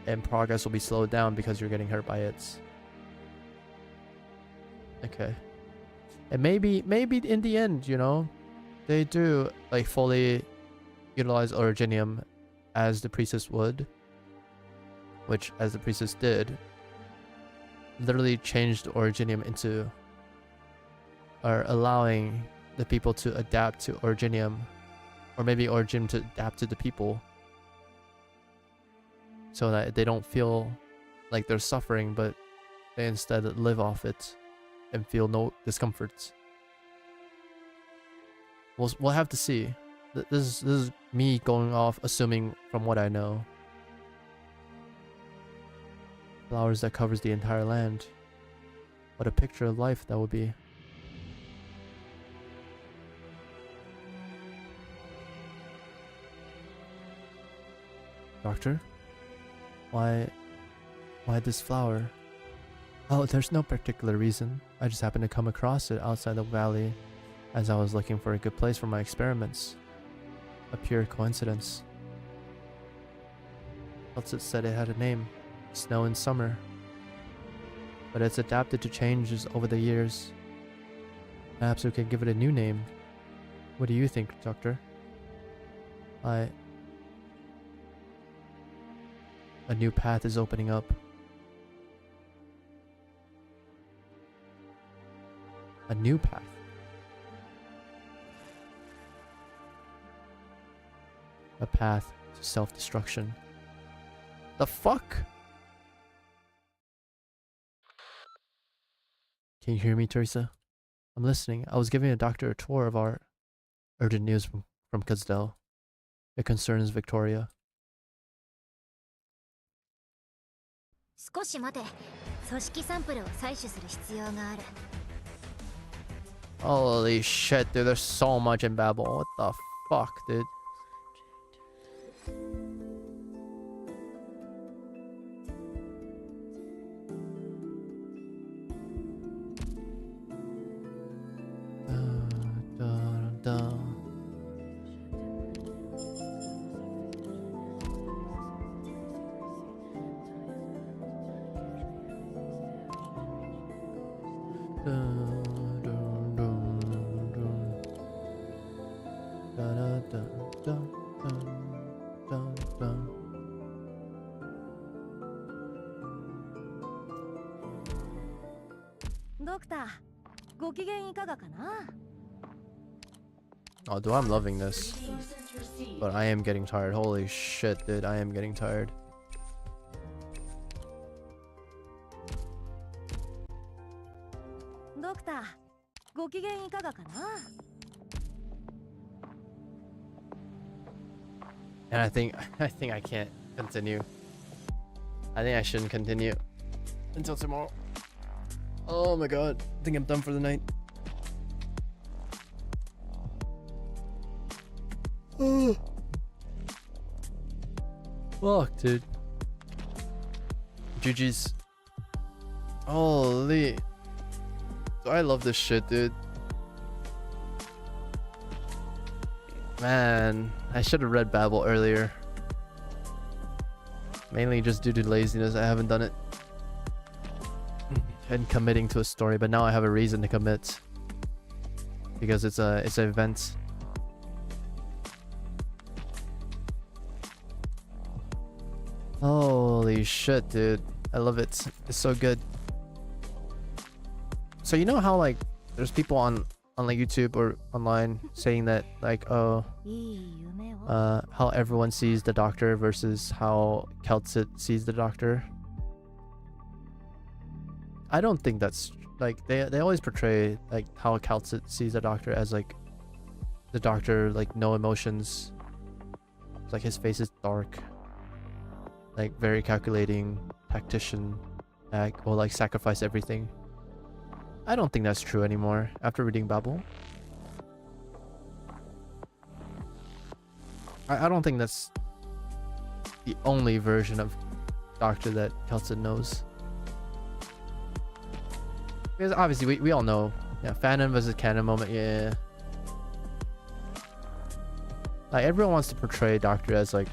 and progress will be slowed down because you're getting hurt by it. Okay. And maybe in the end, you know, they do like fully utilize Originium as the priestess would, which as the priestess did, literally changed Originium into, or allowing the people to adapt to Originium, or maybe Originium to adapt to the people, so that they don't feel like they're suffering, but they instead live off it and feel no discomforts. We'll have to see. This is me going off assuming from what I know. Flowers that covers the entire land. What a picture of life that would be. Doctor? Why this flower? Oh, there's no particular reason. I just happened to come across it outside the valley as I was looking for a good place for my experiments. A pure coincidence. Else it said it had a name. Snow in summer. But it's adapted to changes over the years. Perhaps we could give it a new name. What do you think, Doctor? A new path is opening up. A new path. A path to self-destruction. The fuck? Can you hear me, Teresa? I'm listening. I was giving a doctor a tour of our urgent news from Kazdel. It concerns Victoria. 少し待て。組織サンプルを採取する必要がある。 Holy shit, dude. There's so much in Babel. What the fuck, dude? Oh, dude, I'm loving this. But I am getting tired. Holy shit, dude. I am getting tired. And I think I can't continue. I think I shouldn't continue until tomorrow. Oh my god. I think I'm done for the night. Fuck, dude. GG's. Holy. I love this shit, dude. Man, I should have read Babel earlier. Mainly just due to laziness, I haven't done it. And committing to a story, but now I have a reason to commit. Because it's an event. Holy shit, dude. I love it. It's so good. So you know how like there's people on on like YouTube or online saying that like, oh, いい夢を how everyone sees the Doctor versus how Keltsit sees the Doctor. I don't think that's like they always portray like how Keltsit sees the Doctor as like the Doctor, like no emotions. It's like his face is dark, like very calculating tactician, will like sacrifice everything. I don't think that's true anymore after reading Babel. I don't think that's the only version of Doctor that Keltsit knows. Because obviously we all know, yeah, Fanon versus canon moment, yeah. Like everyone wants to portray Doctor as like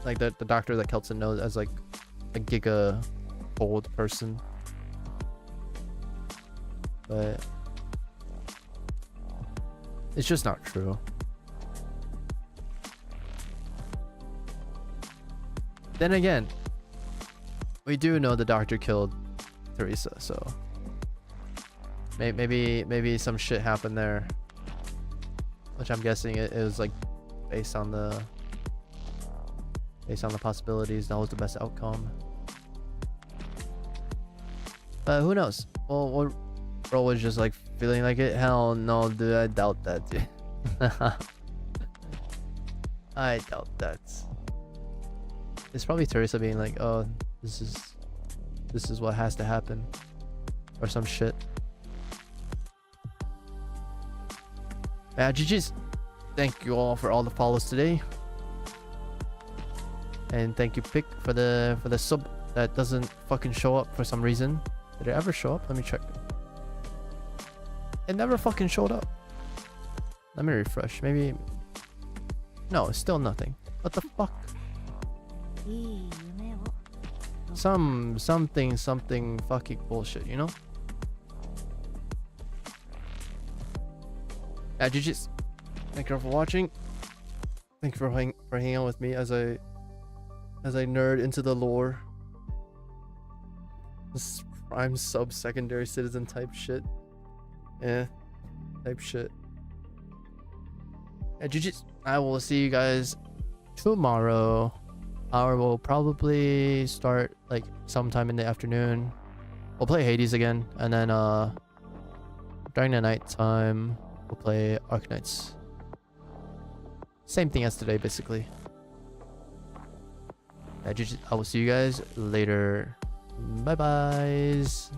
the Doctor that Keltsit knows as like a giga old person. But it's just not true. Then again, we do know the Doctor killed Teresa, so maybe some shit happened there, which I'm guessing it was like based on the possibilities. That was the best outcome. But who knows? Well, Bro was just like feeling like it. Hell no, dude. I doubt that, dude. I doubt that. It's probably Teresa being like, "Oh, this is what has to happen," or some shit. GG's. Thank you all for all the follows today, and thank you Pick for the sub that doesn't fucking show up for some reason. Did it ever show up? Let me check. It never fucking showed up. Let me refresh. Maybe. No, it's still nothing. What the fuck? いい夢を Something fucking bullshit, you know? GG's. Thank you all for watching. Thank you for hanging out with me as I nerd into the lore. This prime sub secondary citizen type shit. Yeah, type shit. GG's. I will see you guys tomorrow. Our will probably start like sometime in the afternoon. We'll play Hades again, and then during the night time we'll play Arknights. Same thing as today, basically. GG's. I will see you guys later. Bye byes.